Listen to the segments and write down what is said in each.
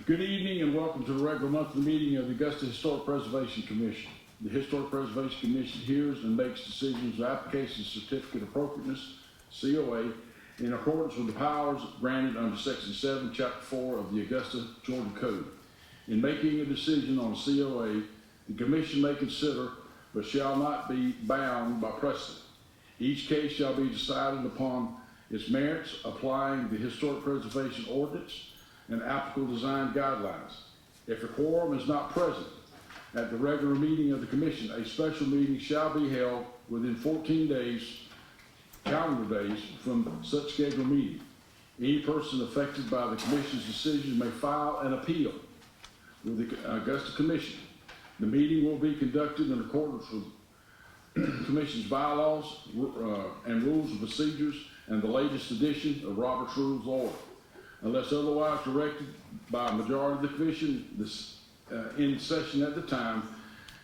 Good evening and welcome to the regular monthly meeting of the Augusta Historic Preservation Commission. The Historic Preservation Commission hears and makes decisions of application certificate appropriateness, COA, in accordance with the powers granted under Section 7, Chapter 4 of the Augusta, Georgia Code. In making a decision on COA, the Commission may consider, but shall not be bound by precedent. Each case shall be decided upon its merits, applying the Historic Preservation Ordinance and applicable design guidelines. If a quorum is not present at the regular meeting of the Commission, a special meeting shall be held within 14 days, calendar days, from such scheduled meeting. Any person affected by the Commission's decision may file an appeal with the Augusta Commission. The meeting will be conducted in accordance with the Commission's bylaws and rules and procedures and the latest edition of Robert's Rules of Order. Unless otherwise directed by a majority of the Commission in session at the time,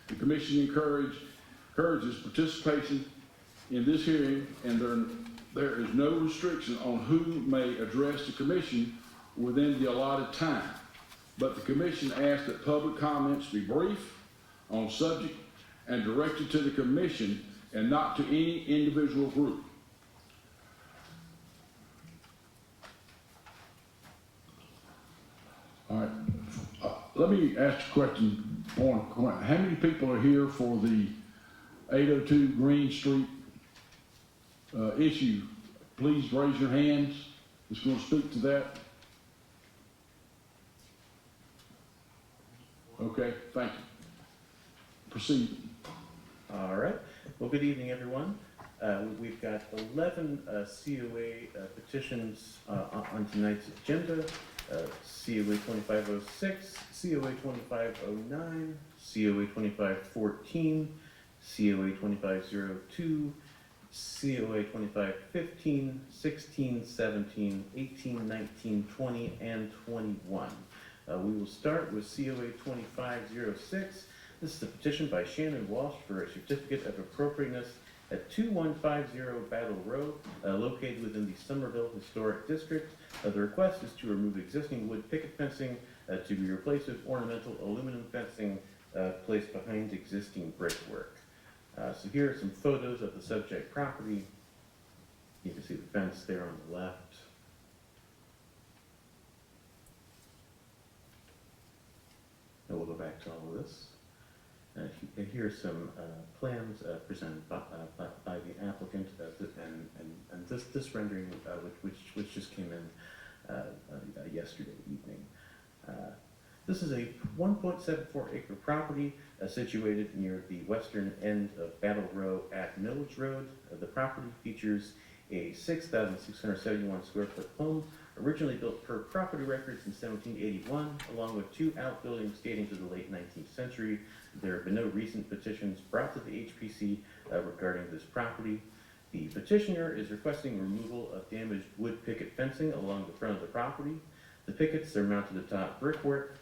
the Commission encourages participation in this hearing, and there is no restriction on who may address the Commission within the allotted time. But the Commission asks that public comments be brief, on subject, and directed to the Commission and not to any individual group. All right, let me ask a question. How many people are here for the 802 Green Street issue? Please raise your hands. Who's going to speak to that? Okay, thank you. Proceed. All right. Well, good evening, everyone. We've got 11 COA petitions on tonight's agenda. COA 2506, COA 2509, COA 2514, COA 2502, COA 2515, 16, 17, 18, 19, 20, and 21. We will start with COA 2506. This is a petition by Shannon Walsh for a certificate of appropriateness at 2150 Battle Row, located within the Somerville Historic District. The request is to remove existing wood picket fencing to be replaced with ornamental aluminum fencing placed behind existing brickwork. So here are some photos of the subject property. You can see the fence there on the left. And we'll go back to all of this. Here are some plans presented by the applicant, and this rendering, which just came in yesterday evening. This is a 1.74 acre property situated near the western end of Battle Row at Millage Road. The property features a 6,671 square foot home, originally built per property records in 1781, along with two outbuildings dating to the late 19th century. There have been no recent petitions brought to the HPC regarding this property. The petitioner is requesting removal of damaged wood picket fencing along the front of the property. The pickets are mounted atop brickwork.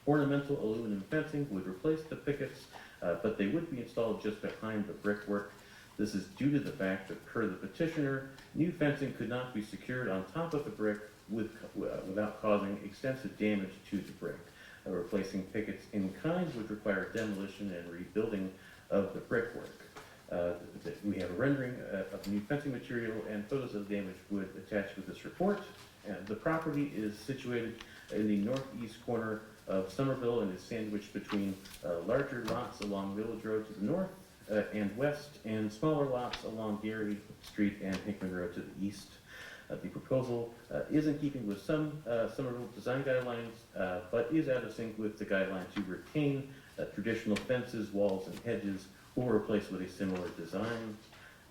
Ornamental aluminum fencing would replace the pickets, but they would be installed just behind the brickwork. This is due to the fact that, per the petitioner, new fencing could not be secured on top of the brick without causing extensive damage to the brick. Replacing pickets in kind would require demolition and rebuilding of the brickwork. We have a rendering of new fencing material and photos of damaged wood attached with this report. The property is situated in the northeast corner of Somerville and is sandwiched between larger lots along Village Road to the north and west, and smaller lots along Gary Street and Hickman Road to the east. The proposal is in keeping with some Somerville design guidelines, but is out of sync with the guideline to retain traditional fences, walls, and hedges, or replace with a similar design.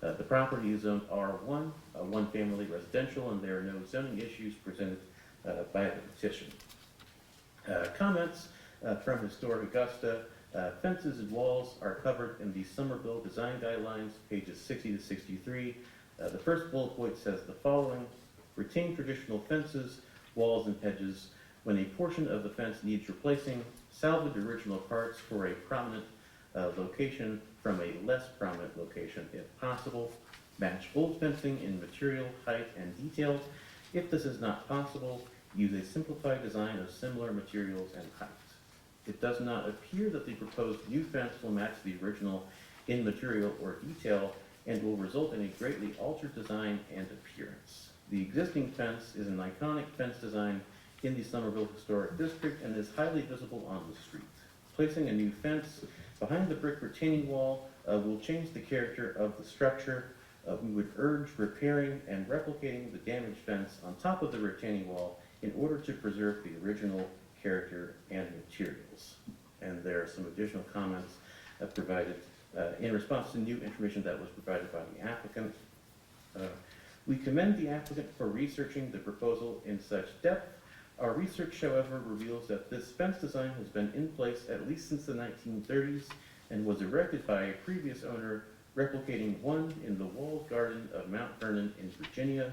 The property is zoned R1, one-family residential, and there are no zoning issues presented by the petition. Comments from Historic Augusta. Fences and walls are covered in the Somerville Design Guidelines, pages 60 to 63. The first bullet point says the following: retain traditional fences, walls, and hedges. When a portion of the fence needs replacing, salvage original parts for a prominent location from a less prominent location if possible. Match old fencing in material, height, and detail. If this is not possible, use a simplified design of similar materials and height. It does not appear that the proposed new fence will match the original in material or detail and will result in a greatly altered design and appearance. The existing fence is an iconic fence design in the Somerville Historic District and is highly visible on the street. Placing a new fence behind the brick retaining wall will change the character of the structure. We would urge repairing and replicating the damaged fence on top of the retaining wall in order to preserve the original character and materials. And there are some additional comments provided in response to new information that was provided by the applicant. We commend the applicant for researching the proposal in such depth. Our research, however, reveals that this fence design has been in place at least since the 1930s and was erected by a previous owner, replicating one in the walled garden of Mount Vernon in Virginia.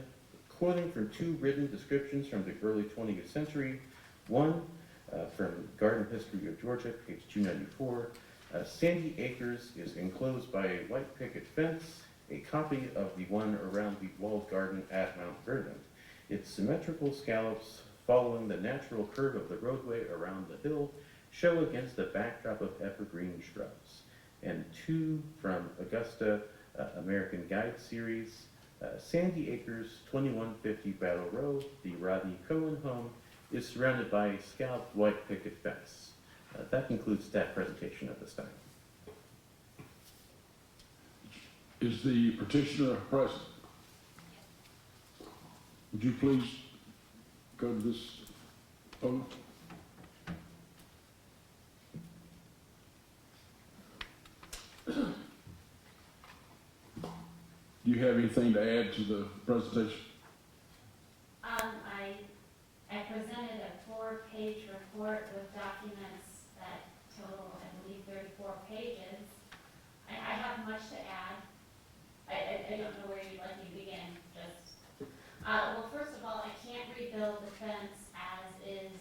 Quoting from two written descriptions from the early 20th century, one from Garden History of Georgia, page 294, Sandy Acres is enclosed by a white picket fence, a copy of the one around the walled garden at Mount Vernon. Its symmetrical scallops following the natural curve of the roadway around the hill show against the backdrop of evergreen shrubs. And two from Augusta American Guide series, Sandy Acres, 2150 Battle Road, the Rodney Cohen home, is surrounded by a scalloped white picket fence. That concludes staff presentation at this time. Is the petitioner present? Would you please go to this podium? Do you have anything to add to the presentation? I presented a 4-page report with documents that total, I believe, 34 pages. I have much to add. I don't know where you'd like me to begin. Well, first of all, I can't rebuild the fence as it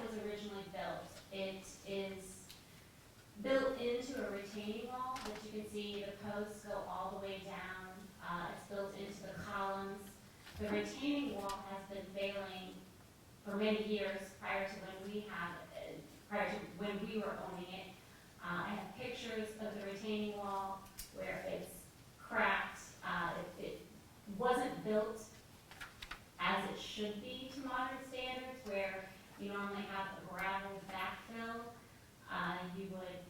was originally built. It is built into a retaining wall, which you can see the posts go all the way down. It's built into the columns. The retaining wall has been failing for many years prior to when we were owning it. I have pictures of the retaining wall where it's cracked. It wasn't built as it should be to modern standards, where you normally have a gravel backfill. You would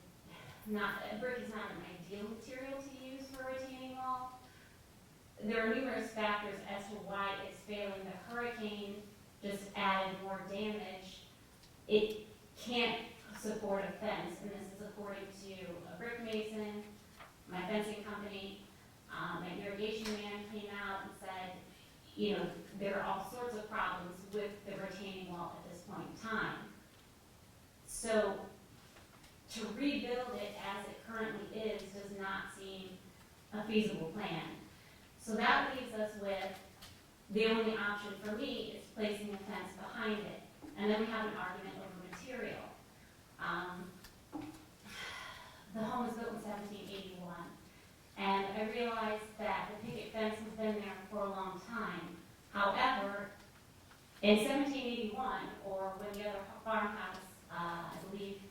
not, brick is not an ideal material to use for a retaining wall. There are numerous factors as to why it's failing. The hurricane just added more damage. It can't support a fence, and this is according to a brick mason, my fencing company. My irrigation man came out and said, you know, there are all sorts of problems with the retaining wall at this point in time. So to rebuild it as it currently is does not seem a feasible plan. So that leaves us with the only option for me is placing a fence behind it. And then we have an argument over material. The home was built in 1781. And I realized that the picket fence has been there for a long time. However, in 1781, or when the other farmhouse, I believe,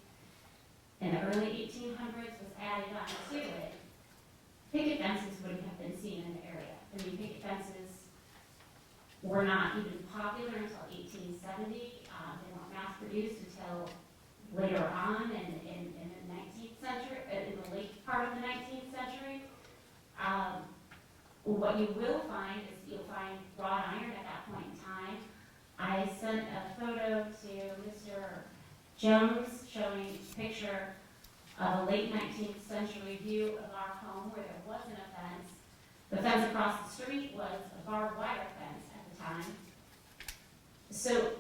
in the early 1800s was added onto it, picket fences wouldn't have been seen in the area. I mean, picket fences were not even popular until 1870. They weren't mass-produced until later on in the 19th century, in the late part of the 19th will find is you'll find wrought iron at that point in time. I sent a photo to Mr. Jones showing a picture of a late 19th century view of our home where there wasn't a fence. The fence across the street was a barbed wire fence at the time. So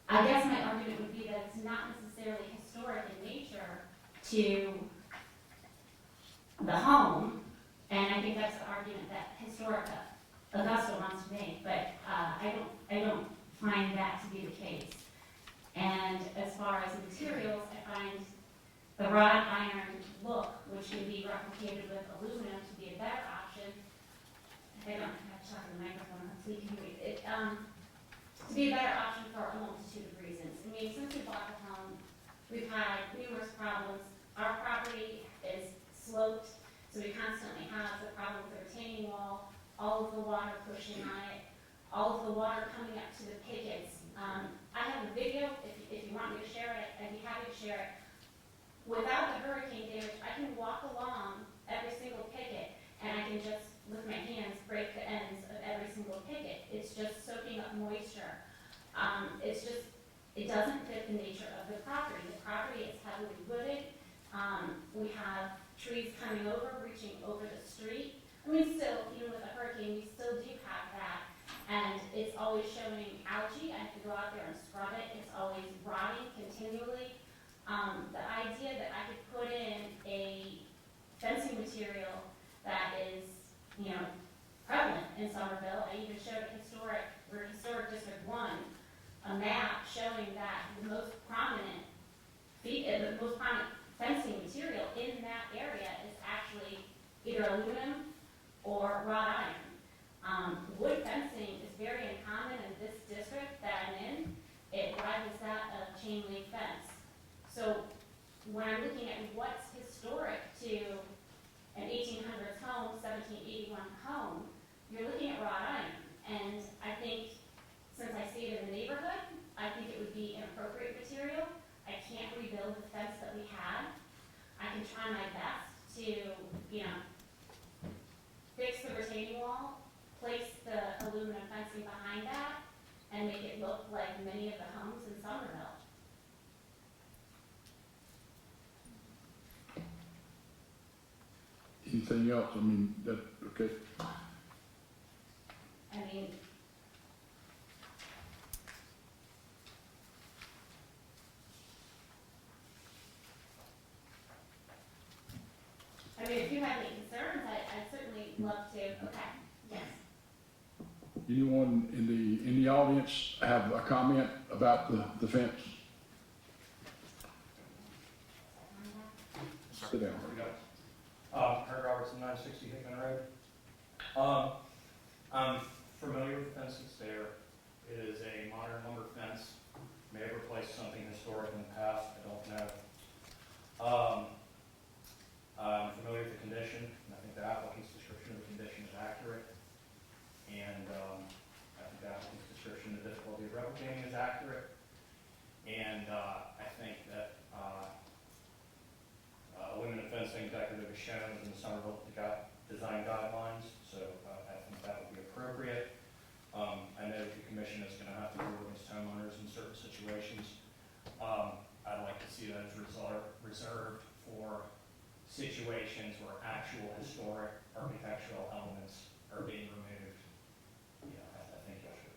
I guess my argument would be that it's not necessarily historic in nature to the home, and I think that's the argument that historic Augusta wants to make, but I don't find that to be the case. And as far as materials, I find the wrought iron look, which can be replicated with aluminum, to be a better option. I don't have to talk in the microphone, hopefully you can read it. To be a better option for a multitude of reasons. I mean, since we bought the home, we've had numerous problems. Our property is sloped, so we constantly have the problem with the retaining wall, all of the water pushing on it, all of the water coming up to the pickets. I have a video, if you want me to share it, I'd be happy to share it. Without the hurricane damage, I can walk along every single picket, and I can just, with my hands, break the ends of every single picket. It's just soaking up moisture. It doesn't fit the nature of the property. The property is heavily wooded. We have trees coming over, reaching over the street. I mean, still, even with a hurricane, we still do have that. And it's always showing algae. I have to go out there and scrub it. It's always rotting continually. The idea that I could put in a fencing material that is, prevalent in Somerville. I even showed we're Historic District 1, a map showing that the most prominent fencing material in that area is actually either aluminum or wrought iron. Wood fencing is very uncommon in this district that I'm in. It rivals that of chain link fence. So when I'm looking at what's historic to an 1800s home, 1781 home, you're looking at wrought iron. And I think, since I see it in the neighborhood, I think it would be an appropriate material. I can't rebuild the fence that we had. I can try my best to, fix the retaining wall, place the aluminum fencing behind that, and make it look like many of the homes in Somerville. Anything else? Okay. If you have any concerns, I'd certainly love to. Okay, yes. Anyone in the audience have a comment about the fence? Sit down. Kurt Robertson, 960 Hickman Road. I'm familiar with the fence that's there. It is a modern lumber fence. May have replaced something historic in the past, I don't know. I'm familiar with the condition, and I think the applicant's description of the condition is accurate. And I think the applicant's description of the difficulty of replicating is accurate. And I think that aluminum fencing decorative is shown in the Somerville design guidelines, so I think that would be appropriate. I know that the commission is going to have to rule against homeowners in certain situations. I'd like to see those reserved for situations where actual historic architectural elements are being removed. I think y'all should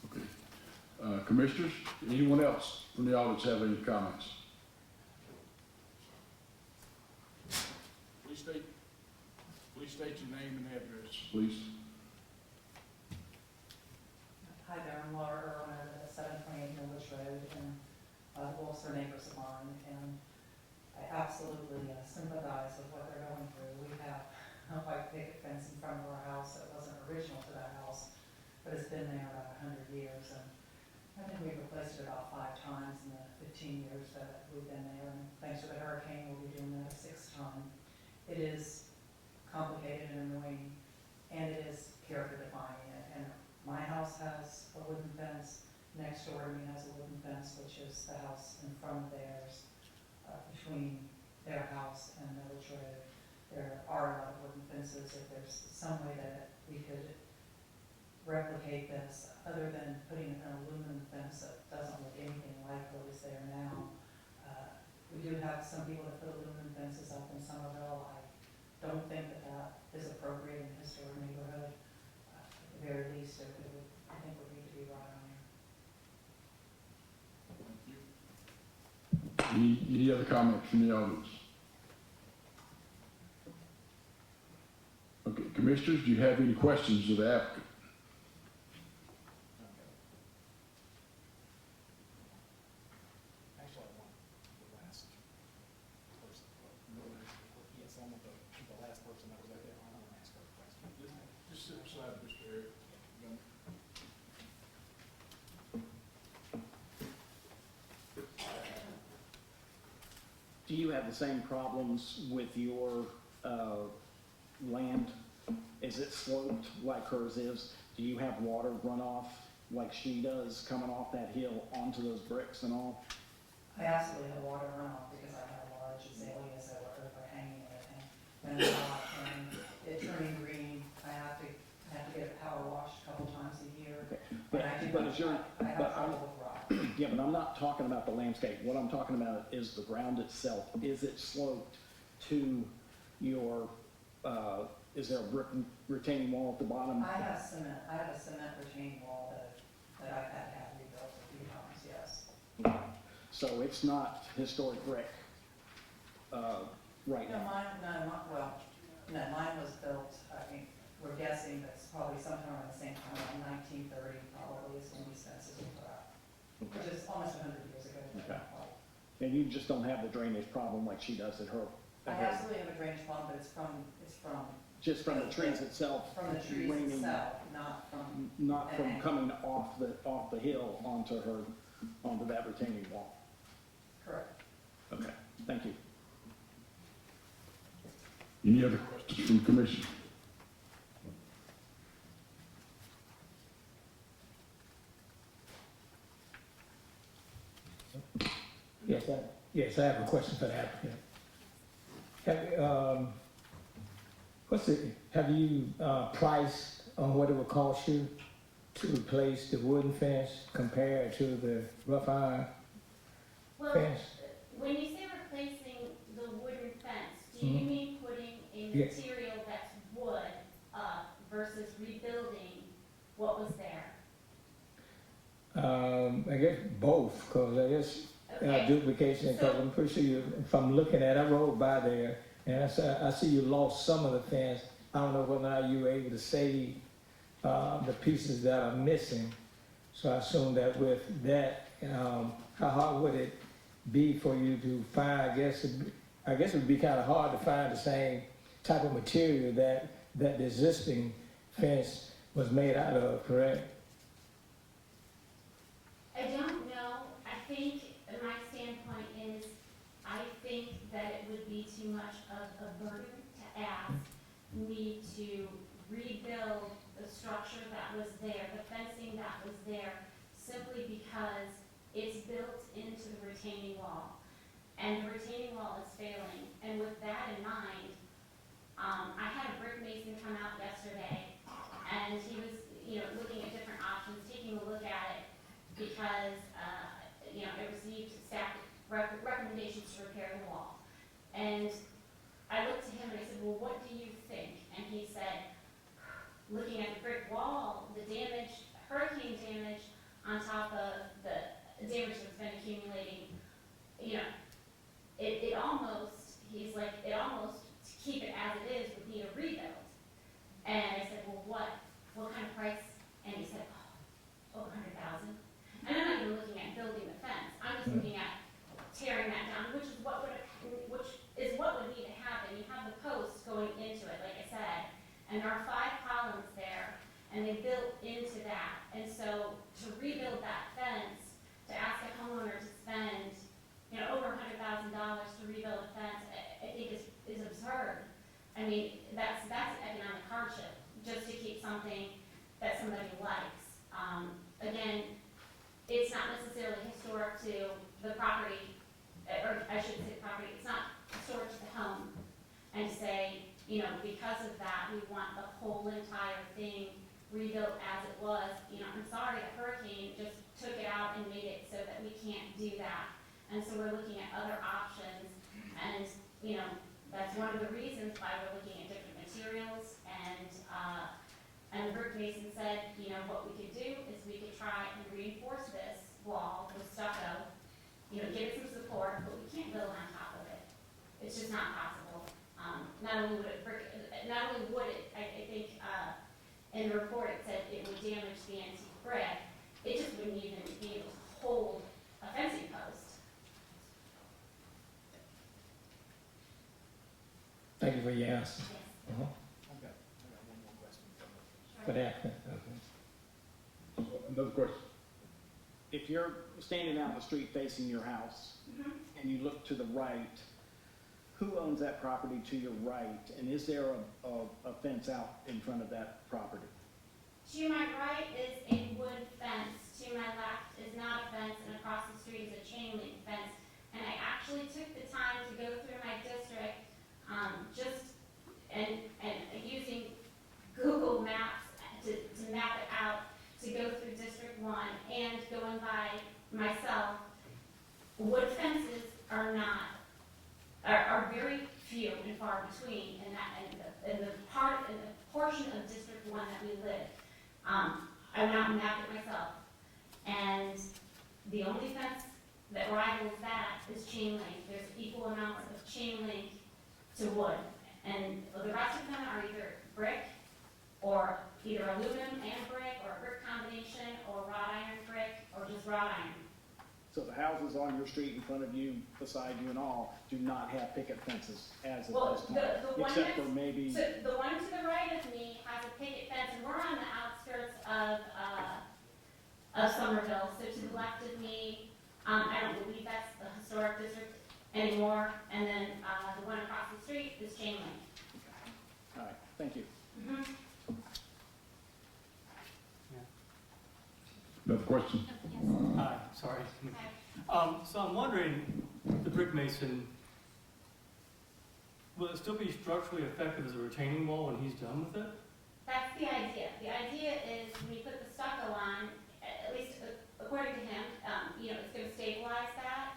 agree. Okay. Commissioners, anyone else from the audience have any comments? Please state your name and address, please. Hi there, I'm Laura Irwin at 728 Millwich Road, and both are neighbors of mine, and I absolutely sympathize with what they're going through. We have a white picket fence in front of our house that wasn't original to that house, but it's been there about 100 years, and I think we've replaced it about 5 times in the 15 years that we've been there, and thanks to the hurricane, we'll be doing that a 6th time. It is complicated and annoying, and it is character defining. And my house has a wooden fence, next door to me has a wooden fence, which is the house in front of theirs, between their house and Millwich Road. there are a lot of wooden fences, if there's some way that we could replicate this, other than putting an aluminum fence that doesn't look anything like what is there now. We do have some people that put aluminum fences up in Somerville. I don't think that that is appropriate in a historic neighborhood. At the very least, it would, I think, would need to be brought on here. Any other comments from the audience? Okay, commissioners, do you have any questions of the applicant? Actually, I want the last person. Yes, I want the last person that was out there. I want to ask her a question. Just sit beside Mr. Eric. Do you have the same problems with your land? Is it sloped like hers is? Do you have water runoff like she does coming off that hill onto those bricks and all? I absolutely have water runoff because I have large azaleas that are overhanging everything. When it's hot and it turning green, I have to get it power washed a couple times a year. Okay. But I do, But is your, I have but I'm, trouble with rock. yeah, but I'm not talking about the landscape. What I'm talking about is the ground itself. Is it sloped to your, is there a brick retaining wall at the bottom? I have a cement retaining wall that I've had to have rebuilt a few times, yes. So it's not historic brick, right No, now? mine was built, I think, we're guessing that's probably sometime around the same time, like 1930 probably is when these fences were put up, which is almost 100 years ago. Okay. And you just don't have the drainage problem like she does at her? I absolutely have a drainage problem, but it's from Just from the trees itself? from the trees raining, itself, not from, Not from coming off the hill onto that retaining wall? correct. Okay, thank you. Any other questions from the commission? Yes, I have a question for the applicant. Have you priced on what it would cost you to replace the wooden fence compared to the rough iron Well, fence? when you say replacing the wooden fence, do you Mhm. mean putting a Yes. material that's wood up versus rebuilding what was there? I guess both, because I guess Okay, duplication, because I'm pretty sure you, if I'm looking at, I rode by there, and I see you lost some of the fence. I don't know whether or not you were able to save the pieces that are missing. So I assume that with that, how hard would it be for you to find, I guess it would be kind of hard to find the same type of material that the existing fence was made out of, correct? I don't know, I think my standpoint is, I think that it would be too much of a burden to ask me to rebuild the structure that was there, the fencing that was there, simply because it's built into the retaining wall. And the retaining wall is failing, and with that in mind, I had a brick mason come out yesterday, and he was, looking at different options, taking a look at it, because, it received staff recommendations to repair the wall. And I looked at him and I said, well, what do you think? And he said, looking at the brick wall, the damage, hurricane damage, on top of the damage that's been accumulating, it almost, he's like, it almost, to keep it as it is, would need a rebuild. And I said, well, what kind of price? And he said, over 100,000. And I'm not even looking at building the fence, I'm just looking at tearing that down, which is what would need to happen. You have the posts going into it, like I said, and there are 5 columns there, and they built into that. And so to rebuild that fence, to ask a homeowner to spend, over $100,000 to rebuild a fence, I think is absurd. I mean, that's an economic hardship, just to keep something that somebody likes. Again, it's not necessarily historic to the property, or I shouldn't say property, it's not historic to the home. And to say, want the whole entire thing rebuilt as it was. You know, I'm sorry, the hurricane just took it out and made it so that we can't do that. And so we're looking at other options, and, you know, that's one of the reasons why we're looking at different materials, and the brick mason said, you know, what we could do is we could try and reinforce this wall with stucco, you know, give it some support, but we can't build on top of it. It's just not possible. Not only would it I think, in the report it said it would damage the antique brick, it just wouldn't even be able to hold a fencing post. Thank you for your answer. Yes. Uh-huh. I got one more question from the For that. Another question? If you're standing out in the street facing your house Mhm. and you look to the right, who owns that property to your right? And is there a fence out in front of that property? To my right is a wood fence, to my left is not a fence, and across the street is a chain link fence. And I actually took the time to go through my district, and using Google Maps to map it out, to go through District 1, and going by myself. Wood fences are very few and far between in the portion of District 1 that we live. I went out and mapped it myself, and the only fence that rivals that is chain link. There's equal amounts of chain link to wood, and the rest of them are either brick, or either aluminum and brick, or a brick combination, or wrought iron brick, or just wrought iron. So the houses on your street in front of you, beside you and all, do not have picket fences as of Well, this time? the one Except for next, maybe, so the one to the right of me has a picket fence, and we're on the outskirts of Somerville. So to the left of me, I don't believe that's the historic district anymore, and then the one across the street is chain link. all right, thank you. Mhm. Another question? Yes. Hi, sorry. Okay. So I'm wondering, the brick mason, will it still be structurally effective as a retaining wall when he's done with it? That's the idea. The idea is when you put the stucco on, at least according to him, you know, it's going to stabilize that.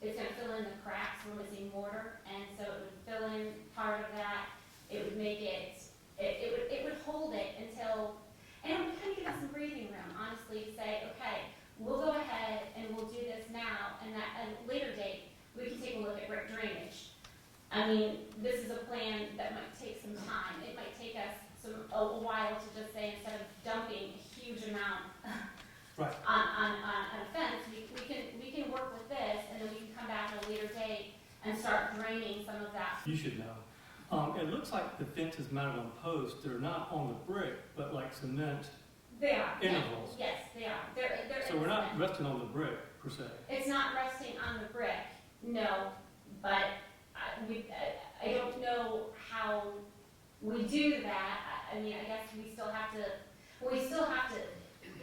It's going to fill in the cracks. We're missing mortar, and so it would fill in part of that. It would make it would hold it until, and it would kind of give us some breathing room, honestly, to say, okay, we'll go ahead and we'll do this now, and that at a later date, we can take a look at brick drainage. I mean, this is a plan that might take some time. It might take us a while to just say, instead of dumping a huge amount Right. on a fence, we can work with this, and then we can come back at a later date and start draining some of that. You should know. It looks like the fence is mounted on posts. They're not on the brick, but like cement. They are. Intervals. Yes, they are. They're So we're not excellent. resting on the brick, per se. It's not resting on the brick, no, but I don't know how we do that. I mean, I guess we still have to,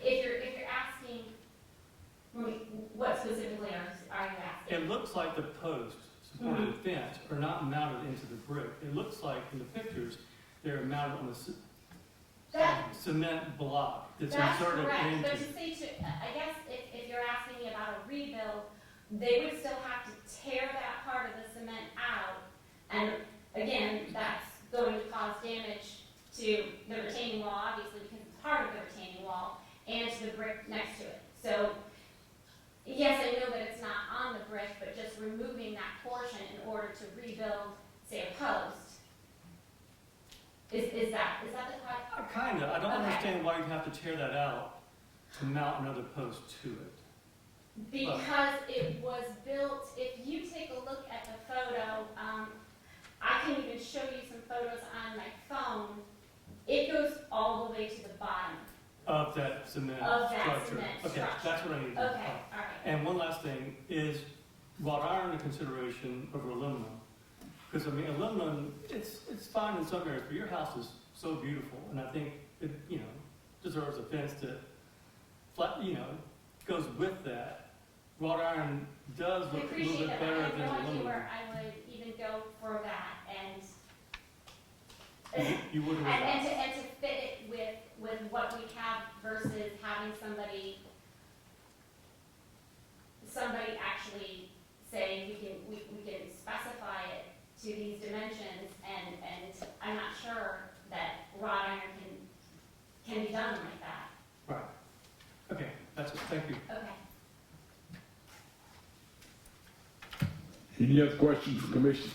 if you're asking, what specifically are you asking? It looks like the posts supporting the fence are not mounted into the brick. It looks like in the pictures, they're mounted on the That, cement block that's That's inserted correct, into. but to say I guess if you're asking me about a rebuild, they would still have to tear that part of the cement out. And again, that's going to cause damage to the retaining wall, obviously, because it's part of the retaining wall, and to the brick next to it. So, yes, I know that it's not on the brick, but just removing that portion in order to rebuild, say, a post. Is that the question? Kinda. I don't Okay. understand why you'd have to tear that out to mount another post to it. Because it was built, if you take a look at the photo, I can even show you some photos on my phone. It goes all the way to the bottom. Of that cement Of that structure. cement Okay, structure. that's what I need to know. Okay, all right. And one last thing, is wrought iron a consideration over aluminum? Because I mean, aluminum, it's fine in some areas, but your house is so beautiful, and I think it, deserves a fence that, goes with that. Wrought iron does I look a little appreciate bit that, better I have than no idea aluminum. where I would even go for that, and You wouldn't. And to fit it with what we have versus having somebody actually saying we can specify it to these dimensions, and I'm not sure that wrought iron can be done like that. Right. Okay, that's it, thank you. Okay. Any other questions from commission?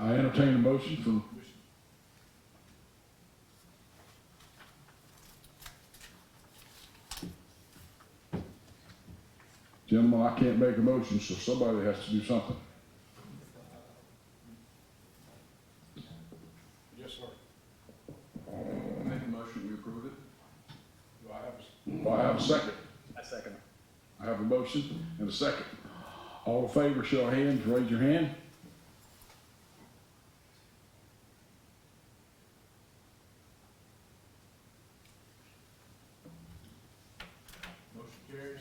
I entertain a motion from, gentlemen, I can't make a motion, so somebody has to do something. Yes, sir. Make a motion, we approve it. Do I have a second? I second. I have a motion and a second. All in favor, show of hands, raise your hand. Motion carries.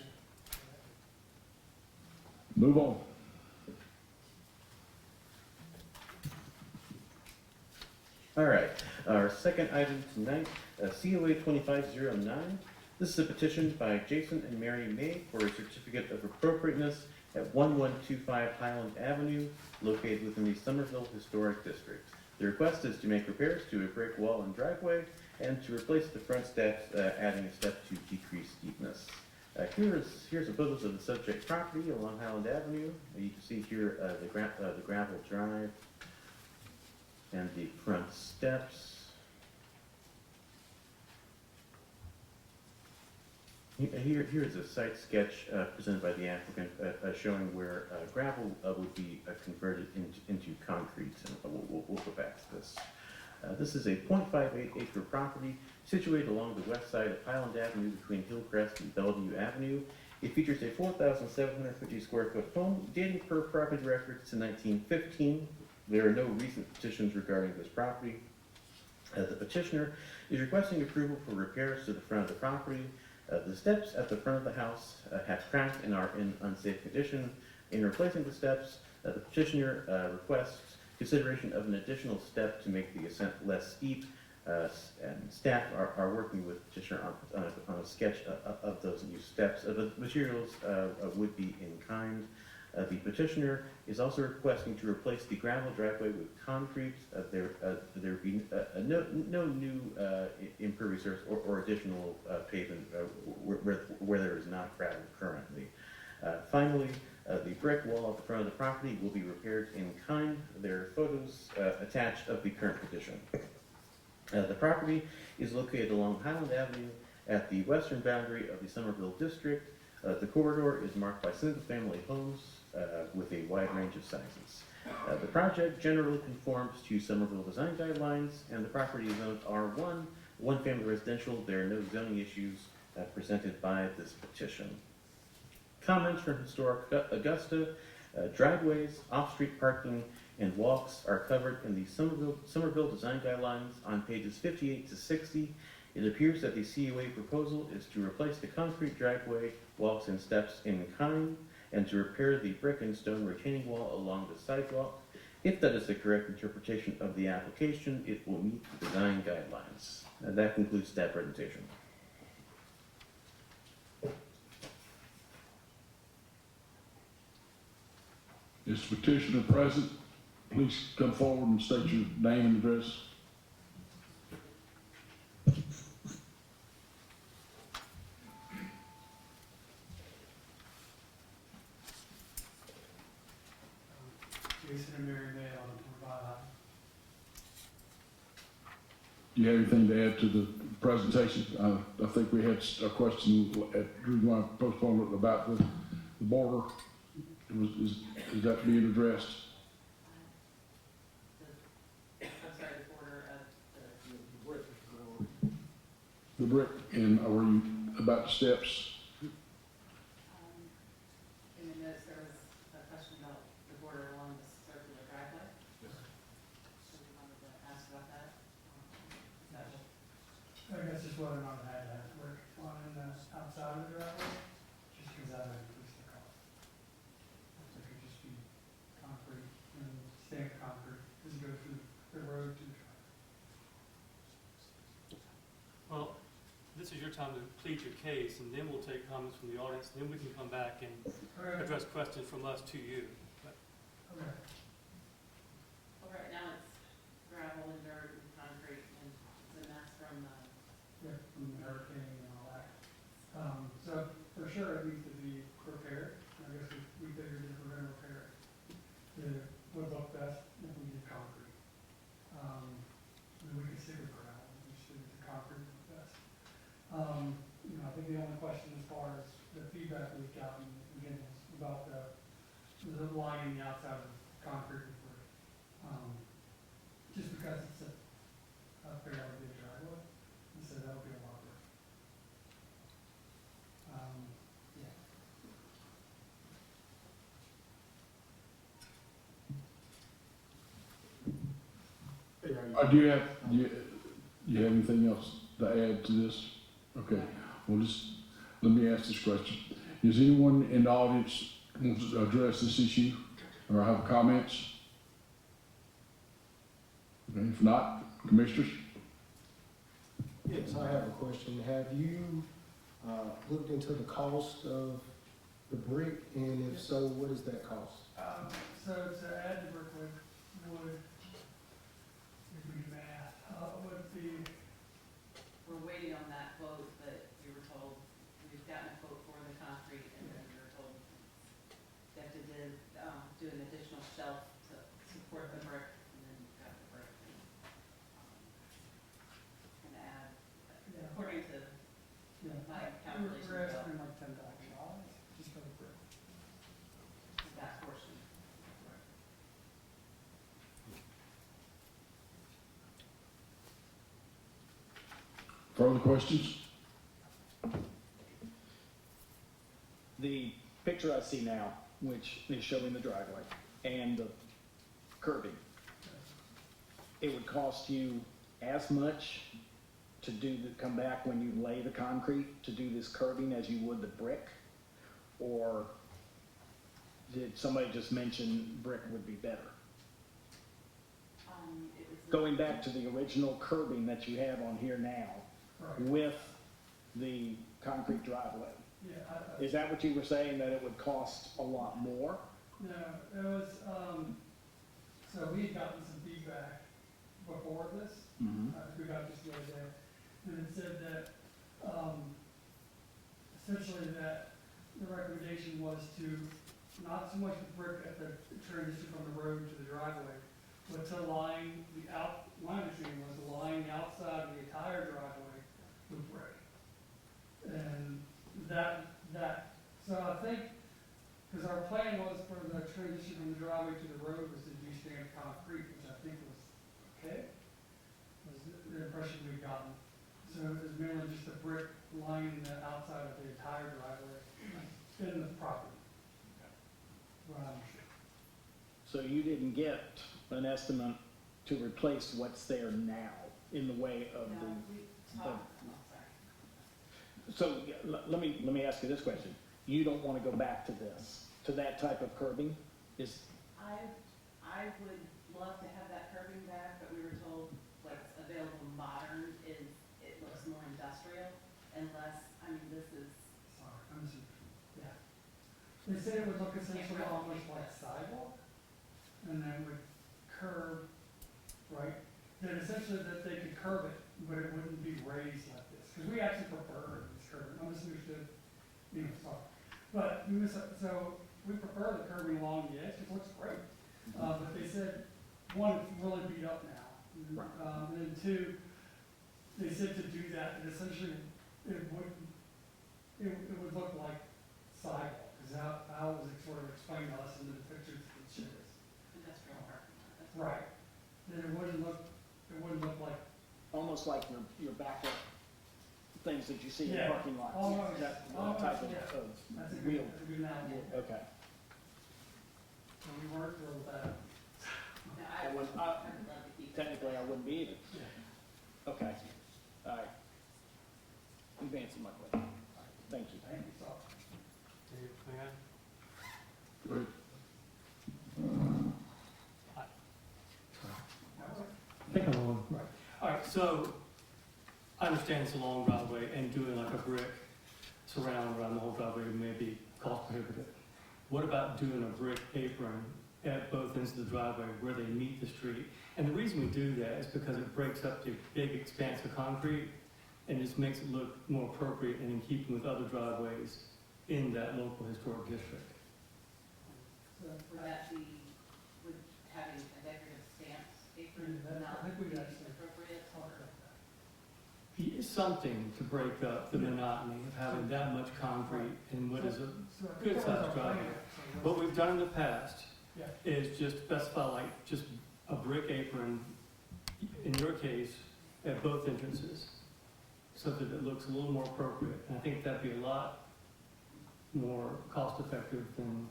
Move on. All right, our second item tonight, COA 2509. This is a petition by Jason and Mary May for a certificate of appropriateness at 1125 Highland Avenue, located within the Somerville Historic District. The request is to make repairs to a brick wall and driveway and to replace the front steps, adding a step to decrease steepness. Here's a photos of the subject property along Highland Avenue. You can see here the gravel drive and the front steps. Here is a site sketch presented by the applicant showing where gravel would be converted into concrete, and we'll go back to this. This is a 0.58 acre property situated along the west side of Highland Avenue between Hillcrest and Bellevue Avenue. It features a 4,750 square foot home dating per property records to 1915. There are no recent petitions regarding this property. The petitioner is requesting approval for repairs to the front of the property. The steps at the front of the house have cracked and are in unsafe condition. In replacing the steps, the petitioner requests consideration of an additional step to make the ascent less steep. And staff are working with the petitioner on a sketch of those new steps. The materials would be in kind. The petitioner is also requesting to replace the gravel driveway with concrete. There would be no new impervious surface or additional pavement where there is not gravel currently. Finally, the brick wall at the front of the property will be repaired in kind. There are photos attached of the current condition. The property is located along Highland Avenue at the western boundary of the Somerville District. The corridor is marked by single-family homes with a wide range of sizes. The project generally conforms to Somerville design guidelines, and the property is zoned R1, one-family residential. There are no zoning issues presented by this petition. Comments from Historic Augusta: driveways, off-street parking, and walks are covered in the Somerville design guidelines on pages 58 to 60. It appears that the COA proposal is to replace the concrete driveway, walks, and steps in kind, and to repair the brick and stone retaining wall along the sidewalk. If that is the correct interpretation of the application, it will meet the design guidelines. And that concludes staff presentation. Is the petitioner present? Please come forward and state your name and address. Jason and Mary May on provide. Do you have anything to add to the presentation? I think we had a question at Drew, when I postponed it about the border. Is that being addressed? I'm sorry, the border of The brick, and were you about the steps? in the notes, there was a question about the border along the circular driveway. Yes. So we wanted to ask about that. I guess just whether or not it had to have work on the outside of the driveway, just because that would increase the cost. your time to plead your case, and then we'll take comments from the audience, and then we can come back and Okay. address questions from us to you. Okay. Well, right now it's gravel and dirt and concrete and it's a mess from, Yeah, from the hurricane and all that. So for sure it needs to be repaired. I guess we figured if we're gonna repair it, it would look best if we did concrete. And we could stick with gravel, we should do the concrete would look best. You know, I think the only question as far as the feedback we've gotten, again, is about the lining the outside of concrete with brick. Just because it's a fairly big driveway, and so that'll be a lot of work. Yeah. Do you have anything else to add to this? Okay, well, let me ask this question. Is anyone in the audience wants to address this issue or have comments? Okay, if not, commissioners? Yes, I have a question. Have you looked into the cost of the brick, and if so, what is that cost? So to add the brickwork would, if we do math, would be, we're waiting on that quote, but we were told, we've gotten a quote for the concrete and then we were told they have to do an additional shelf to support the brick and then you've got the brick and add, yeah, according to yeah. my We're calculations, estimating like $10,000 just for the brick. that portion. Further questions? The picture I see now, which is showing the driveway and the curbing, it would cost you as much to come back when you lay the concrete to do this curbing as you would the brick? Or did somebody just mention brick would be better? It was. Going back to the original curbing that you have on here now Right, with the concrete driveway, yeah, is that what you were saying, that it would cost a lot more? no, it was, so we had gotten some feedback before this, Mm-hmm. we got this the other day, and it said that, essentially that the recommendation was to, not so much the brick at the transition from the road to the driveway, but to line my understanding was to line the outside of the entire driveway with brick. And so I think, because our plan was for the transition from the driveway to the road was to do standard concrete, which I think was okay, was the impression we'd gotten. So it was merely just a brick lining the outside of the entire driveway in the property. Right, I'm sure. So you didn't get an estimate to replace what's there now in the way of No, the, we talked, oh, sorry. so let me ask you this question. You don't want to go back to this, to that type of curbing? Is, I would love to have that curbing back, but we were told what's available modern is, it looks more industrial unless, I mean, this is, Sorry, I'm just, yeah. They said it would look essentially almost like sidewalk, and then would curve, right? That essentially that they could curve it, but it wouldn't be raised like this, because we actually prefer this curving, I misunderstood, sorry. But so we prefer the curving along the edge, it looks great. But they said, one, it's really beat up now. And then two, they said to do that, and essentially, it would look like sidewalk, because how was it sort of explained to us in the pictures that it showed us. industrial parking lot. That's Right. Then it wouldn't look like, almost like your backup things that you see in Yeah, parking lots? almost, That almost, type of, yeah. of that's a wheel? good analogy. Okay. So we weren't thrilled with that. No, I would, I would love to keep it. technically, I wouldn't be either. Yeah. Okay, all right. You've answered my question. Thank you. Thank you, so. Anything else? Go ahead. That worked. All right, so I understand it's a long driveway and doing like a brick surround around the whole driveway may be cost prohibitive. What about doing a brick apron at both ends of the driveway where they meet the street? And the reason we do that is because it breaks up the big expanse of concrete and just makes it look more appropriate and in keeping with other driveways in that local historic district. Would that be, would having a decorative stamps apron Yeah, not I think we be got some appropriate? talk about that. Something to break up the monotony of having that much concrete in what is a So I think good that was sized our driveway. plan, so What we've done in the past Yeah. is just specify like just a brick apron, in your case, at both entrances, so that it looks a little more appropriate. And I think that'd be a lot more cost effective than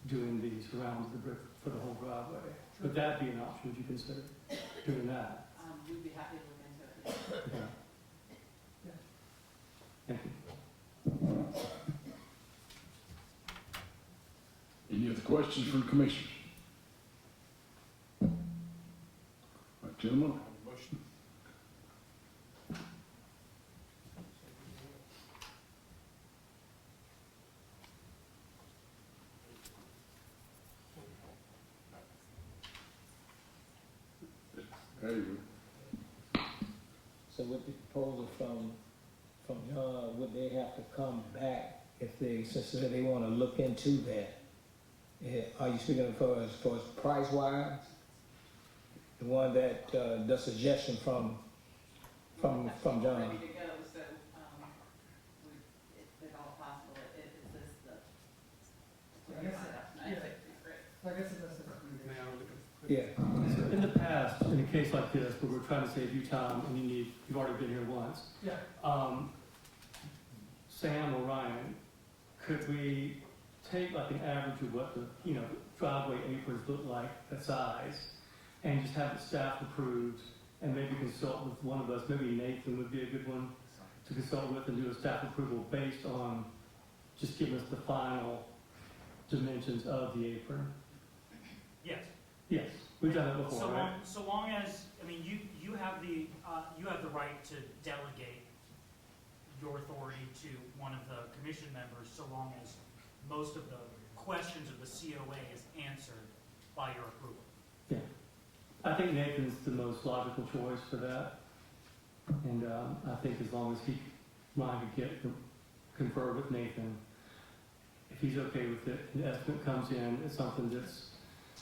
doing the surrounds of the brick for the whole driveway. Would that be an option? Would you consider doing that? We'd be happy to look into it. Yeah. Thank you. Any other questions from the commissioners? All right, gentlemen, Motion. hey, So with the proposal from John, would they have to come back if they, since they wanna look into that? Are you speaking as far as price wise? The one that, the suggestion from John? Ready to go, so, if at all possible, is this the? I guess, yeah. Great. So I guess that's the May I recommendation. look at- Yeah, In the past, in a case like this, where we're trying to save you time and you've already been here once, Yeah, Sam or Ryan, could we take like an average of what the, driveway aprons look like, that size, and just have it staff approved, and maybe consult with one of us, maybe Nathan would be a good one to consult with and do a staff approval based on just giving us the final dimensions of the apron? Yes, Yes, we've done it before, right? so long as, I mean, you have the right to delegate your authority to one of the commission members, so long as most of the questions of the COA is answered by your approval. Yeah. I think Nathan's the most logical choice for that. And I think as long as Ryan could confer with Nathan, if he's okay with it, and the estimate comes in, it's something that's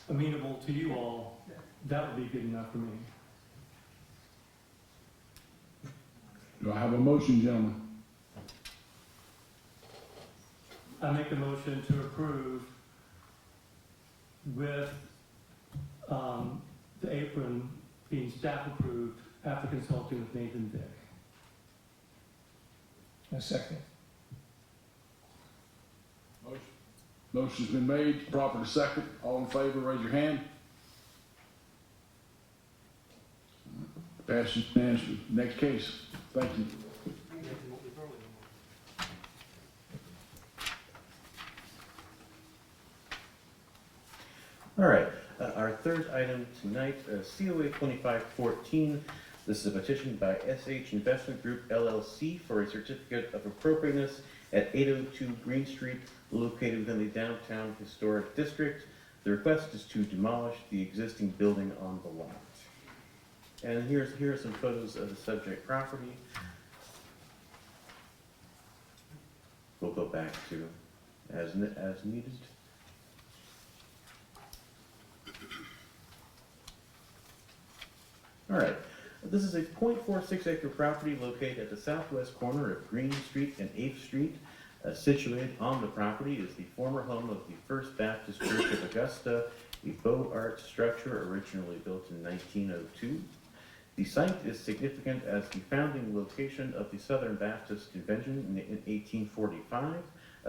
amenable to you all, that would be good enough for me. do I have a motion, gentlemen? I make a motion to approve with the apron being staff approved after consulting with Nathan Dick. a second. Motion's been made, proper second. All in favor, raise your hand. Passes unanimously. Next case. Thank you. All right, our third item tonight, COA 2514. This is a petition by SH Investment Group LLC for a certificate of appropriateness at 802 Green Street, located within the Downtown Historic District. The request is to demolish the existing building on the lot. And here are some photos of the subject property. We'll go back to as needed. All right, this is a 0.46 acre property located at the southwest corner of Green Street and 8th Street. Situated on the property is the former home of the First Baptist Church of Augusta, a Beaux Arts structure originally built in 1902. The site is significant as the founding location of the Southern Baptist Convention in 1845.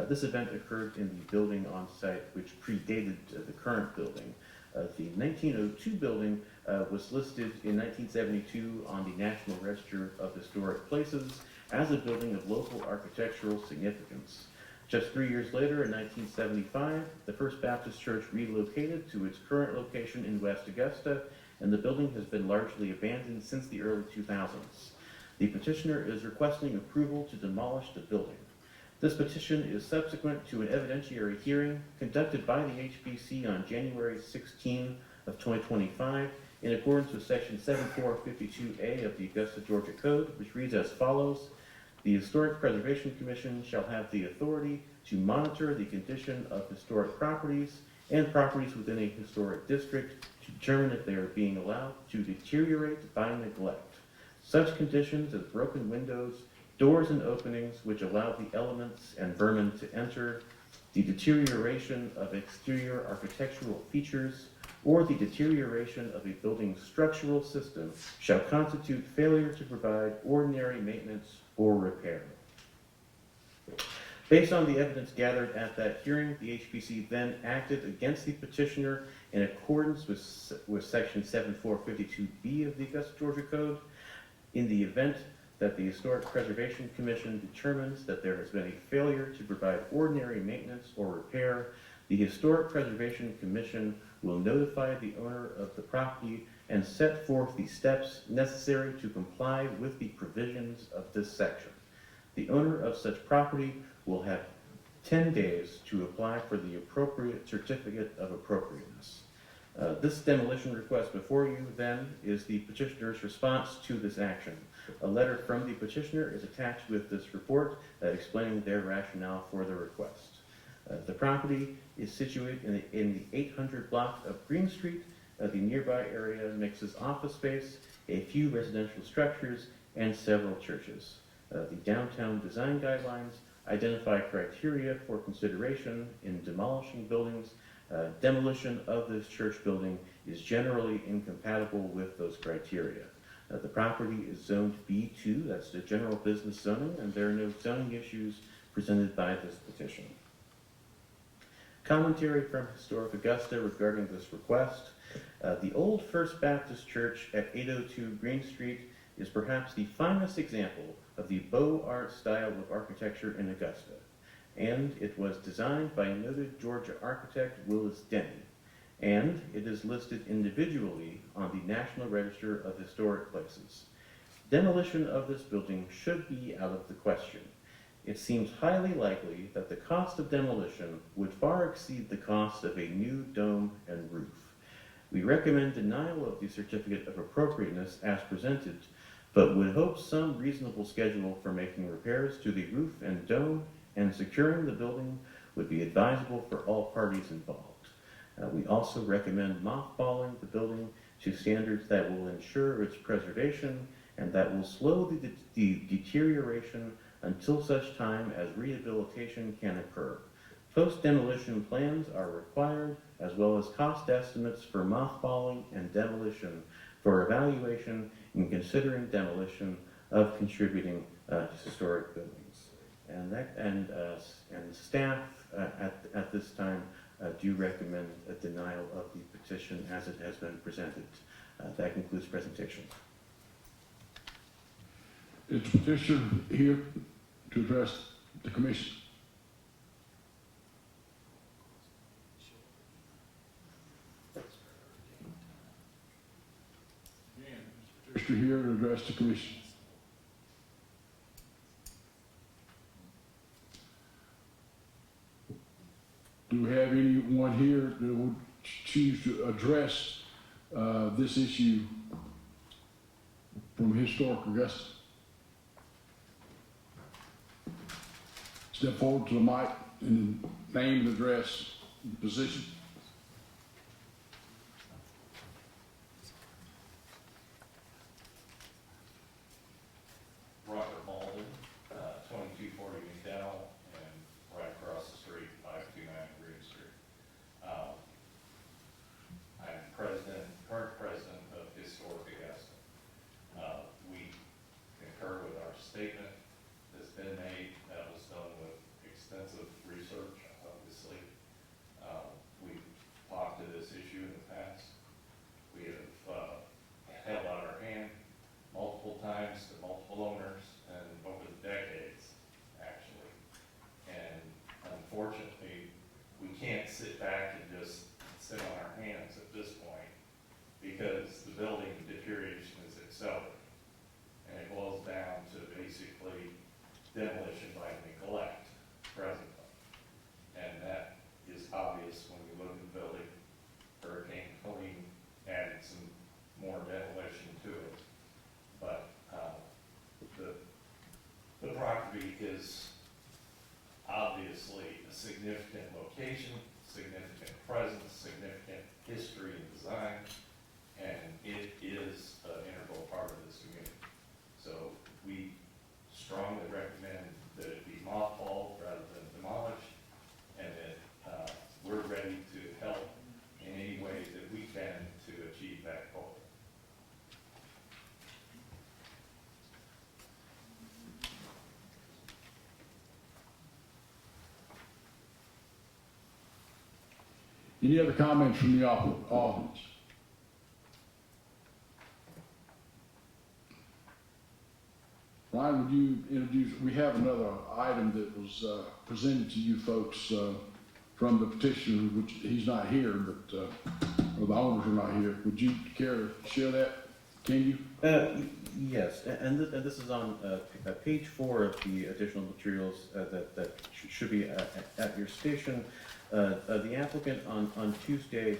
This event occurred in the building on site, which predated the current building. The 1902 building was listed in 1972 on the National Register of Historic Places as a building of local architectural significance. Just 3 years later, in 1975, the First Baptist Church relocated to its current location in West Augusta, and the building has been largely abandoned since the early 2000s. The petitioner is requesting approval to demolish the building. This petition is subsequent to an evidentiary hearing conducted by the HBC on January 16 of 2025 in accordance with Section 7452A of the Augusta, Georgia Code, which reads as follows. The Historic Preservation Commission shall have the authority to monitor the condition of historic properties and properties within a historic district to determine if they are being allowed to deteriorate by neglect. Such conditions as broken windows, doors and openings which allow the elements and vermin to enter, the deterioration of exterior architectural features, or the deterioration of a building's structural system shall constitute failure to provide ordinary maintenance or repair. Based on the evidence gathered at that hearing, the HPC then acted against the petitioner in accordance with Section 7452B of the Augusta, Georgia Code. In the event that the Historic Preservation Commission determines that there has been a failure to provide ordinary maintenance or repair, the Historic Preservation Commission will notify the owner of the property and set forth the steps necessary to comply with the provisions of this section. The owner of such property will have 10 days to apply for the appropriate certificate of appropriateness. This demolition request before you, then, is the petitioner's response to this action. A letter from the petitioner is attached with this report explaining their rationale for the request. The property is situated in the 800 block of Green Street. The nearby area mixes office space, a few residential structures, and several churches. The downtown design guidelines identify criteria for consideration in demolishing buildings. Demolition of this church building is generally incompatible with those criteria. The property is zoned B2, that's the general business zoning, and there are no zoning issues presented by this petition. Commentary from Historic Augusta regarding this request. The old First Baptist Church at 802 Green Street is perhaps the finest example of the Beaux Arts style of architecture in Augusta, and it was designed by noted Georgia architect Willis Denny, and it is listed individually on the National Register of Historic Places. Demolition of this building should be out of the question. It seems highly likely that the cost of demolition would far exceed the cost of a new dome and roof. We recommend denial of the certificate of appropriateness as presented, but would hope some reasonable schedule for making repairs to the roof and dome and securing the building would be advisable for all parties involved. We also recommend mothballing the building to standards that will ensure its preservation and that will slow the deterioration until such time as rehabilitation can occur. Post-demolition plans are required, as well as cost estimates for mothballing and demolition for evaluation in considering demolition of contributing historic buildings. And staff at this time do recommend a denial of the petition as it has been presented. That concludes presentation. Is the petitioner here to address the commission? Again, is the petitioner here to address the commission? Do we have anyone here that would choose to address this issue from Historic Augusta? Step forward to the mic and name and address and position. Robert Malden, 2240 McDowell, and right across the street, 529 Green Street. I'm current president of Historic Augusta. We concur with our statement that's been made. That was done with extensive research, obviously. We've talked to this issue in the past. We have held out our hand multiple times to multiple owners and over the decades, actually. And unfortunately, we can't sit back and just sit on our hands at this point because the building deterioration is accelerating. And it boils down to basically demolition by neglect presently. And that is obvious when you look at the building. Hurricane Helene added some more demolition to it. But the property is obviously a significant location, significant presence, significant history and design, and it is an integral part of this community. So we strongly recommend that it be mothballed rather than demolished, and that we're ready to help in any way that we can to achieve that goal. Any other comments from the audience? Ryan, would you introduce, we have another item that was presented to you folks from the petitioner, which he's not here, but, or the owners are not here. Would you care to share that? Can you? Yes, and this is on page 4 of the additional materials that should be at your station. The applicant on Tuesday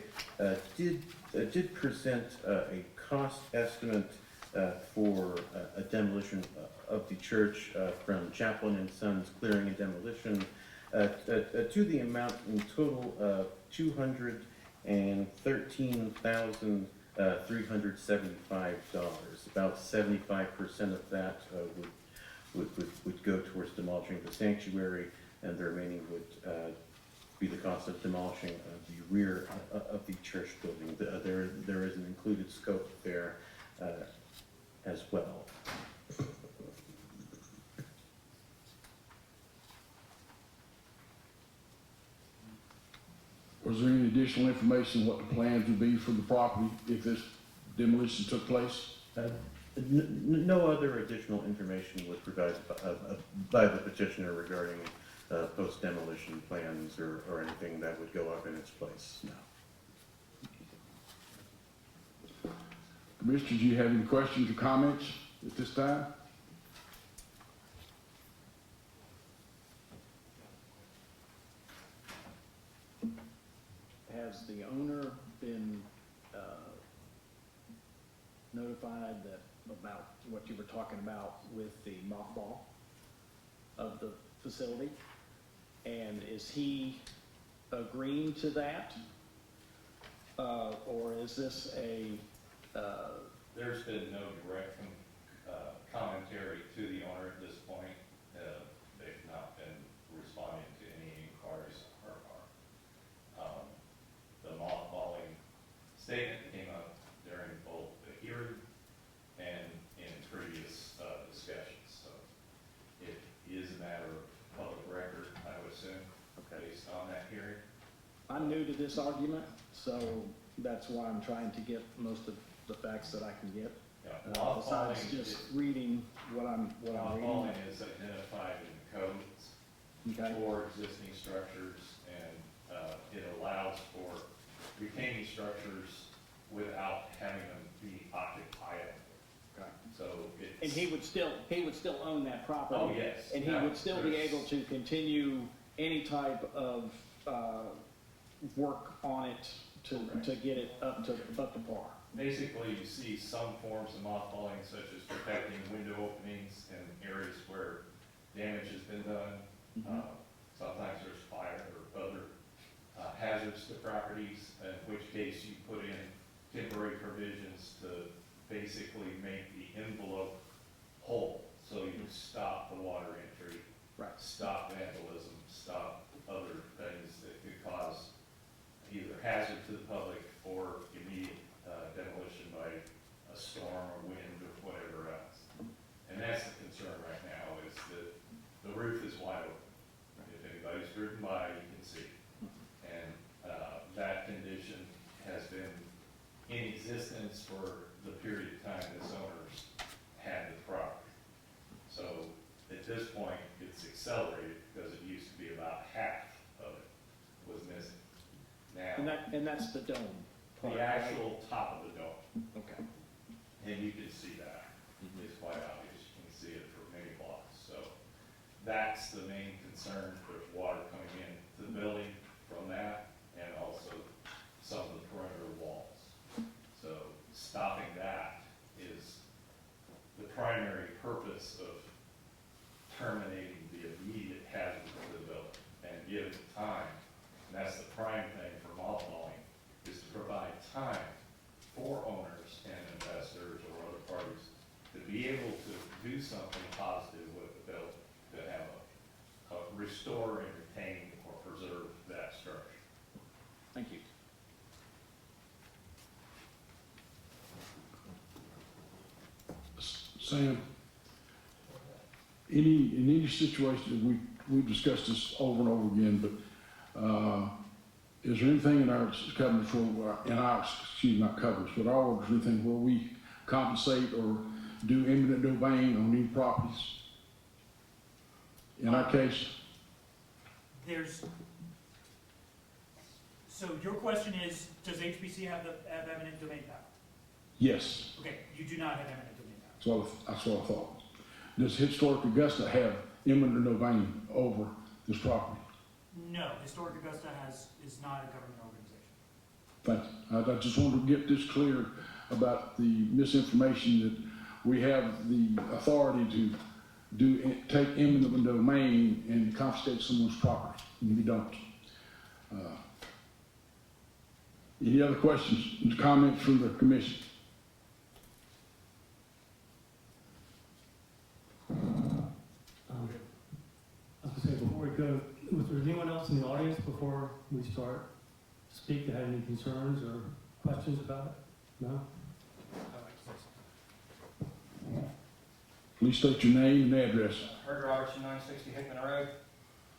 did present a cost estimate for a demolition of the church from Chaplain and Sons Clearing and Demolition to the amount in total of $213,375. About 75% of that would go towards demolishing the sanctuary, and the remaining would be the cost of demolishing the rear of the church building. There is an included scope there as well. Was there any additional information what the plans would be for the property if this demolition took place? No other additional information was provided by the petitioner regarding post-demolition plans or anything that would go up in its place, no. Commissioners, do you have any questions or comments at this time? Has the owner been notified about what you were talking about with the mothball of the facility? And is he agreeing to that? Or is this a... There's been no direct commentary to the owner at this point. They've not been responding to any inquiries on her part. The mothballing statement came up during both the hearing and in previous discussions. So it is a matter of public record, I would assume, based on that hearing. I'm new to this argument, so that's why I'm trying to get most of the facts that I can get. Yeah, Besides just reading what I'm reading. mothballing is identified in the codes Okay. for existing structures, and it allows for retaining structures without having them be occupied. Okay. So it's. And he would still own that property. Oh, yes. And he Now, would still be there's- able to continue any type of work on it to get it up to par. Basically, you see some forms of mothballing, such as protecting window openings in areas where damage has been done. Sometimes there's fire or other hazards to properties, in which case you put in temporary provisions to basically make the envelope whole. So you can stop the water entry, Right. stop vandalism, stop other things that could cause either hazard to the public or immediate demolition by a storm or wind or whatever else. And that's the concern right now, is that the roof is wide open. If anybody's driven by, you can see. And that condition has been in existence for the period of time this owner's had the property. So at this point, it's accelerated because it used to be about half of it was missing. Now, And that's the dome part, the right? actual top of the dome, Okay. and you can see that, it's quite obvious. that's the main concern. There's water coming into the building from that, and also some of the perimeter walls. So stopping that is the primary purpose of terminating the immediate hazard to the building and give it time. And that's the prime thing for mothballing, is to provide time for owners and investors or other parties to be able to do something positive with the building, to have a restore and retain or preserve that structure. Thank you. Sam, in any situation, we've discussed this over and over again, but, is there anything in our covenants not covenants, but our orders, anything where we compensate or do eminent domain on any properties? In our case, So your question is, does HPC have eminent domain power? yes, Okay, you do not have eminent domain power. that's what I thought. Does Historic Augusta have eminent domain over this property? No, Historic Augusta is not a government organization. Thank you. I just wanted to get this clear about the misinformation that we have the authority to take eminent domain and confiscate someone's property, and we don't. Any other questions, comments from the commission? I was gonna say, before we go, was there anyone else in the audience before we start to speak that had any concerns or questions about it? No? Please state your name and address. Herb Robertson, 960 Hickman Road.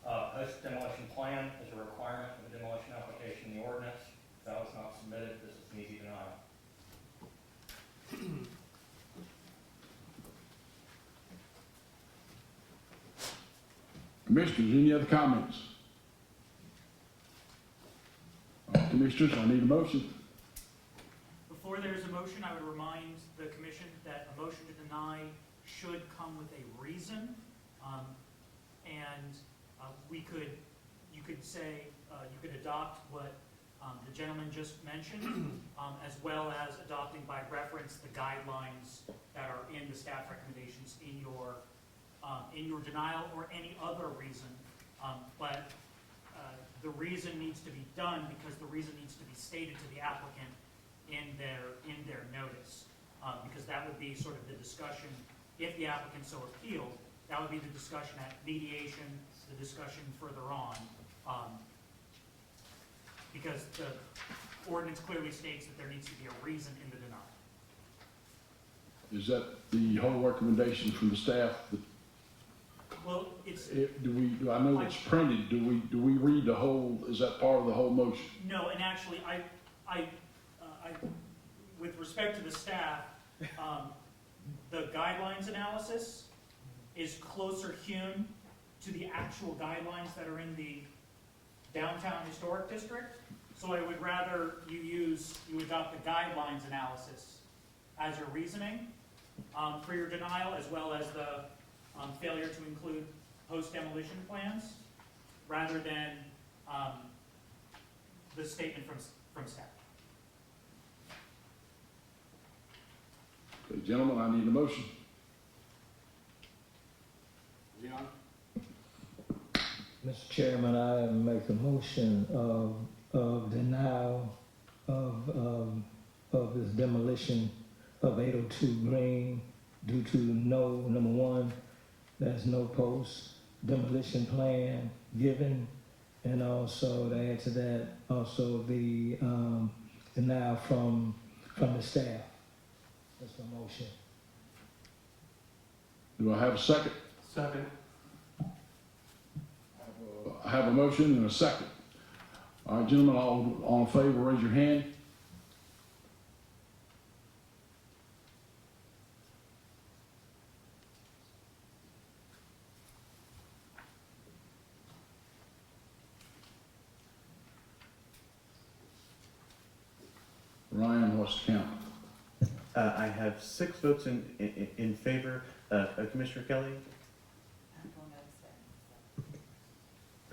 Post demolition plan is a requirement of the demolition application in the ordinance. If that was not submitted, this is an easy denial. Commissioners, any other comments? Commissioners, I need a motion. Before there is a motion, I would remind the commission that a motion to deny should come with a reason. You could say, you could adopt what the gentleman just mentioned, as well as adopting by reference the guidelines that are in the staff recommendations in your denial or any other reason. But the reason needs to be done because the reason needs to be stated to the applicant in their notice. Because that would be sort of the discussion, if the applicant so appealed, that would be the discussion at mediation, the discussion further on. Because the ordinance clearly states that there needs to be a reason in the denial. Is that the whole recommendation from the staff? Well, it's, I know it's printed, do we read the whole, is that part of the whole motion? no, and actually, I with respect to the staff, the guidelines analysis is closer hewn to the actual guidelines that are in the downtown historic district. So I would rather you adopt the guidelines analysis as your reasoning for your denial, as well as the failure to include post-demolition plans, rather than the statement from staff. Okay, gentlemen, I need a motion. Leon? Mr. Chairman, I make a motion of denial of this demolition of 802 Green due to number one, there's no post demolition plan given, and also to add to that, also the denial from the staff. That's my motion. Do I have a second? Second. I have a motion and a second. All right, gentlemen, all in favor, raise your hand. Ryan, what's the count? I have 6 votes in favor. Commissioner Kelly? I'm going to abstain.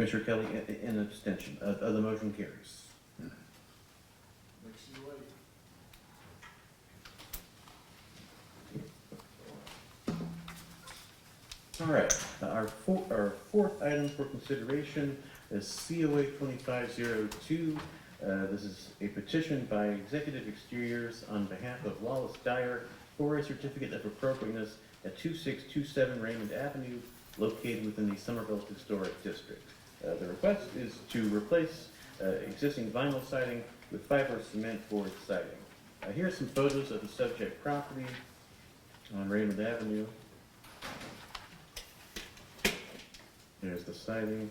Commissioner Kelly, an abstention. The motion carries. Makes you wait. All right, our fourth item for consideration is COA 2502. This is a petition by Executive Exteriors on behalf of Wallace Dyer for a certificate of appropriateness at 2627 Raymond Avenue, located within the Somerville Historic District. The request is to replace existing vinyl siding with fiber cement board siding. Here are some photos of the subject property on Raymond Avenue. There's the siding.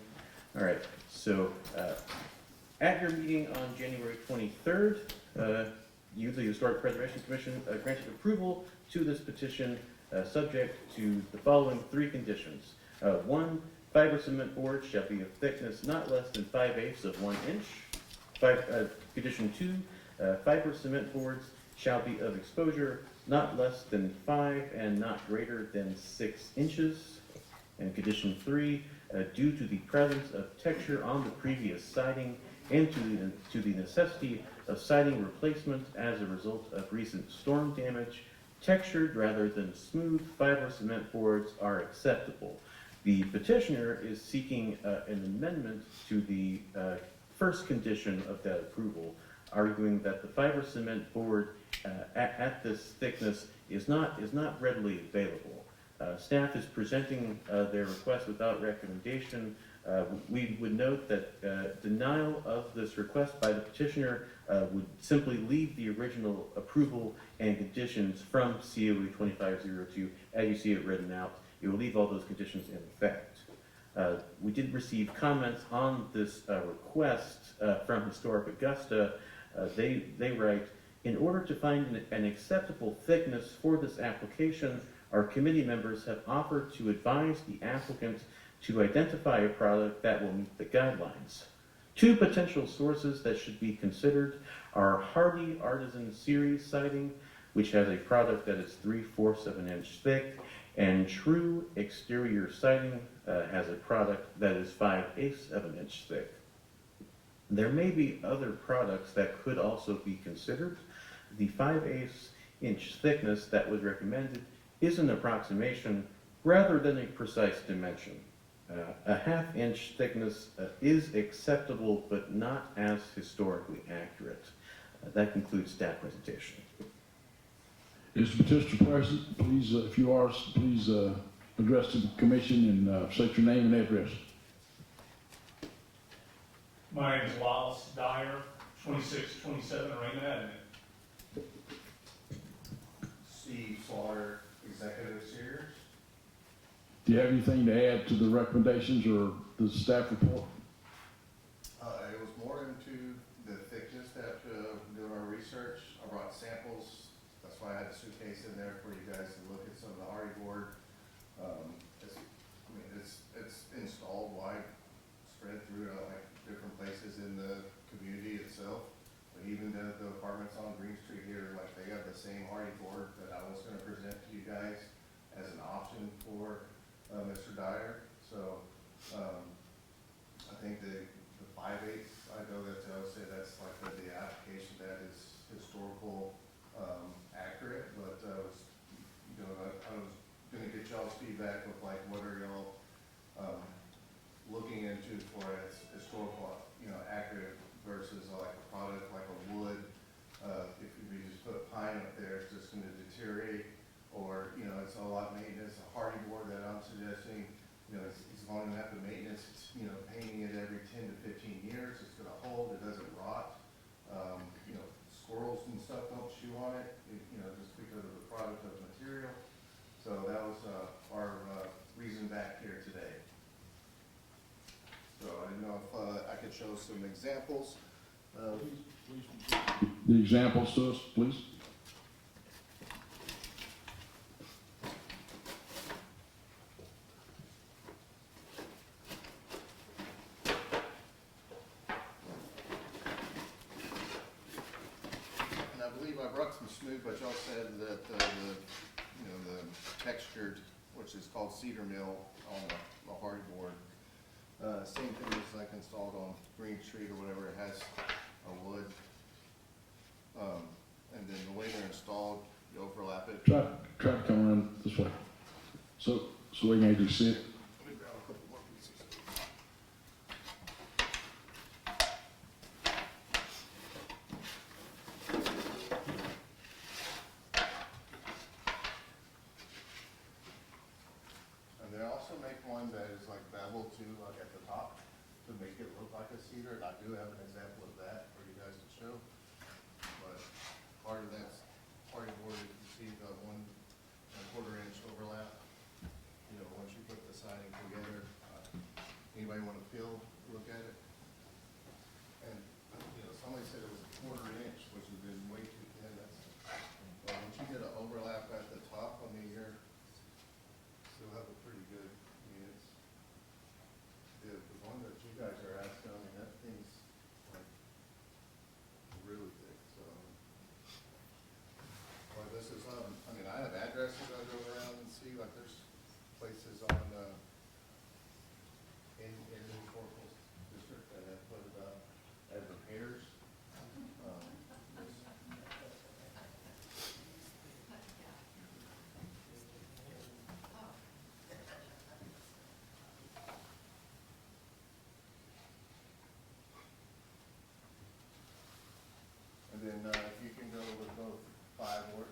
All right, so at your meeting on January 23rd, you, the Historic Preservation Commission, granted approval to this petition subject to the following three conditions. One, fiber cement boards shall be of thickness not less than 5/8 of 1 inch. Condition 2, fiber cement boards shall be of exposure not less than 5 and not greater than 6 inches. And condition 3, due to the presence of texture on the previous siding and to the necessity of siding replacement as a result of recent storm damage, textured rather than smooth fiber cement boards are acceptable. The petitioner is seeking an amendment to the first condition of that approval, arguing that the fiber cement board at this thickness is not readily available. Staff is presenting their request without recommendation. We would note that denial of this request by the petitioner would simply leave the original approval and conditions from COE 2502 as you see it written out. It will leave all those conditions in effect. We did receive comments on this request from Historic Augusta. They write, in order to find an acceptable thickness for this application, our committee members have offered to advise the applicant to identify a product that will meet the guidelines. Two potential sources that should be considered are Hardy Artisan Series siding, which has a product that is 3/4 of an inch thick, and True Exterior Siding has a product that is 5/8 of an inch thick. There may be other products that could also be considered. The 5/8 inch thickness that was recommended is an approximation rather than a precise dimension. A 1/2 inch thickness is acceptable but not as historically accurate. That concludes staff presentation. Is the petitioner present? Please, if you are, please address the commission and state your name and address. My name is Wallace Dyer, 2627 Raymond Avenue. Steve Slaughter, Executive Exteriors. Do you have anything to add to the recommendations or the staff report? It was more into the thickness that, doing our research, I brought samples. That's why I had a suitcase in there for you guys to look at some of the hardy board. It's installed wide, spread through like different places in the community itself. But even the apartments on Green Street here, like they got the same hardy board that I was gonna present to you guys as an option for Mr. Dyer. So I think the 5/8, I know that I would say that's like the application that is historical accurate, but I was gonna get y'all's feedback of like what are y'all looking into for its historical, accurate versus like a product like a wood. If we just put pine up there, it's just gonna deteriorate, or it's a lot of maintenance. A hardy board that I'm suggesting, it's long enough to maintenance. It's painting it every 10 to 15 years. It's gonna hold. It doesn't rot. Squirrels and stuff don't chew on it. Just because of the product of the material. So that was our reason back here today. So I didn't know if I could show some examples of. The examples to us, please. And I believe I brought some smooth, but y'all said that the textured, which is called cedar mill on the hardy board, Same thing as like installed on Green Street or whatever, it has a wood. And then the way they're installed, you overlap it. Try to come around this way. So we can actually see it. Let me grab a couple more pieces. And they also make one that is like bevel too, like at the top, to make it look like a cedar. And I do have an example of that for you guys to show. But part of that's part of where you can see the 1.25 inch overlap. You know, once you put the siding together, anybody want to look at it? And, you know, somebody said it was 1/4 inch, which would have been way too thin. But once you get an overlap at the top, I mean, you're still have a pretty good, I mean, it's, the one that you guys are asking, I mean, that thing's like really thick, so. Well, this is, I mean, I have addresses I go around and see, like, there's places on, in the historical district that have put it up as repairs. And then, if you can go with both 5 or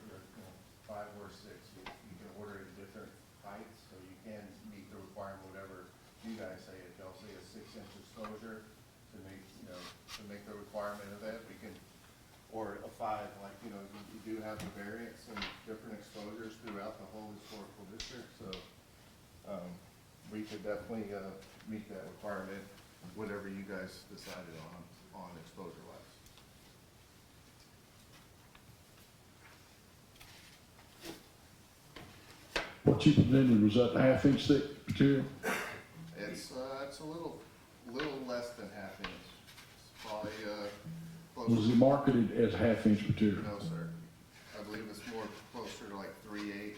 6, you can order it in different heights, so you can meet the requirement, whatever you guys say. If y'all say a 6-inch exposure to make, to make the requirement of that, we can, or a 5, like, you do have the variance and different exposures throughout the whole historical district, so, we could definitely, meet that requirement, whatever you guys decided on exposure wise. What you presented, was that 1/2 inch thick material? It's a little less than 1/2 inch. It's probably, Was closer. it marketed as 1/2 inch material? No, sir. I believe it's more closer to like 3/8.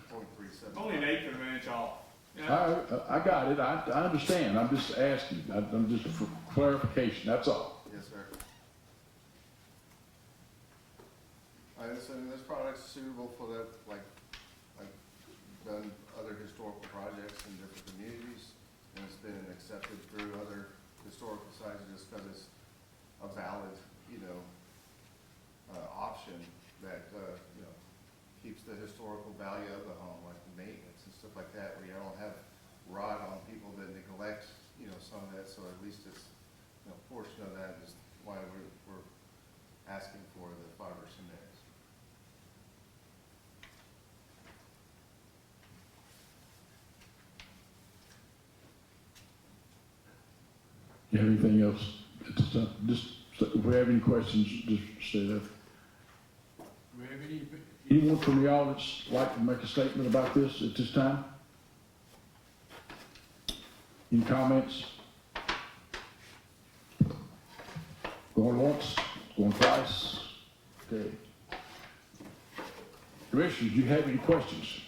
0.37. Only 1/8 of an inch off. Yeah. I got it, I understand, I'm just asking, I'm just for clarification, that's all. Yes, sir. This product's suitable for that, like, I've done other historical projects in different communities, and it's been accepted through other historical sites just because it's a valid, option that, keeps the historical value of the home, like the maintenance and stuff like that, where you don't have rot on people that neglect, some of that, so at least it's, portion of that is why we're asking for the fiber cement. You have anything else at this time? Just, if we have any questions, just say that. Do we have any? Anyone from the audience like to make a statement about this at this time? Any comments? Going once, going twice? Okay. Commissioners, do you have any questions?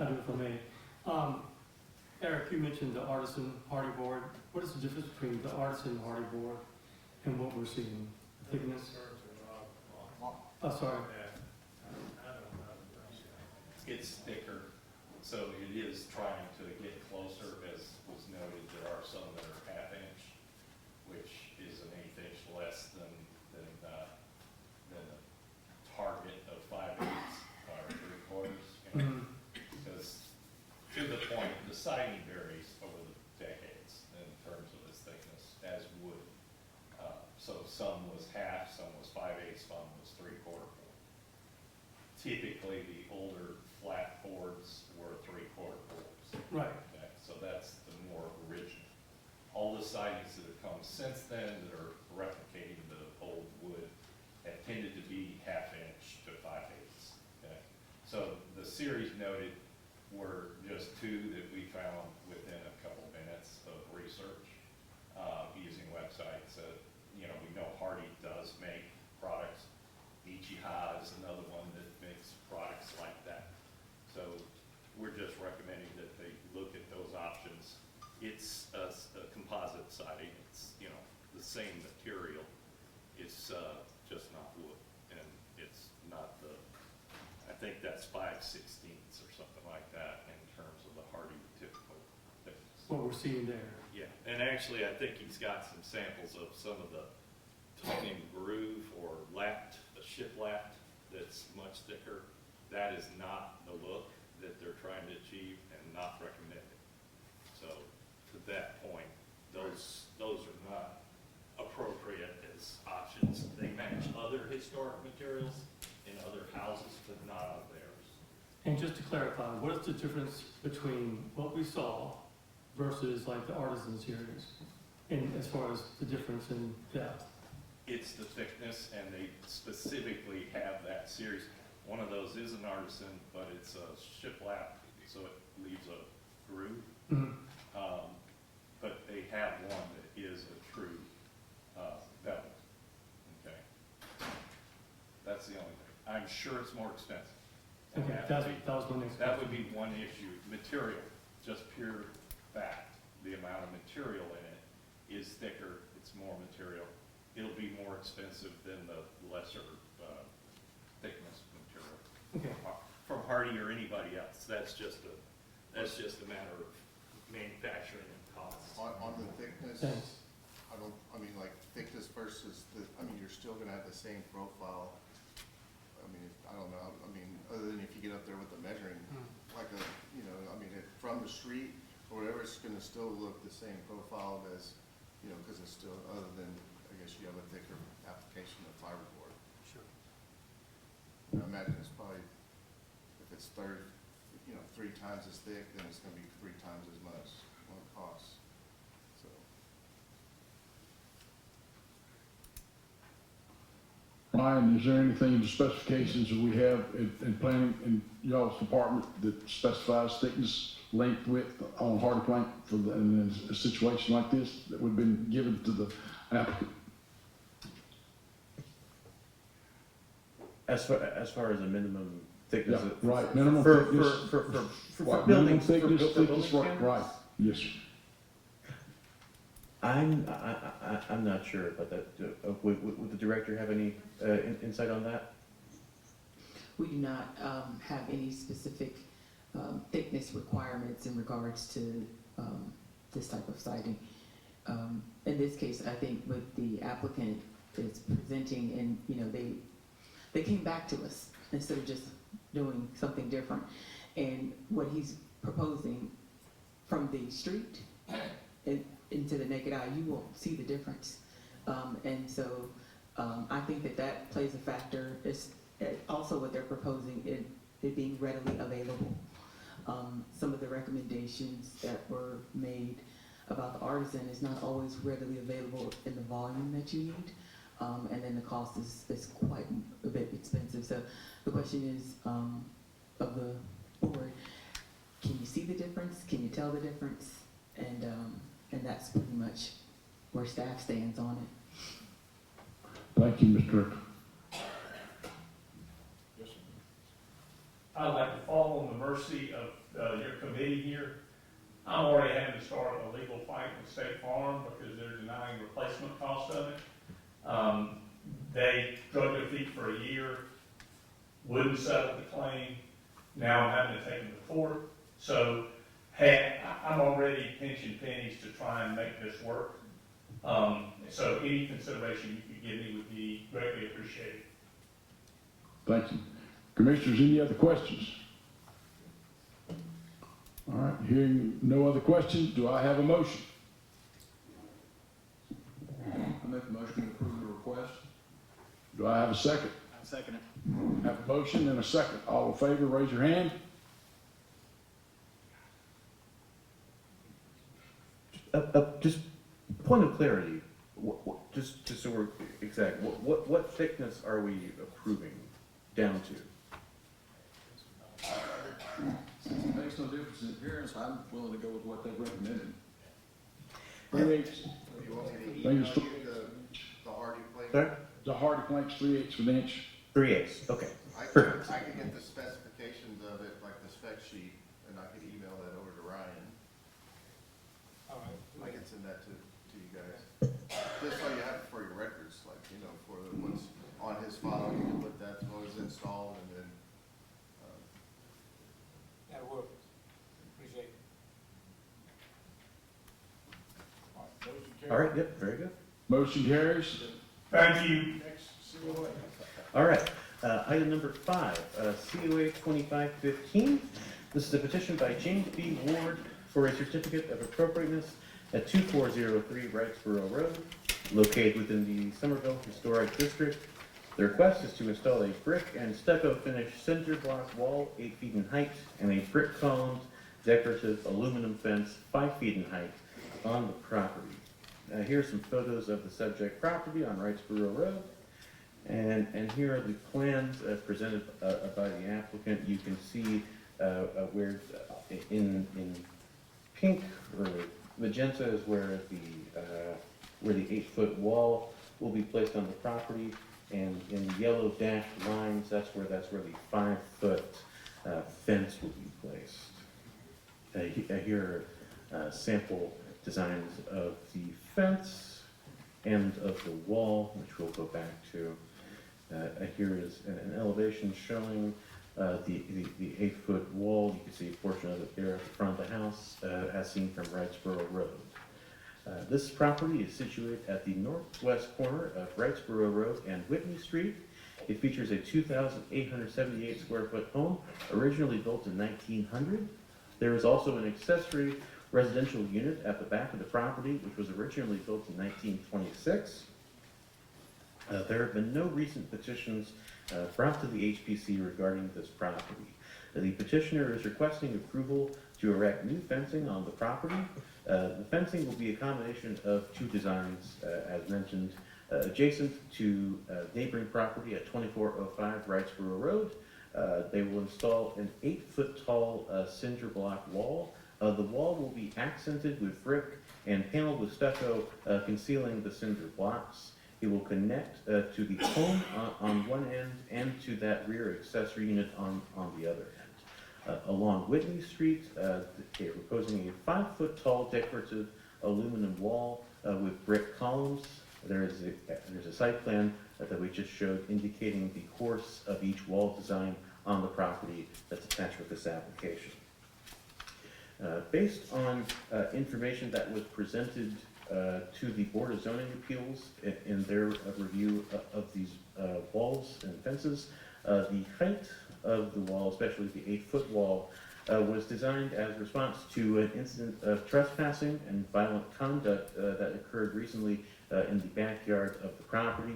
I do it for me. Eric, you mentioned the artisan hardy board. What is the difference between the artisan hardy board and what we're seeing? Thickness? Oh, sorry. It's thicker, so it is trying to get closer, as was noted, there are some that are 1/2 inch, which is an 1/8 inch less than the target of 5/8 or 3/4. Because to the point, the siding varies over the decades in terms of its thickness, as wood. So some was 1/2, some was 5/8, some was 3/4. Typically, the older flat boards were 3/4 boards. Right. Okay, so that's the more original. All the sidings that have come since then that are replicating the old wood have tended to be 1/2 inch to 5/8. Okay, so the series noted were just 2 that we found within a couple minutes of research using websites. We know Hardy does make products. Each Yeehaw is another one that makes products like that. So we're just recommending that they look at those options. It's a composite siding, it's, you know, the same material, it's just not wood, and it's not the, I think that's 5/16 or something like that in terms of the hardy typical thickness. What we're seeing there. Yeah, and actually, I think he's got some samples of some of the tongue and groove or lapped, shiplapped, that's much thicker. That is not the look that they're trying to achieve and not recommended. So, to that point, those are not appropriate as options. They match other historic materials in other houses, but not of theirs. And just to clarify, what is the difference between what we saw versus like the artisan series? And as far as the difference in depth? It's the thickness, and they specifically have that series. One of those is an artisan, but it's a shiplap, so it leaves a groove. Mhm. But they have one that is a true bevel. Okay, that's the only thing. I'm sure it's more expensive. And Okay, that was my next question. that would be one issue. Material, just pure fact. The amount of material in it is thicker. It's more material. It'll be more expensive than the lesser thickness material. Okay. From Hardy or anybody else. That's just a matter of manufacturing and costs. On the thickness, Thanks. I mean, like thickness versus you're still gonna have the same profile. I mean, I don't know, other than if you get up there with the measuring, like from the street or whatever, it's gonna still look the same profile as, cause it's still, other than, I guess you have a thicker application of fiberboard. Sure. I imagine it's probably, if it's 3 times as thick, then it's gonna be 3 times as much on cost, so. Ryan, is there anything in the specifications that we have in planning, in y'all's department that specifies thickness, length, width on hardy plank in a situation like this that would have been given to the applicant? As far as a minimum thickness. Yeah, right, minimum For thickness. For Right, buildings. minimum for building thickness, right, standards? right, yes, sir. I'm not sure about that. Would the director have any insight on that? We do not have any specific thickness requirements in regards to this type of siding. In this case, I think what the applicant is presenting, and they came back to us instead of just doing something different. And what he's proposing from the street and into the naked eye, you won't see the difference. And so I think that plays a factor. It's also what they're proposing, it being readily available. Some of the recommendations that were made about the artisan is not always readily available in the volume that you need. And then the cost is quite a bit expensive. So the question is, of the board, can you see the difference? Can you tell the difference? And that's pretty much where staff stands on it. Thank you, Mr. Director. Yes, sir. I'd like to fall on the mercy of your committee here. I'm already having to start a legal fight with State Farm because they're denying replacement cost of it. They drug their feet for a year, wouldn't settle the claim. Now I'm having to take them to court. So, hey, I'm already pinching pennies to try and make this work. So any consideration you could give me would be greatly appreciated. Thank you. Commissioners, any other questions? All right, hearing no other questions, do I have a motion? I make a motion to approve the request. Do I have a second? I second it. Have a motion and a second. All in favor, raise your hand. Just point of clarity, just so we're exact, what thickness are we approving down to? It makes no difference in appearance, I'm willing to go with what they've recommended. 3/8. You want me to Thank email you. you the hardy plate? Sorry? The hardy plank's 3/8 of an inch. 3/8, okay. I could get the specifications of it, like the spec sheet, and I could email that over to Ryan. All right. I can send that to you guys. Just so you have it for your records, like, you know, for what's on his file, you can put that, what was installed, and then, That'll work. Appreciate it. All right, motion carries. All right, yep, very good. Motion carries. Thank you. Next, COA. All right, item number 5, COA 2515. This is a petition by James B. Ward for a certificate of appropriateness at 2403 Wrightsboro Road, located within the Somerville Historic District. The request is to install a brick and stucco finished cinder block wall 8 feet in height and a brick columned decorative aluminum fence 5 feet in height on the property. Here are some photos of the subject property on Wrightsboro Road. And here are the plans presented by the applicant. You can see where in pink or magenta is where the 8-foot wall will be placed on the property, and in yellow dashed lines, that's where the 5-foot fence will be placed. Here are sample designs of the fence and of the wall, which we'll go back to. Here is an elevation showing the 8-foot wall. You can see a portion of it there at the front of the house, as seen from Wrightsboro Road. This property is situated at the northwest corner of Wrightsboro Road and Whitney Street. It features a 2,878 square foot home, originally built in 1900. There is also an accessory residential unit at the back of the property, which was originally built in 1926. There have been no recent petitions brought to the HPC regarding this property. The petitioner is requesting approval to erect new fencing on the property. The fencing will be a combination of 2 designs, as mentioned, adjacent to neighboring property at 2405 Wrightsboro Road. They will install an 8-foot tall cinder block wall. The wall will be accented with brick and paneled with stucco, concealing the cinder blocks. It will connect to the home on one end and to that rear accessory unit on the other end. Along Whitney Street, they are proposing a 5-foot tall decorative aluminum wall with brick columns. There's a site plan that we just showed indicating the course of each wall design on the property that's attached with this application. Based on information that was presented to the Board of Zoning Appeals in their review of these walls and fences, the height of the wall, especially the 8-foot wall, was designed as a response to an incident of trespassing and violent conduct that occurred recently in the backyard of the property.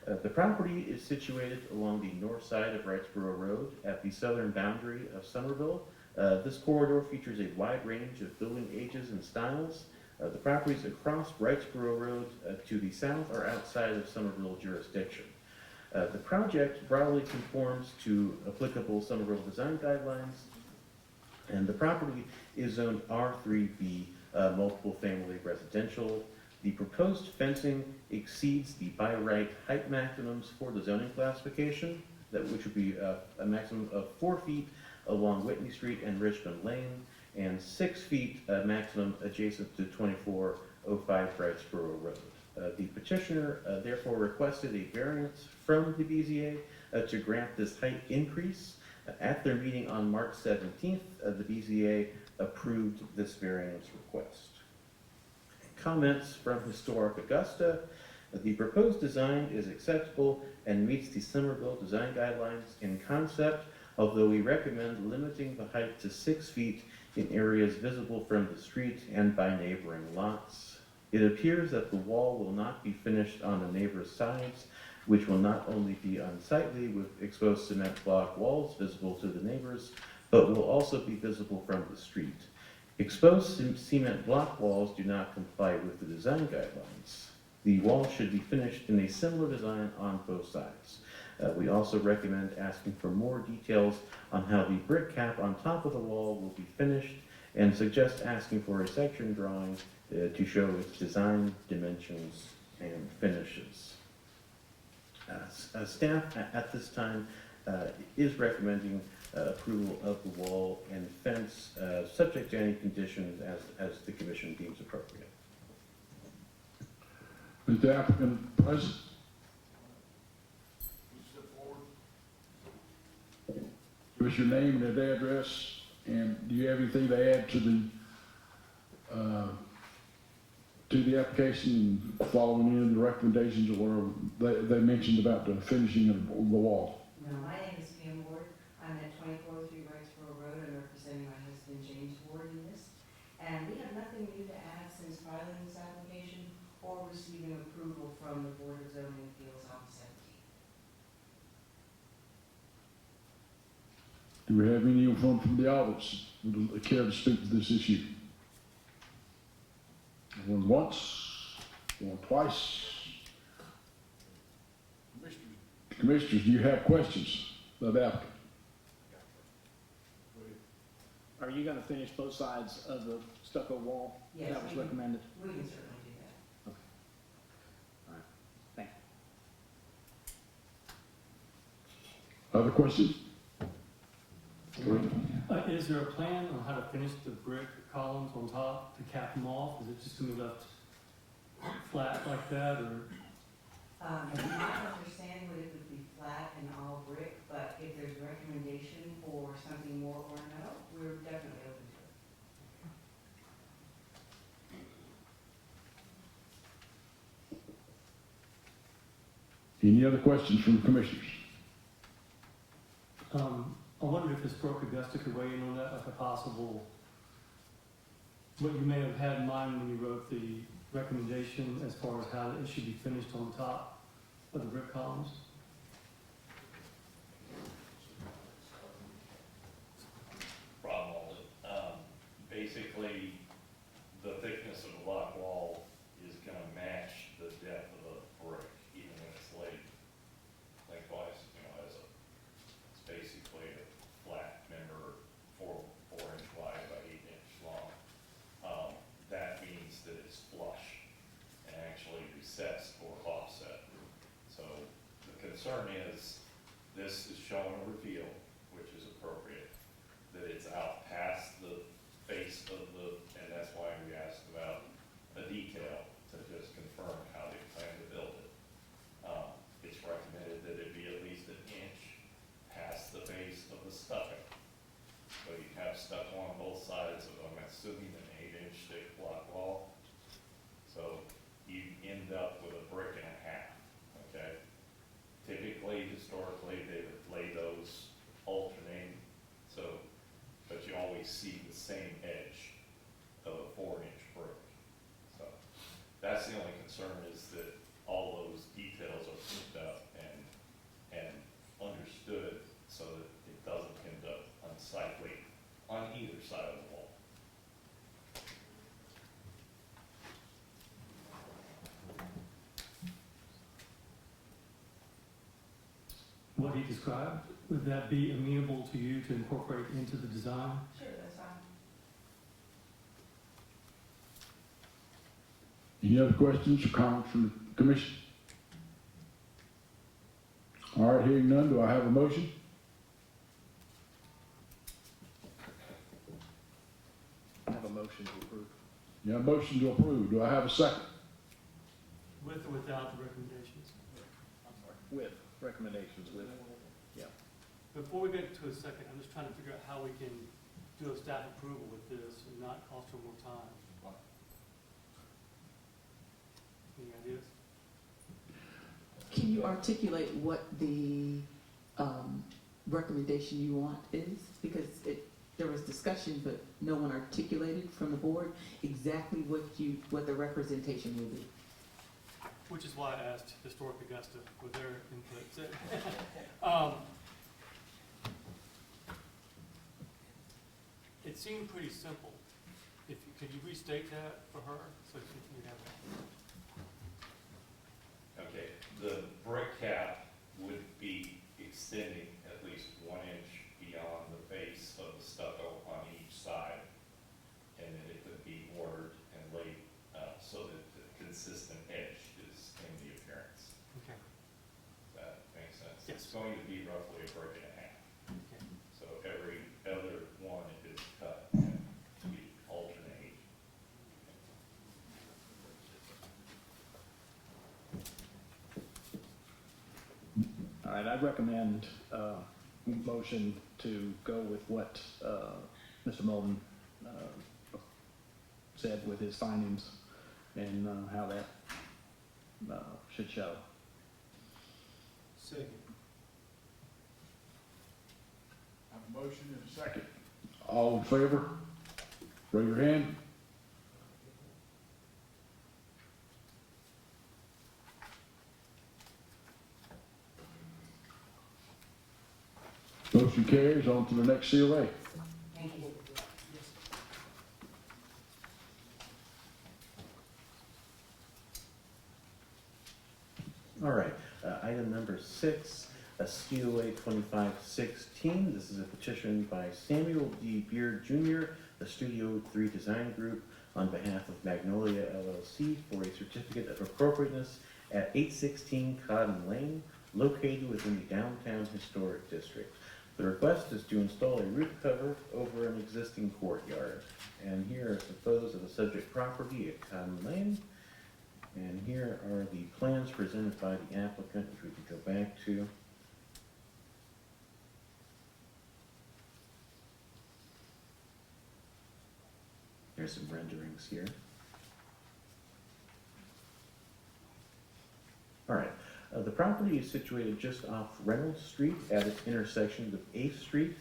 The property is situated along the north side of Wrightsboro Road at the southern boundary of Somerville. This corridor features a wide range of building ages and styles. The properties across Wrightsboro Road to the south are outside of Somerville jurisdiction. The project broadly conforms to applicable Somerville design guidelines, and the property is zoned R3B, multiple family residential. The proposed fencing exceeds the by right height maximums for the zoning classification, which would be a maximum of 4 feet along Whitney Street and Richmond Lane, and 6 feet maximum adjacent to 2405 Wrightsboro Road. The petitioner therefore requested a variance from the BZA to grant this height increase. At their meeting on March 17th, the BZA approved this variance request. Comments from Historic Augusta. The proposed design is acceptable and meets the Somerville design guidelines in concept, although we recommend limiting the height to 6 feet in areas visible from the street and by neighboring lots. It appears that the wall will not be finished on the neighbor's sides, which will not only be unsightly with exposed cement block walls visible to the neighbors, but will also be visible from the street. Exposed cement block walls do not comply with the design guidelines. The wall should be finished in a similar design on both sides. We also recommend asking for more details on how the brick cap on top of the wall will be finished, and suggest asking for a section drawing to show its design, dimensions, and finishes. Staff at this time is recommending approval of the wall and fence, subject to any conditions as the commission deems appropriate. Is the applicant present? Give us your name and address, and do you have anything to add to the application following in the recommendations or they mentioned about the finishing of the wall? No, my name is Pam Ward. I'm at 2403 Wrightsboro Road. I'm representing my husband James Ward in this. And we have nothing new to add since filing this application or receiving approval from the Board of Zoning Appeals on 17. Do we have anyone from the audience who would care to speak to this issue? Going once, going twice. Commissioners, do you have questions of the applicant? Are you gonna finish both sides of the stucco wall Yes, that was we can- recommended? We can certainly do that. All right, thank you. Other questions? Is there a plan on how to finish the brick columns on top to cap them off? Is it just gonna be left flat like that, or? My understanding would it would be flat and all brick, but if there's a recommendation for something more ornamental, we're definitely open to it. Any other questions from the commissioners? I wonder if Historic Augusta could weigh in on that, like a possible, what you may have had in mind when you wrote the recommendation as far as how it should be finished on the top of the brick columns? Problem, basically, the thickness of the block wall is gonna match the depth of the brick, even when it's laid lengthwise, it's basically a flat member, four inch wide by 8 inch long. That means that it's flush and actually recessed or offset. So the concern is, this is showing a reveal, which is appropriate, that it's out past the face of the, and that's why we asked about a detail to just confirm how they plan to build it. It's recommended that it be at least an inch past the face of the stucco. So you have stucco on both sides of, I'm assuming, an 8 inch thick block wall. So you end up with a brick and a half, okay? Typically, historically, they would lay those alternating, so, but you always see the same edge of a 4 inch brick. So that's the only concern, is that all those details are picked up and understood so that it doesn't end up unsightly on either side of the wall. What he described, would that be amenable to you to incorporate into the design? Sure, that's fine. Any other questions or comments from the commission? All right, hearing none, do I have a motion? I have a motion to approve. Yeah, a motion to approve. Do I have a second? With or without the recommendations? I'm sorry. With recommendations, with, yeah. Before we get to a second, I'm just trying to figure out how we can do a staff approval with this and not cost her more time. Any ideas? Can you articulate what the recommendation you want is? Because there was discussion, but no one articulated from the board exactly what the representation will be. Which is why I asked Historic Augusta with their input. It seemed pretty simple. Could you restate that for her, so you have it? Okay, the brick cap would be extending at least 1 inch beyond the base of the stucco on each side. And then it would be ordered and laid so that the consistent edge is in the appearance. Okay. That It's going to be roughly a brick and a half. So every other one is cut and we alternate. All right, I'd recommend motion to go with what Mr. Molden said with his findings and how that should show. Second. I have a motion and a second. All in favor? Raise your hand. Motion carries. On to the next COA. Thank you. All right, item number 6, a COA 2516. This is a petition by Samuel D. Beard Jr., the Studio 3 Design Group, on behalf of Magnolia LLC for a certificate of appropriateness at 816 Cotton Lane, located within the Downtown Historic District. The request is to install a roof cover over an existing courtyard. And here are some photos of the subject property at Cotton Lane. And here are the plans presented by the applicant, which we could go back to. There's some renderings here. All right, the property is situated just off Reynolds Street at its intersection with 8th Street.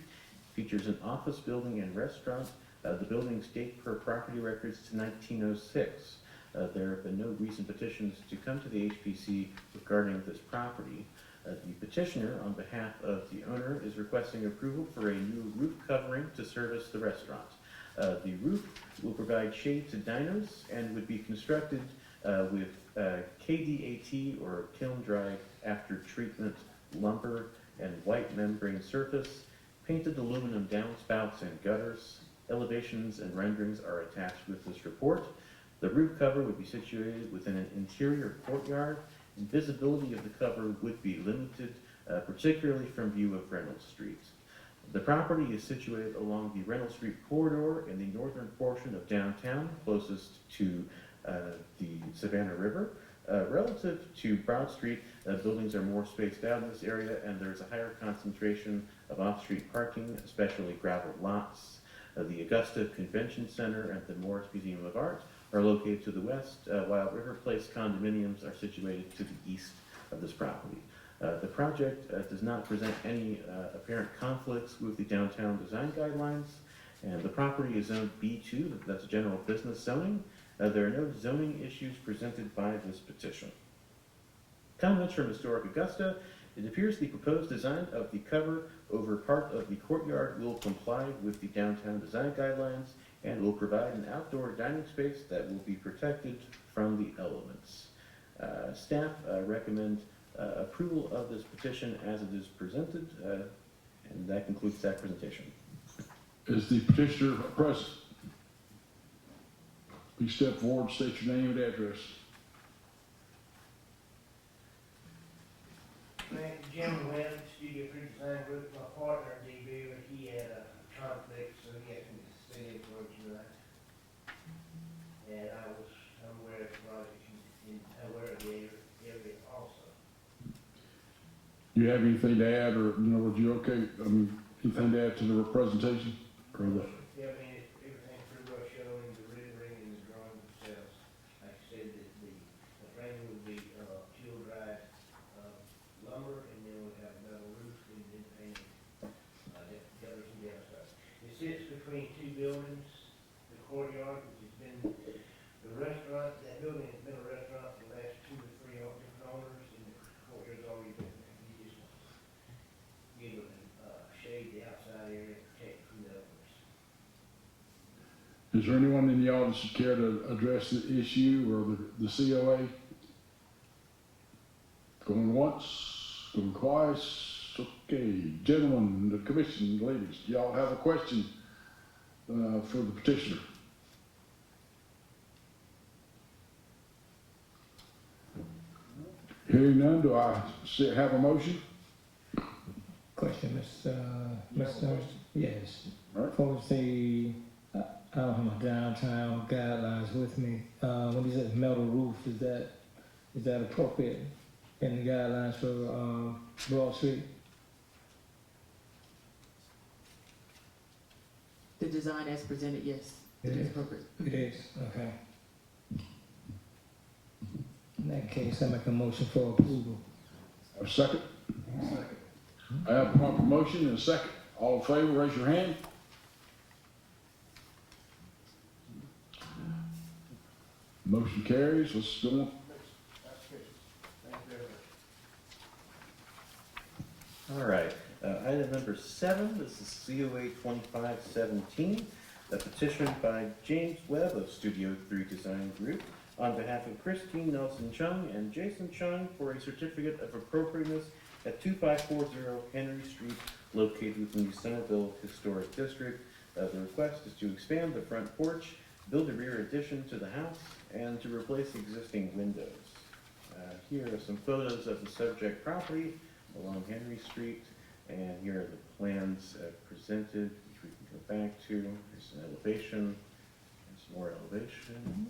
Features an office building and restaurant. The buildings date per property records to 1906. There have been no recent petitions to come to the HPC regarding this property. The petitioner, on behalf of the owner, is requesting approval for a new roof covering to service the restaurant. The roof will provide shade to diners and would be constructed with KDAT, or kiln dry after treatment lumber, and white membrane surface, painted aluminum downspouts and gutters. Elevations and renderings are attached with this report. The roof cover would be situated within an interior courtyard, and visibility of the cover would be limited, particularly from view of Reynolds Street. The property is situated along the Reynolds Street corridor in the northern portion of downtown, closest to the Savannah River. Relative to Broad Street, buildings are more spaced out in this area, and there's a higher concentration of off-street parking, especially gravel lots. The Augusta Convention Center and the Morris Museum of Art are located to the west, while River Place condominiums are situated to the east of this property. The project does not present any apparent conflicts with the downtown design guidelines, and the property is zoned B2, that's general business zoning. There are no zoning issues presented by this petition. Comments from Historic Augusta. It appears the proposed design of the cover over part of the courtyard will comply with the downtown design guidelines and will provide an outdoor dining space that will be protected from the elements. Staff recommend approval of this petition as it is presented, and that concludes that presentation. Is the petitioner present? Please step forward, state your name and address. Jim Webb, Studio 3 Design Group. My partner, D.B., he had a conflict, so he asked me to stay in for tonight. And I'm aware of the project and aware of the area also. Do you have anything to add, or, in other words, you okay, anything to add to the presentation? Or the, Yeah, I mean, everything's pretty well shown in the rendering and the drawing themselves. Like I said, the frame would be chill-dried lumber, and then we'll have metal roof and then painted gutters and downsides. It sits between two buildings, the courtyard, which has been the restaurant. That building has been a restaurant for the last 2 or 3 different owners, and the courtyard's already been there. You just give it shade the outside area, protect from the others. is there anyone in the audience who care to address the issue or the COA? Going once, going twice. Okay, gentlemen, the commission, ladies, do y'all have a question for the petitioner? Hearing none, do I have a motion? question, You have a Mr. question? Yes. All right. For the, I don't have my downtown guidelines with me. When he says metal roof, is that appropriate in the guidelines for, Broad Street? The design as presented, yes, it It is is. appropriate. It is, okay. In that case, I make a motion for approval. Have a second? I have a proper motion and a second. All in favor, raise your hand. Motion carries. Let's go on. All right, item number 7, this is COA 2517, a petition by James Webb of Studio 3 Design Group on behalf of Christine Nelson Chung and Jason Chung for a certificate of appropriateness at 2540 Henry Street, located within the Somerville Historic District. The request is to expand the front porch, build a rear addition to the house, and to replace existing windows. Here are some photos of the subject property along Henry Street, and here are the plans presented, which we can go back to. There's an elevation, and some more elevation.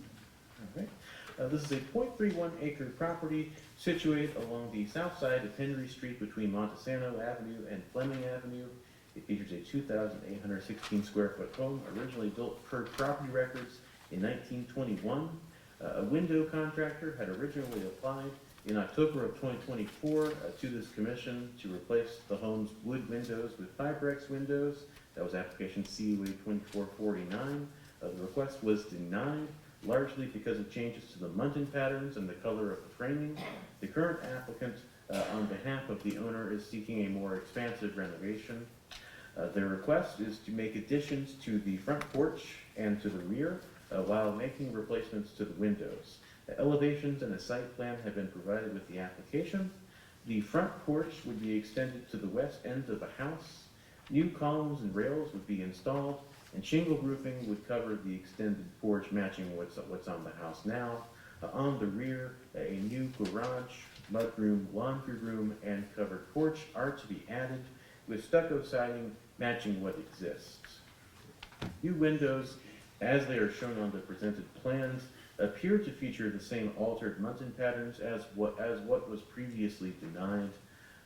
All right. This is a 0.31 acre property situated along the south side of Henry Street between Montesano Avenue and Fleming Avenue. It features a 2,816 square foot home, originally built per property records in 1921. A window contractor had originally applied in October of 2024 to this commission to replace the home's wood windows with Fibrex windows. That was application COA 2449. The request was denied, largely because of changes to the muntin patterns and the color of the framing. The current applicant, on behalf of the owner, is seeking a more expansive renovation. Their request is to make additions to the front porch and to the rear, while making replacements to the windows. Elevations and a site plan have been provided with the application. The front porch would be extended to the west end of the house. New columns and rails would be installed, and shingle roofing would cover the extended porch, matching what's on the house now. On the rear, a new garage, mudroom, laundry room, and covered porch are to be added, with stucco siding matching what exists. New windows, as they are shown on the presented plans, appear to feature the same altered muntin patterns as what was previously denied.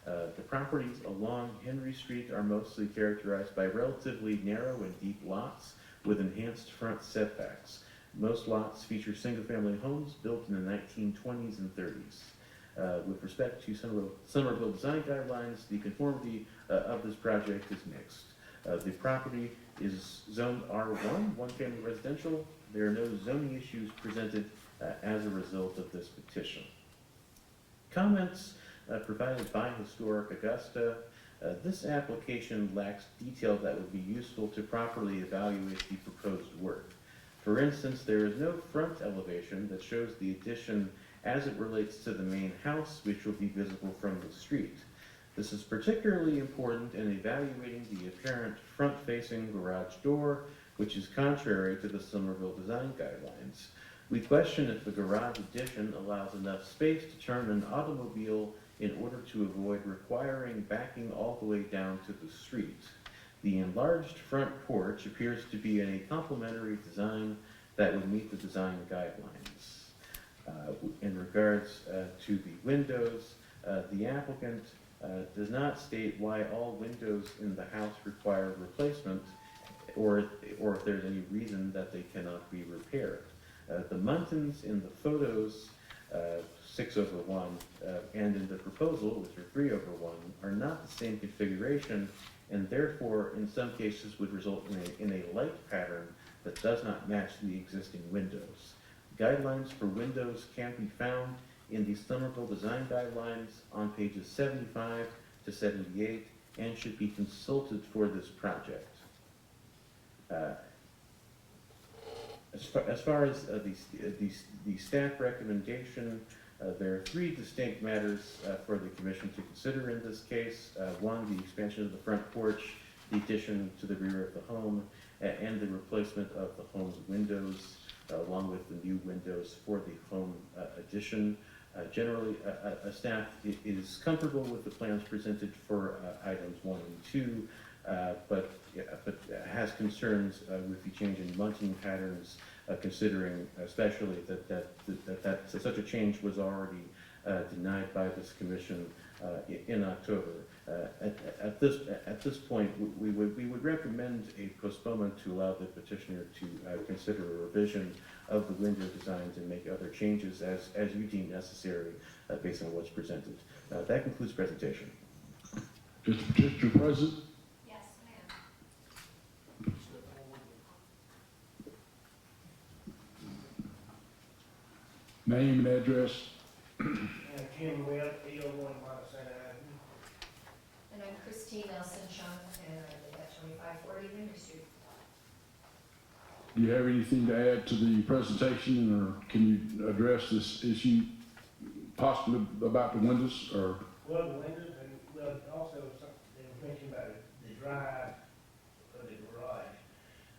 The properties along Henry Street are mostly characterized by relatively narrow and deep lots with enhanced front setbacks. Most lots feature single-family homes built in the 1920s and 30s. With respect to Somerville design guidelines, the conformity of this project is mixed. The property is zoned R1, one-family residential. There are no zoning issues presented as a result of this petition. Comments provided by Historic Augusta. This application lacks detail that would be useful to properly evaluate the proposed work. For instance, there is no front elevation that shows the addition as it relates to the main house, which will be visible from the street. This is particularly important in evaluating the apparent front-facing garage door, which is contrary to the Somerville design guidelines. We question if the garage addition allows enough space to turn an automobile in order to avoid requiring backing all the way down to the street. The enlarged front porch appears to be in a complementary design that would meet the design guidelines. In regards to the windows, the applicant does not state why all windows in the house require replacement, or if there's any reason that they cannot be repaired. The muntins in the photos, 6/1, and in the proposal, which are 3/1, are not the same configuration, and therefore, in some cases, would result in a light pattern that does not match the existing windows. Guidelines for windows can be found in the Somerville Design Guidelines on pages 75 to 78, and should be consulted for this project. As far as the staff recommendation, there are 3 distinct matters for the commission to consider in this case. One, the expansion of the front porch, the addition to the rear of the home, and the replacement of the home's windows, along with the new windows for the home addition. Generally, staff is comfortable with the plans presented for items 1 and 2, but has concerns with the change in munting patterns, considering especially that such a change was already denied by this commission in October. At this point, we would recommend a postponement to allow the petitioner to consider a revision of the window designs and make other changes as you deem necessary based on what's presented. That concludes presentation. Mr. President? Yes, ma'am. Name and address. Ken Webb, 801 Montesano Avenue. And I'm Christine Nelson Chung, and I live at 2540 Winter Street. Do you have anything to add to the presentation, or can you address this issue possibly about the windows, or? Well, the windows, and well, also something they were mentioning about the drive or the garage.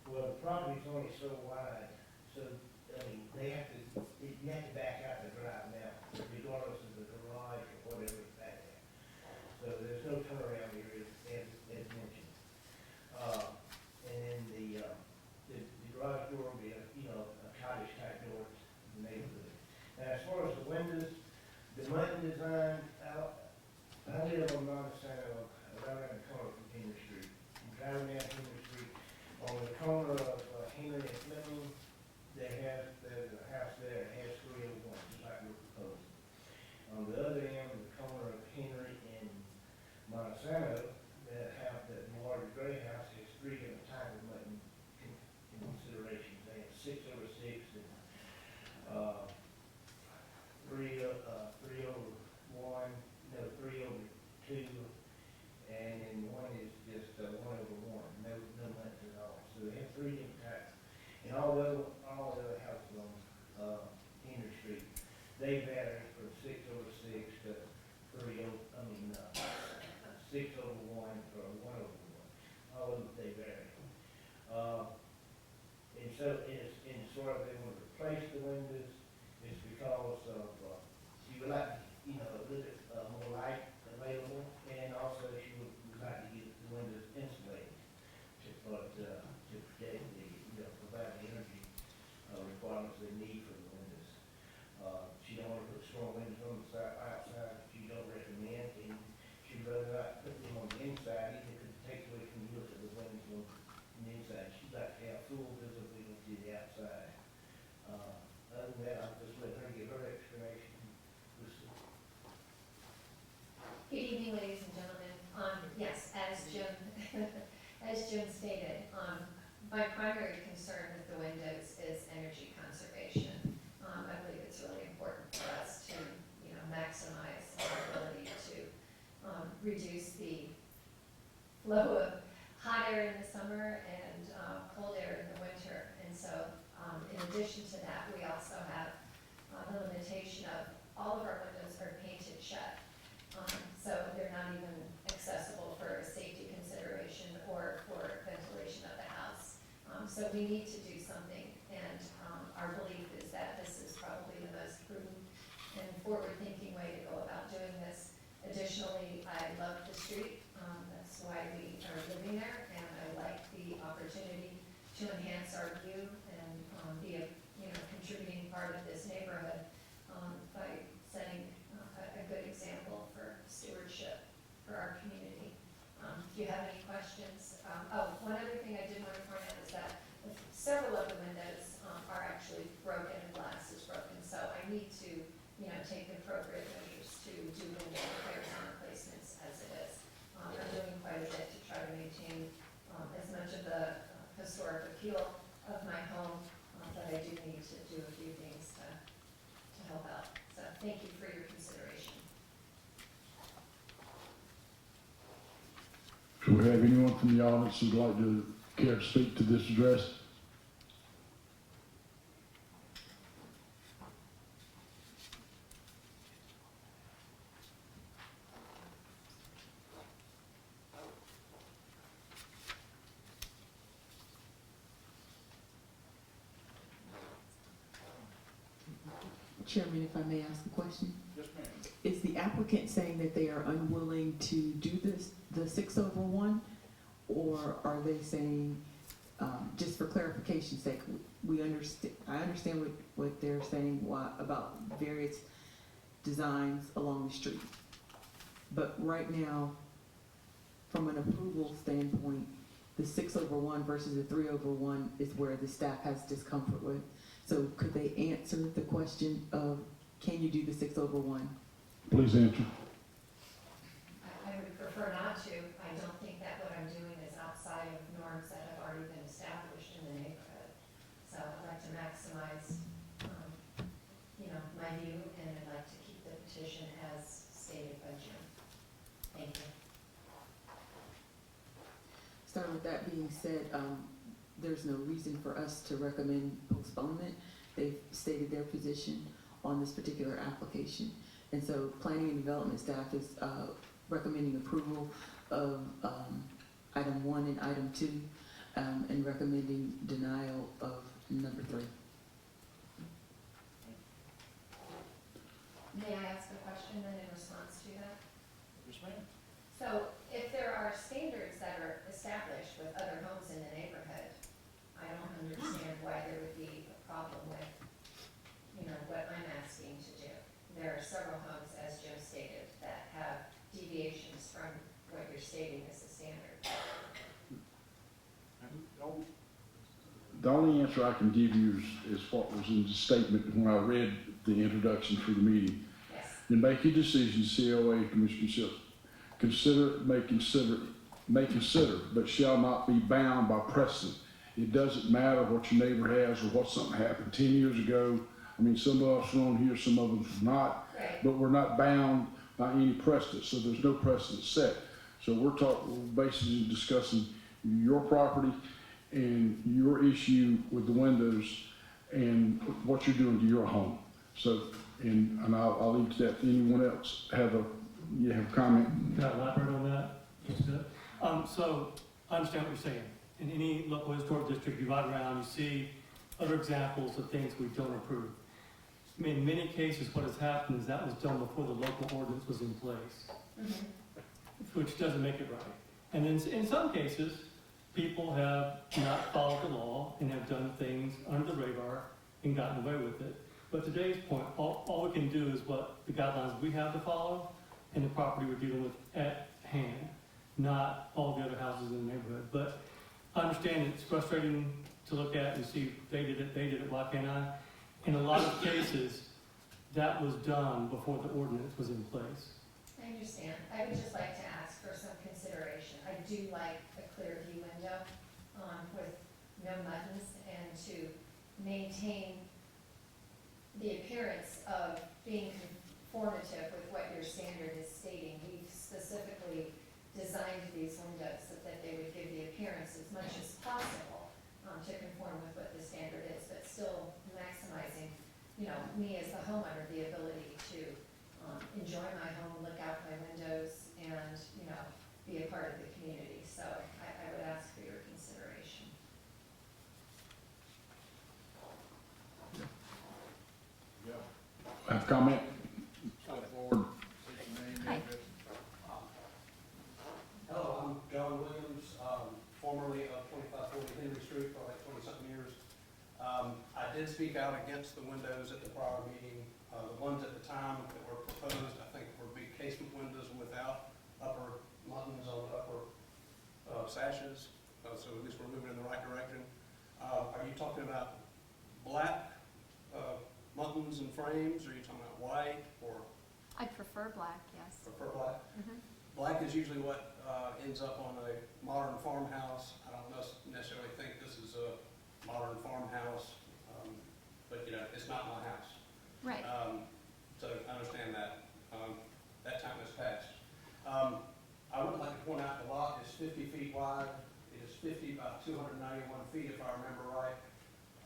Well, the property's only so wide, so, I mean, you have to back out the drive now, regardless of the garage or whatever is back there. So there's no turnaround here, as mentioned. And then the garage door will be a cottage type door in the neighborhood. Now, as far as the windows, the Muntin design, I live on Montesano, right around the corner from Henry Street. I'm driving down Henry Street, on the corner of Henry and Fleming, there's a house there that has 301, just like we're proposing. On the other end, the corner of Henry and Montesano, that large gray house has 3 different types of Muntin considerations. They have 6 over 6 and 3 over 1, 3 over 2, and then 1 is just 1 over 1. No Muntins at all. So they have 3 different types. And all the other houses on Henry Street, they vary from 6 over 6 to 6 over 1 or 1 over 1. All of them, they vary. And so, and sort of they want to replace the windows, it's because of, she would like, a little bit more light available, and also she would like to get the windows insulated to protect provide the energy requirements they need for the windows. She don't want to put strong windows on the outside, which you don't recommend, and she'd rather not put them on the inside, even if it takes away from the look of the windows on the inside. She'd like to have full visibility to the outside. Other than that, I'll just let her give her explanation. Good evening, ladies and gentlemen. Yes, as Jim stated, my primary concern with the windows is energy conservation. I believe it's really important for us to, maximize our ability to reduce the flow of hot air in the summer and cold air in the winter. And so, in addition to that, we also have the limitation of all of our windows are painted shut. So they're not even accessible for safety consideration or for ventilation of the house. So we need to do something, and our belief is that this is probably the most prudent and forward-thinking way to go about doing this. Additionally, I love the street. That's why we are living there, and I like the opportunity to enhance our view and be a contributing part of this neighborhood by setting a good example for stewardship for our community. If you have any questions, one other thing I did want to point out is that several of the windows are actually broken and glass is broken, so I need to, take the appropriate measures to do window repairs and replacements as it is. I'm doing quite a bit to try to maintain as much of the historic appeal of my home, but I do need to do a few things to help out. So thank you for your consideration. Do we have anyone from the audience who'd like to care to speak to this address? Chairman, if I may ask a question? Yes, ma'am. Is the applicant saying that they are unwilling to do this, the 6/1? Or are they saying, just for clarification's sake, we understand, I understand what they're saying about various designs along the street. But right now, from an approval standpoint, the 6/1 versus the 3/1 is where the staff has discomfort with. So could they answer the question of, can you do the 6/1? Please answer. I would prefer not to. I don't think that what I'm doing is outside of norms that have already been established in the neighborhood. So I'd like to maximize, my view, and I'd like to keep the petition as stated by Jim. Thank you. So with that being said, there's no reason for us to recommend postponement. They've stated their position on this particular application. And so planning and development staff is recommending approval of item 1 and item 2, and recommending denial of number 3. May I ask a question then in response to that? Yes, ma'am. So if there are standards that are established with other homes in the neighborhood, I don't understand why there would be a problem with, what I'm asking to do. There are several homes, as Jim stated, that have deviations from what you're stating as the standard. The only answer I can give you is what was in the statement when I read the introduction for the meeting. Yes. In making decisions, COA Commissioner may consider, but shall not be bound by precedent. It doesn't matter what your neighbor has or what something happened 10 years ago. I mean, some of us are on here, some of us are not, Right. but we're not bound by any precedent, so there's no precedent set. So we're basically discussing your property and your issue with the windows and what you're doing to your home. So, and I'll leave that to anyone else have a comment. Can I elaborate on that? Just a bit? So I understand what you're saying. In any local historic district, you ride around, you see other examples of things we don't approve. I mean, in many cases, what has happened is that was done before the local ordinance was in place, which doesn't make it right. And then in some cases, people have not followed the law and have done things under the radar and gotten away with it. But today's point, all we can do is what the guidelines we have to follow and the property we're dealing with at hand, not all the other houses in the neighborhood. But I understand it's frustrating to look at and see they did it, why can't I? In a lot of cases, that was done before the ordinance was in place. I understand. I would just like to ask for some consideration. I do like a clear view window with no muddins and to maintain the appearance of being conformative with what your standard is stating. We've specifically designed these windows so that they would give the appearance as much as possible to conform with what the standard is, but still maximizing, me as the homeowner, the ability to enjoy my home, look out my windows, and, be a part of the community. So I would ask for your consideration. Have a comment? Hi. Hello, I'm John Williams, formerly of 2540 Henry Street for like 20-something years. I did speak out against the windows at the prior meeting. The ones at the time that were proposed, I think, were big casement windows without upper muttons on the upper sashes. So at least we're moving in the right direction. Are you talking about black muttons and frames? Or are you talking about white or? I prefer black, yes. Prefer black? Black is usually what ends up on a modern farmhouse. I don't necessarily think this is a modern farmhouse, but it's not my house. Right. So I understand that. That time has passed. I would like to point out the lot is 50 feet wide. It is 50 by 291 feet, if I remember right.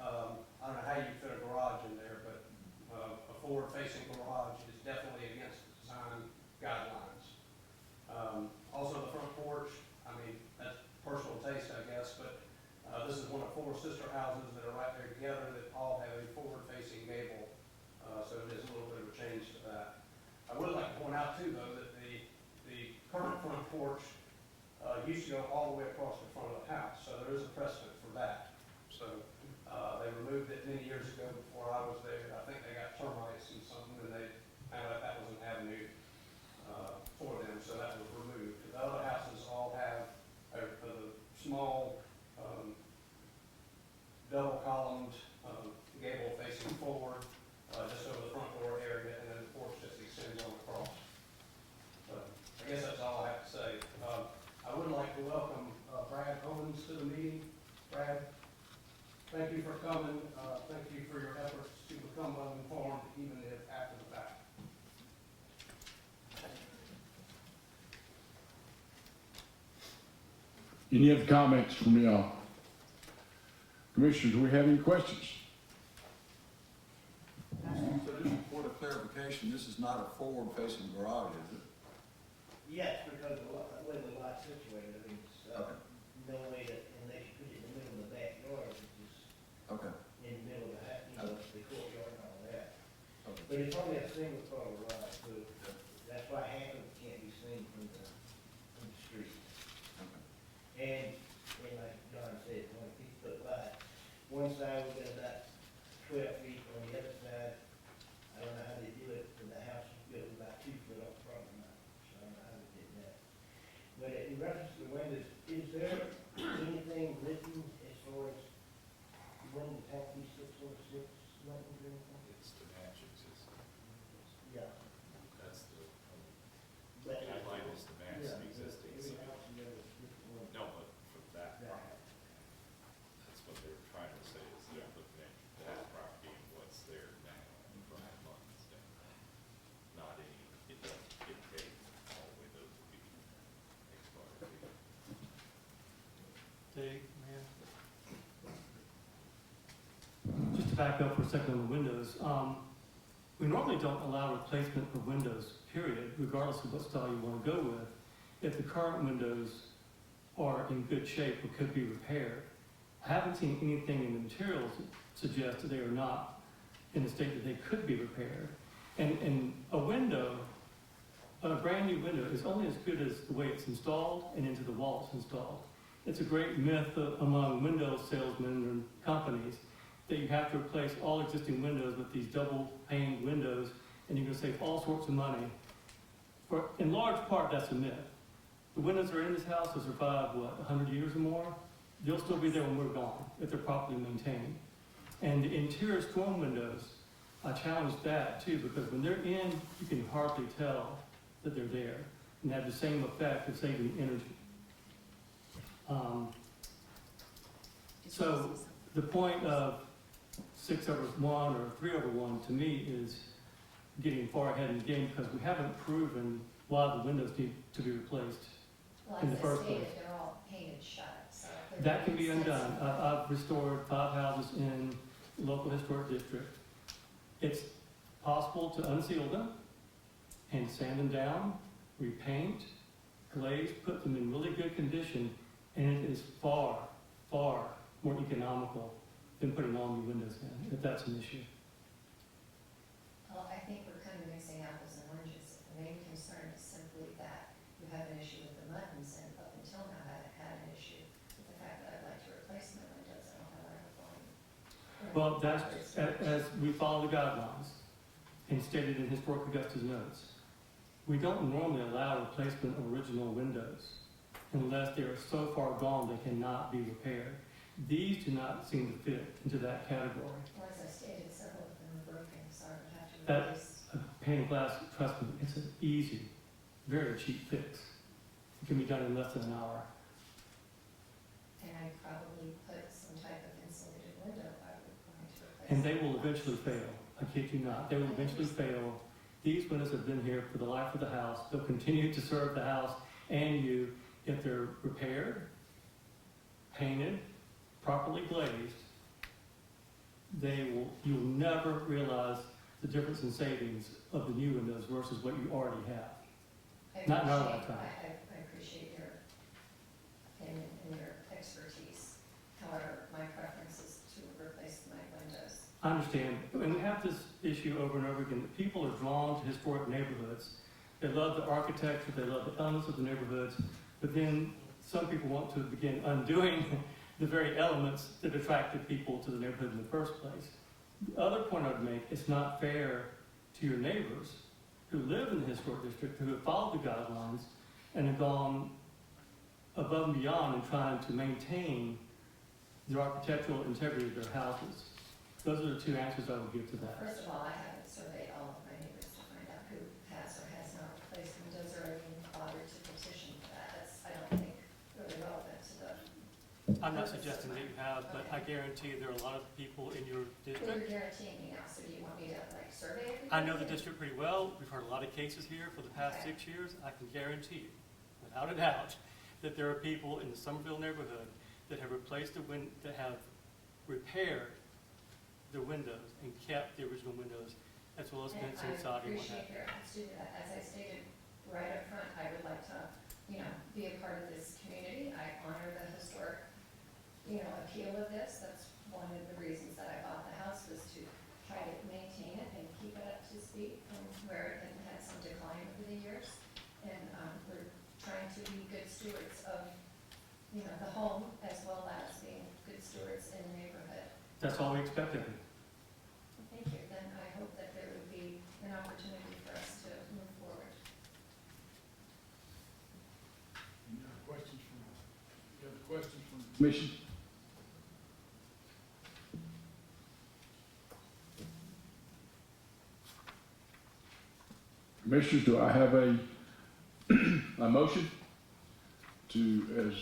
I don't know how you fit a garage in there, but a forward-facing garage is definitely against the design guidelines. Also, the front porch, I mean, that's personal taste, I guess, but this is one of 4 sister houses that are right there together that all have a forward-facing gable. So it is too, though, that the current front porch, used to go all the way across the front of the house, so there is a precedent for that. So, they removed it many years ago before I was there. I think they got termites and something, and they found out that was an avenue, for them, so that was removed. The other houses all have a small, double columned, gable facing forward, just over the front door area, and then the porch just extends on across. So, I guess that's all I have to say. I would like to welcome, Brad Owens to the meeting. Brad, thank you for coming, thank you for your efforts to become well informed, even if after the fact. Any other comments from the commissioners? Do we have any questions? So just for the clarification, this is not a forward-facing garage, is it? Yes, because of the way the lot's situated, I mean, it's, no way that, unless you put it in the middle of the backyard, which is Okay. in the middle of the house, the courtyard and all that. Okay. But it's probably a single car garage, so that's why half of it can't be seen from the street. And like John said, 20 feet wide. One side we've got about 12 feet, on the other side, I don't know how they do it, but the house is built about 2 foot off the property line, so I don't know how they did that. But in reference to the windows, is there anything written as far as when the tank be 6 or 6 length or anything? It's the match existing. Yeah. That's the But- guideline is the match Yeah, existing. every So- house in there is different one. No, but for that Yeah. property, that's what they were trying to say, is they're looking at that property and what's there now from the months down. Not any, it doesn't dictate all the way those will be expired. Dave, man. Just to back up for a second on the windows, we normally don't allow replacement of windows, period, regardless of what style you want to go with, if the current windows are in good shape or could be repaired. I haven't seen anything in the materials that suggest that they are not in a state that they could be repaired. And a window, a brand new window, is only as good as the way it's installed and into the wall it's installed. It's a great myth among window salesmen and companies that you have to replace all existing windows with these double pane windows and you're going to save all sorts of money. In large part, that's a myth. The windows that are in this house will survive, 100 years or more? They'll still be there when we're gone, if they're properly maintained. And the interior storm windows, I challenge that too, because when they're in, you can hardly tell that they're there and have the same effect of saving energy. So the point of 6/1 or 3/1 to me is getting far ahead in the game because we haven't proven why the windows need to be replaced Well, in the as I first stated, place. they're all painted shut, so. if That can be they're undone. sensitive- I've restored 5 houses in the local historic district. It's possible to unseal them and sand them down, repaint, glaze, put them in really good condition, and it is far, far more economical than putting all new windows in, if that's an issue. Well, I think we're kind of mixing apples and oranges. The main concern is simply that you have an issue with the buttons, and up until now, I haven't had an issue with the fact that I'd like to replace my windows. I don't know why we're going. Well, that's, as we follow the guidelines and stated in Historic Augusta's notes, we don't normally allow replacement of original windows unless they are so far gone they cannot be repaired. These do not seem to fit into that category. Well, as I stated, several of them are broken, so I would have to That- replace. A pane of glass, trust me, it's an easy, very cheap fix. It can be done in less than an hour. And I'd probably put some type of insulated window if I were going to replace. And they will eventually fail. I kid you not. They will eventually fail. These windows have been here for the life of the house. They'll continue to serve the house and you if they're repaired, painted, properly glazed. You'll never realize the difference in savings of the new windows versus what you already have. Not in our lifetime. I appreciate your opinion and your expertise. However, my preference is to replace my windows. I understand, and we have this issue over and over again, that people are drawn to historic neighborhoods They love the architecture, they love the elements of the neighborhoods, but then some people want to begin undoing the very elements that attracted people to the neighborhood in the first place. The other point I would make, it's not fair to your neighbors who live in the historic district, who have followed the guidelines and have gone above and beyond in trying to maintain the architectural integrity of their houses. Those are the two answers I would give to that. First of all, I haven't surveyed all of my neighbors to find out who has or has not replaced windows or even bothered to petition for that. That's, I don't think, really relevant to the. I'm not suggesting that you have, but I guarantee there are a lot of people in your Well, you're district. guaranteeing me now, so do you want me to like survey everybody? I know the district pretty well. We've heard a lot of cases here for the past 6 years. I can guarantee you, without a doubt, that there are people in the Somerville neighborhood that have replaced that have repaired the windows and kept the original windows, as well as And fencing, siding, what I appreciate have you. your honesty to that. As I stated right up front, I would like to, be a part of this community. I honor the historic, appeal of this. That's one of the reasons that I bought the house, was to try to maintain it and keep it up to speed from where it had some decline over the years. And we're trying to be good stewards of, the home, as well as being good stewards in the neighborhood. That's all we expect of you. Thank you. Then I hope that there would be an opportunity for us to move forward. Any other questions from the commission? Commissioners, do I have a motion to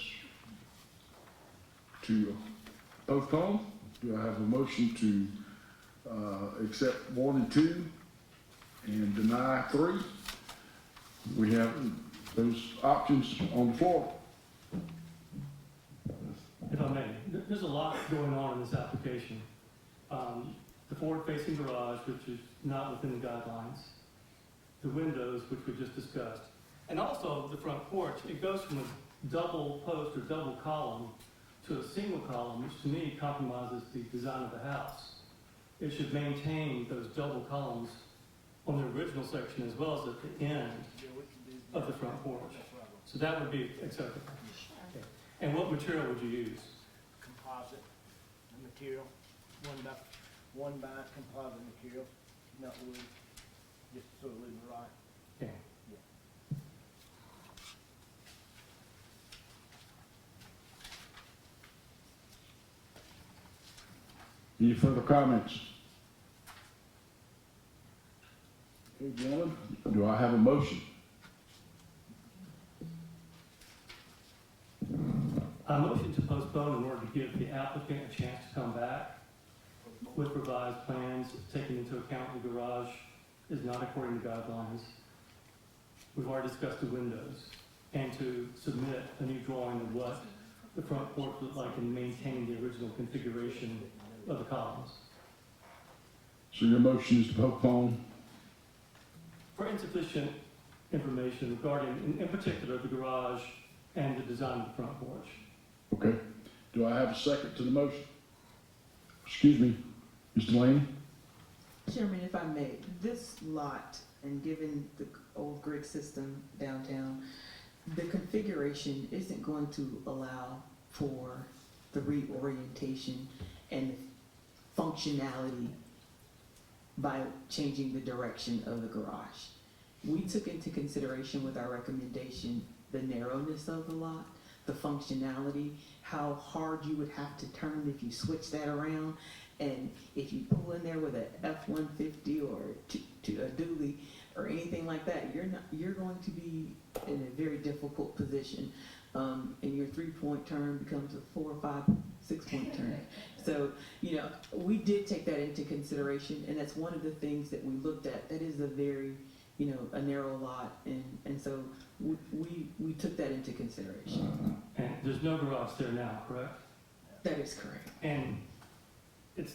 postpone? Do I have a motion to accept 1 and 2 and deny 3? We have those options on the floor. If I may, there's a lot going on in this application. The forward-facing garage, which is not within the guidelines, the windows, which we just discussed, and also the front porch. It goes from a double post or double column to a single column, which to me compromises the design of the house. It should maintain those double columns on the original section as well as at the end of the front porch. So that would be acceptable. Okay. And what material would you use? Composite material, one by composite material, not wood, just so it looks right. Okay. Any further comments? Okay, gentlemen, do I have a motion? I motion to postpone in order to give the applicant a chance to come back with revised plans, taking into account the garage is not according to guidelines. We've already discussed the windows, and to submit a new drawing of what the front porch looked like and maintain the original configuration of the columns. So your motion is to postpone? For insufficient information regarding, in particular, the garage and the design of the front porch. Okay. Do I have a second to the motion? Excuse me, Mr. Lane? Chairman, if I may, this lot, and given the old grid system downtown, the configuration isn't going to allow for the reorientation and functionality by changing the direction of the garage. We took into consideration with our recommendation the narrowness of the lot, the functionality, how hard you would have to turn if you switch that around. And if you pull in there with a F-150 or a dually or anything like that, you're going to be in a very difficult position. And your 3-point turn becomes a 4, 5, 6-point turn. So, we did take that into consideration, and that's one of the things that we looked at. That is a very, a narrow lot, and so we took that into consideration. And there's no garage there now, correct? That is correct. And it's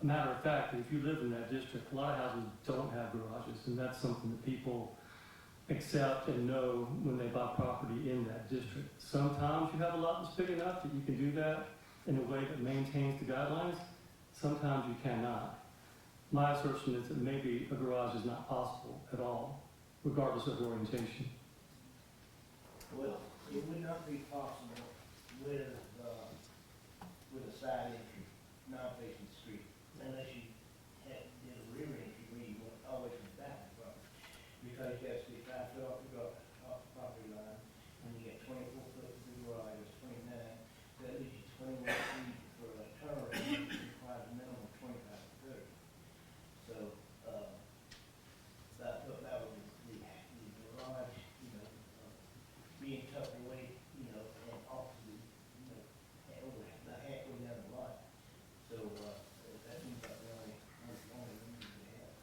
a matter of fact that if you live in that district, a lot of houses don't have garages, and that's something that people accept and know when they buy property in that district. Sometimes you have a lot that's big enough that you can do that in a way that maintains the guidelines. Sometimes you cannot. My assertion is that maybe a garage is not possible at all regardless of orientation. Well, it would not be possible with, with a side entry, not facing the street, unless you had, did a rear entry where you went all the way from the back of the property. Because you have to be 5 foot off the property line, and you get 24 foot for the garage, it's 29, so that leaves you 21 feet for a turnaround, which requires a minimum of 25 to 30. So, that was the garage, being tucked away, and off the, over the halfway down the lot. So, that seems like the only room we have.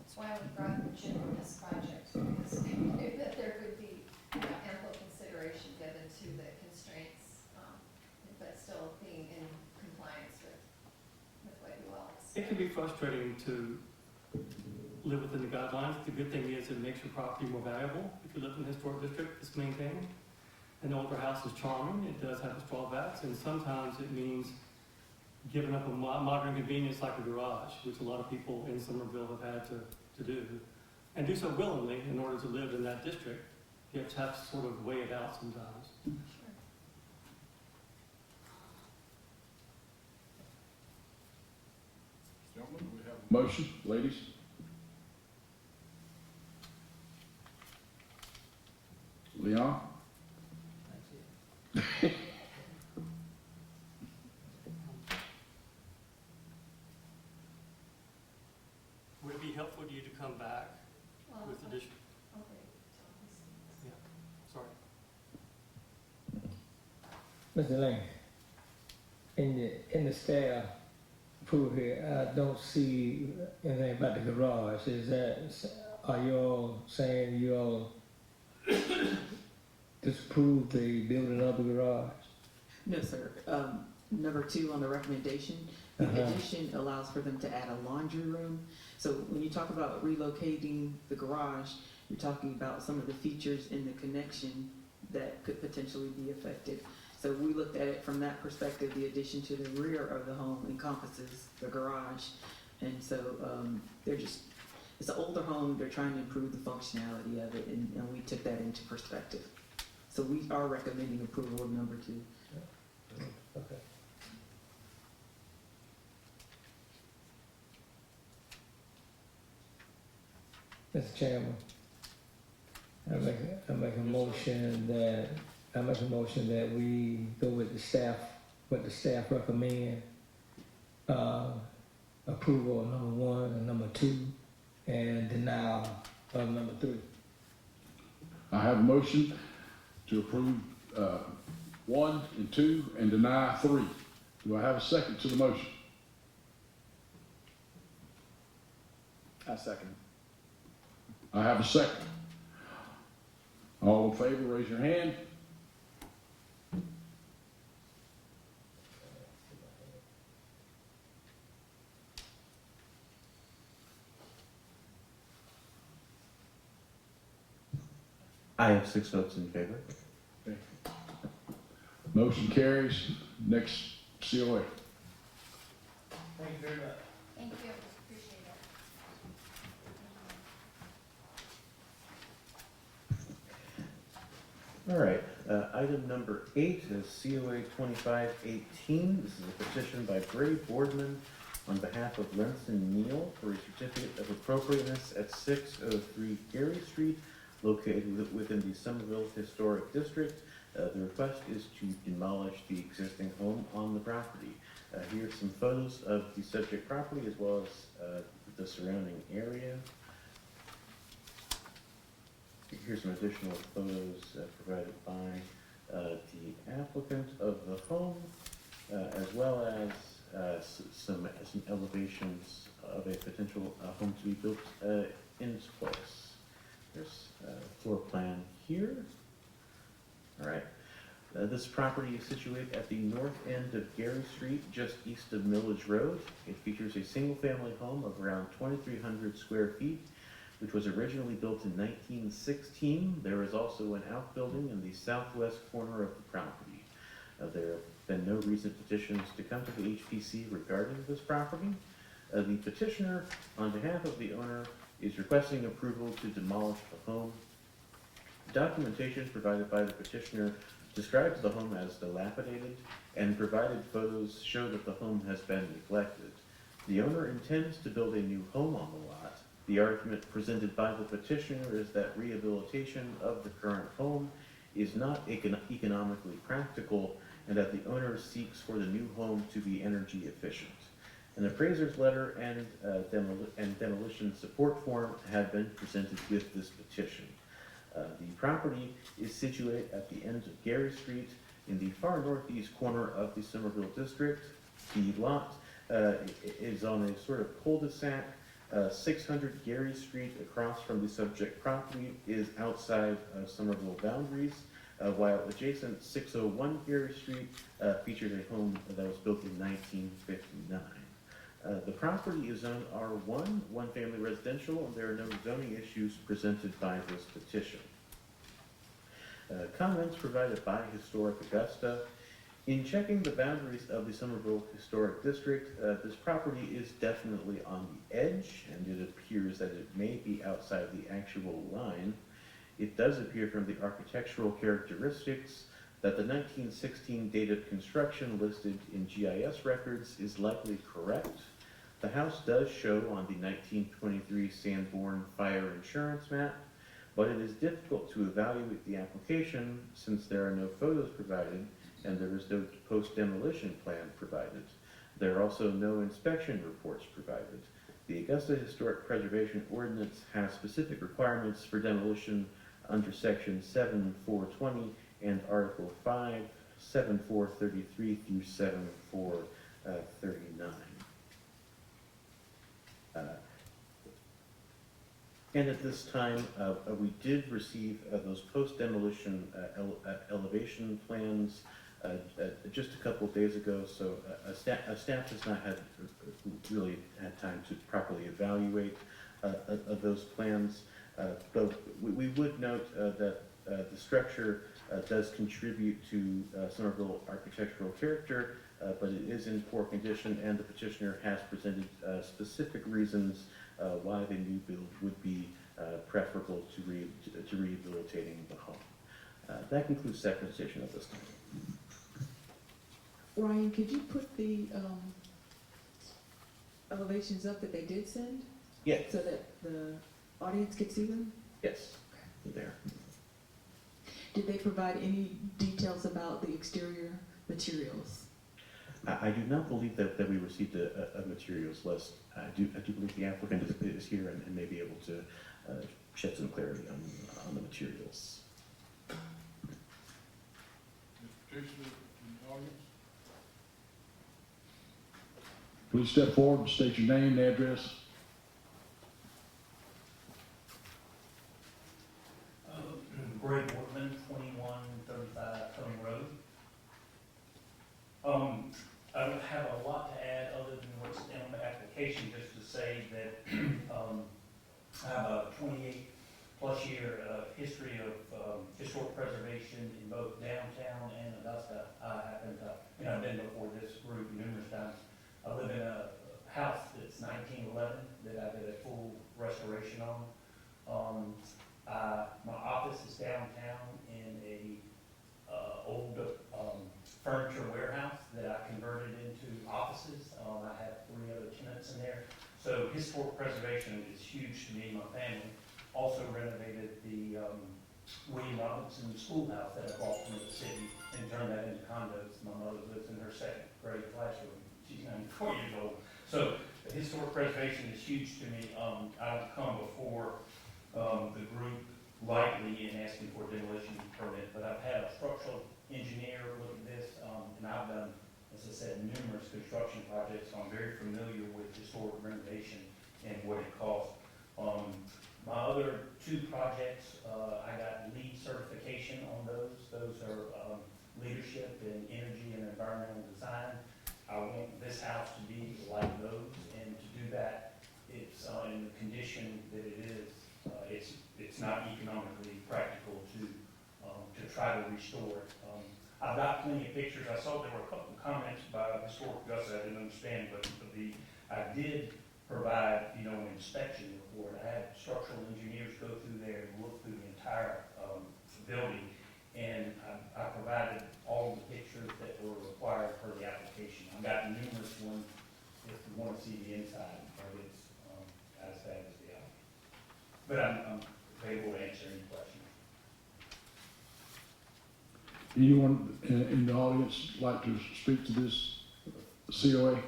That's why I would brought Jim on this project, because I knew that there could be ample consideration given to the constraints, but still being in compliance with what you all It expect. can be frustrating to live within the guidelines. The good thing is it makes your property more valuable. If you live in a historic district, it's maintained. An older house is charming, it does have its drawbacks, and sometimes it means giving up a modern convenience like a garage, which a lot of people in Somerville have had to do, and do so willingly in order to live in that district. You have to sort of weigh it out sometimes. Gentlemen, we have a motion, ladies. Leon? Would it be helpful to you to come back Well, with additional? okay, Yeah, sorry. Mr. Lane, in the staff approval here, I don't see anything about the garage. Are you all saying you all disapprove the building of the garage? No, sir. Number 2 on the recommendation, the addition allows for them to add a laundry room. So when you talk about relocating the garage, you're talking about some of the features in the connection that could potentially be affected. So we looked at it from that perspective. The addition to the rear of the home encompasses the garage. And so it's an older home, they're trying to improve the functionality of it, and we took that into perspective. So we are recommending approval of number 2. Okay. Mr. Chairman, I make a motion that we go with the staff, what the staff recommend, approval of number 1 and number 2, and denial of number 3. I have a motion to approve 1 and 2 and deny 3. Do I have a second to the motion? I second. I have a second. All in favor, raise your hand. I have 6 votes in favor. Motion carries. Next COA. Thank you very much. Thank you, appreciate it. All right, item number 8 is COA 2518. This is a petition by Gray Boardman on behalf of Lenson Neal for a certificate of appropriateness at 603 Gary Street, located within the Somerville Historic District. The request is to demolish the existing home on the property. Here are some photos of the subject property as well as the surrounding area. Here's some additional photos provided by the applicant of the home, as well as some elevations of a potential home to be built in its place. There's a floor plan here. All right. This property is situated at the north end of Gary Street, just east of Millage Road. It features a single-family home of around 2,300 square feet, which was originally built in 1916. There is also an outbuilding in the southwest corner of the property. There have been no recent petitions to come to the HPC regarding this property. The petitioner, on behalf of the owner, is requesting approval to demolish the home. Documentation provided by the petitioner describes the home as dilapidated, and provided photos show that the home has been neglected. The owner intends to build a new home on the lot. The argument presented by the petitioner is that rehabilitation of the current home is not economically practical, and that the owner seeks for the new home to be energy efficient. An appraiser's letter and demolition support form have been presented with this petition. The property is situated at the end of Gary Street in the far northeast corner of the Somerville district. The lot is on a sort of cul-de-sac. 600 Gary Street across from the subject property is outside of Somerville boundaries, while adjacent 601 Gary Street features a home that was built in 1959. The property is zoned R1, one family residential, and there are no zoning issues presented by this petition. Comments provided by Historic Augusta. In checking the boundaries of the Somerville Historic District, this property is definitely on the edge, and it appears that it may be outside the actual line. It does appear from the architectural characteristics that the 1916 date of construction listed in GIS records is likely correct. The house does show on the 1923 Sanborn fire insurance map, but it is difficult to evaluate the application since there are no photos provided and there is no post-demolition plan provided. There are also no inspection reports provided. The Augusta Historic Preservation Ordinance has specific requirements for demolition under Section 7420 and Article 5, 7433 through 7439. And at this time, we did receive those post-demolition elevation plans just a couple of days ago, so staff has not had really had time to properly evaluate those plans. But we would note that the structure does contribute to Somerville architectural character, but it is in poor condition, and the petitioner has presented specific reasons why the new build would be preferable to rehabilitating the home. That concludes staff presentation at this time. Ryan, could you put the elevations up that they did send? Yeah. So that the audience could see them? Yes, there. Did they provide any details about the exterior materials? I do not believe that we received a materials list. I do believe the applicant is here and may be able to shed some clarity on the materials. Mr. Petitioner in the audience? Please step forward and state your name and address. Greg Workman, 2135 Tony Road. I don't have a lot to add other than what's in the application, just to say that I have a 28-plus year history of historic preservation in both downtown and Augusta. I happen to, I've been before this group numerous times. I live in a house that's 1911 that I did a full restoration on. My office is downtown in a old furniture warehouse that I converted into offices. I have 3 other tenants in there. So historic preservation is huge to me and my family. Also renovated the William Robinson schoolhouse that I bought from the city and turned that into condos. My mother lives in her 2nd grade classroom. She's 94 years old. So historic preservation is huge to me. I don't come before the group lightly in asking for a demolition permit, but I've had a structural engineer look at this, and I've done, as I said, numerous construction projects, so I'm very familiar with historic renovation and what it costs. My other 2 projects, I got LEED certification on those. Those are leadership in energy and environmental design. I want this house to be like those, and to do that, it's in the condition that it is. It's not economically practical to try to restore it. I've got plenty of pictures. I saw there were a couple of comments by Historic Augusta, I didn't understand, but I did provide, an inspection report. I had structural engineers go through there and look through the entire, building, and I provided all the pictures that were required for the application. I've got numerous ones if you want to see the inside, but it's, as bad as the outside. But I'm able to answer any questions. Anyone in the audience like to speak to this COA?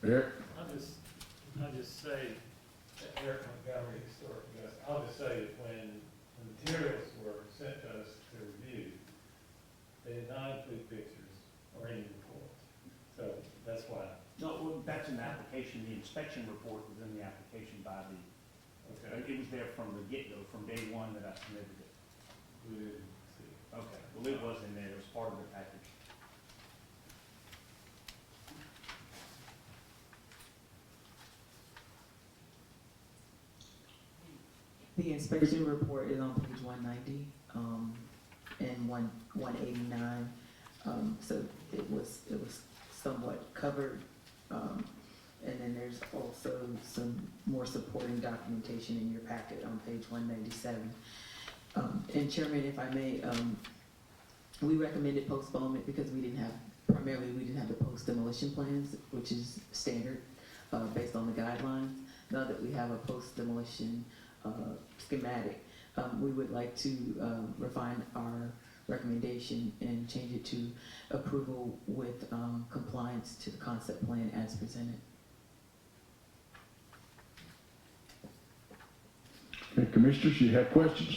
Eric? I'll just say, Eric Montgomery, Historic Augusta, I'll just say that when the materials were sent to us to review, they did not include pictures or any reports. So that's why. No, well, that's in the application, the inspection report was in the application by the, it was there from the get-go, from day one that I submitted it. We didn't see it. Okay, well, it was in there, it was part of the package. The inspection report is on page 190, and 189. So it was somewhat covered. And then there's also some more supporting documentation in your packet on page 197. And Chairman, if I may, we recommended postponement because we didn't have the post demolition plans, which is standard based on the guidelines. Now that we have a post demolition schematic, we would like to refine our recommendation and change it to approval with compliance to the concept plan as presented. Okay, Commissioners, you have questions?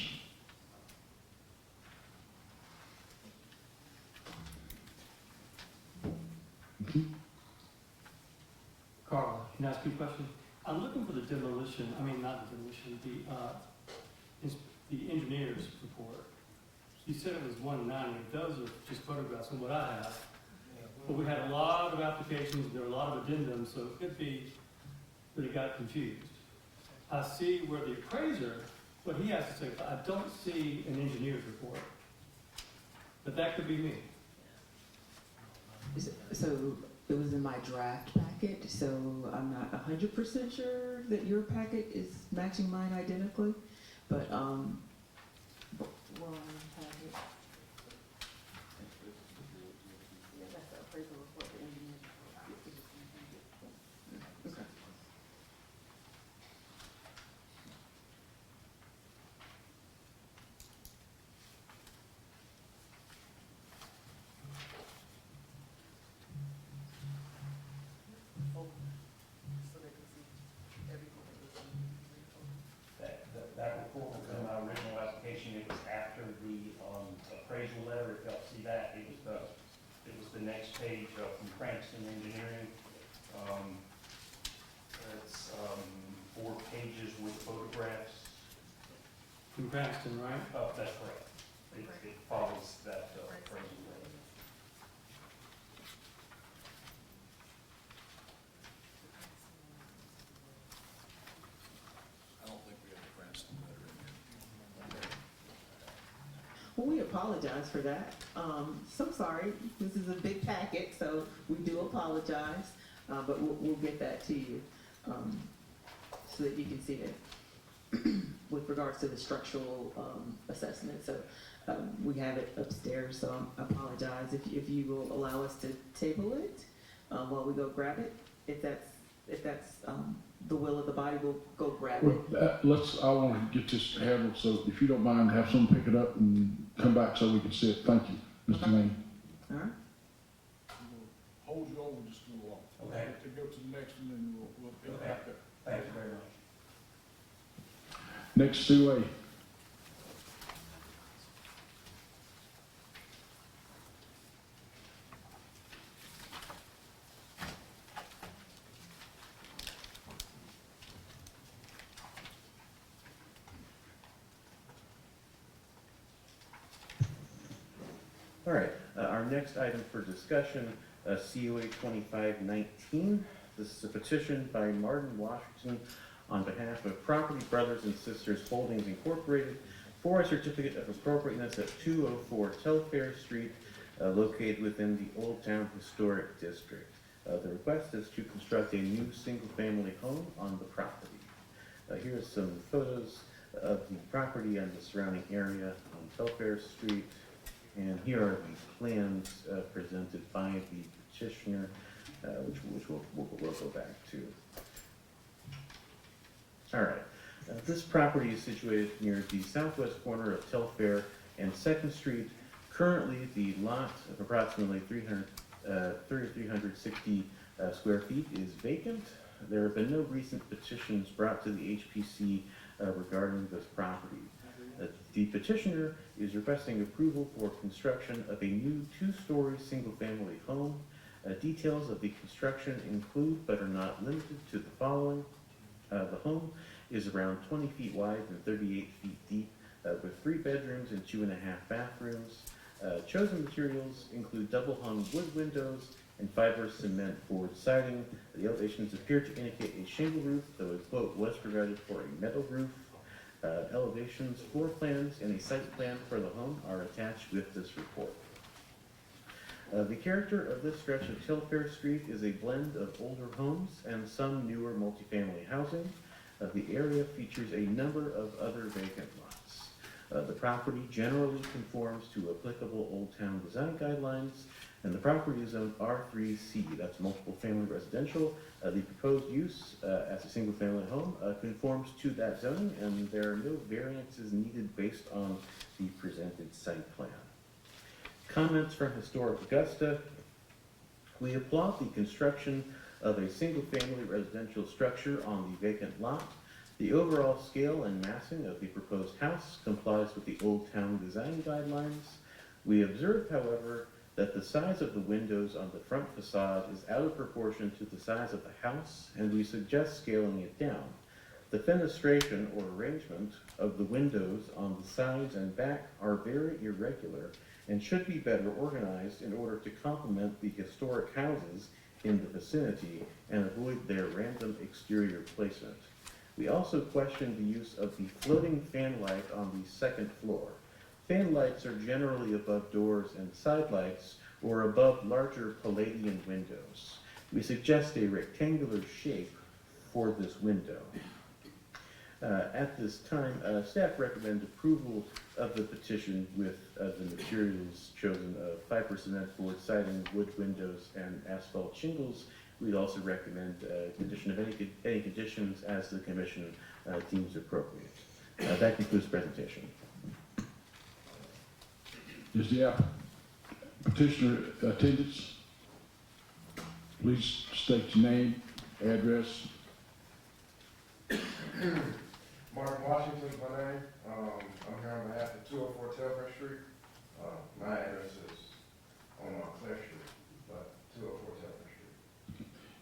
Carla, can I ask you a question? I'm looking for the demolition, not the demolition, the engineer's report. You said it was 190, those are just photographs from what I have. But we had a lot of applications, there were a lot of addendums, so it could be that it got confused. I see where the appraiser, what he has to say, but I don't see an engineer's report. But that could be me. So it was in my draft packet, so I'm not 100% sure that your packet is matching mine identically, but well, packet. Yeah, that's the appraisal report, the engineer's report. Okay. That report was in my original application, it was after the appraisal letter, if y'all see that, it was the next page from Cranston Engineering. It's 4 pages with photographs. From Cranston, right? Oh, that's correct. It follows that appraisal letter. I don't think we have the Cranston letter in here. Well, we apologize for that. So sorry, this is a big packet, so we do apologize, but we'll get that to you so that you can see it with regards to the structural assessment. So we have it upstairs, so I apologize if you will allow us to table it while we go grab it. If that's the will of the body, we'll go grab it. I want to get this handled, so if you don't mind, have someone pick it up and come back so we can see it. Thank you, Mr. Lane. All right. Hold you over just a little while. Okay. To go to the next one, and we'll pick it back up. Thank you very much. Next, COA. All right, our next item for discussion, COA 2519. This is a petition by Martin Washington on behalf of Property Brothers and Sisters Holdings Incorporated for a certificate of appropriateness at 204 Telfair Street, located within the Old Town Historic District. The request is to construct a new single-family home on the property. Here are some photos of the property and the surrounding area on Telfair Street. And here are the plans presented by the petitioner, which we'll go back to. All right. This property is situated near the southwest corner of Telfair and 2nd Street. Currently, the lot of approximately 3,360 square feet is vacant. There have been no recent petitions brought to the HPC regarding this property. The petitioner is requesting approval for construction of a new 2-story single-family home. Details of the construction include, but are not limited to, the following. The home is around 20 feet wide and 38 feet deep, with 3 bedrooms and 2.5 bathrooms. Chosen materials include double-hung wood windows and fiber cement board siding. The elevations appear to indicate a shingle roof, though a quote was provided for a metal roof. Elevations, floor plans, and a site plan for the home are attached with this report. The character of this stretch of Telfair Street is a blend of older homes and some newer multifamily housing. The area features a number of other vacant lots. The property generally conforms to applicable Old Town design guidelines, and the property is zoned R3C, that's multiple family residential. The proposed use as a single family home conforms to that zoning, and there are no variances needed based on the presented site plan. Comments from Historic Augusta. We applaud the construction of a single family residential structure on the vacant lot. The overall scale and massing of the proposed house complies with the Old Town design guidelines. We observe, however, that the size of the windows on the front facade is out of proportion to the size of the house, and we suggest scaling it down. The fenestration or arrangement of the windows on the sides and back are very irregular and should be better organized in order to complement the historic houses in the vicinity and avoid their random exterior placement. We also question the use of the floating fan light on the 2nd floor. Fan lights are generally above doors and side lights or above larger Palladian windows. We suggest a rectangular shape for this window. At this time, staff recommend approval of the petition with the materials chosen of fiber cement board siding, wood windows, and asphalt shingles. We'd also recommend condition of any conditions as the commission deems appropriate. That concludes the presentation. Is the petitioner attendance? Please state your name, address. Mark Washington's my name. I'm here on behalf of 204 Telfair Street. My address is on Montclair Street, but 204 Telfair Street.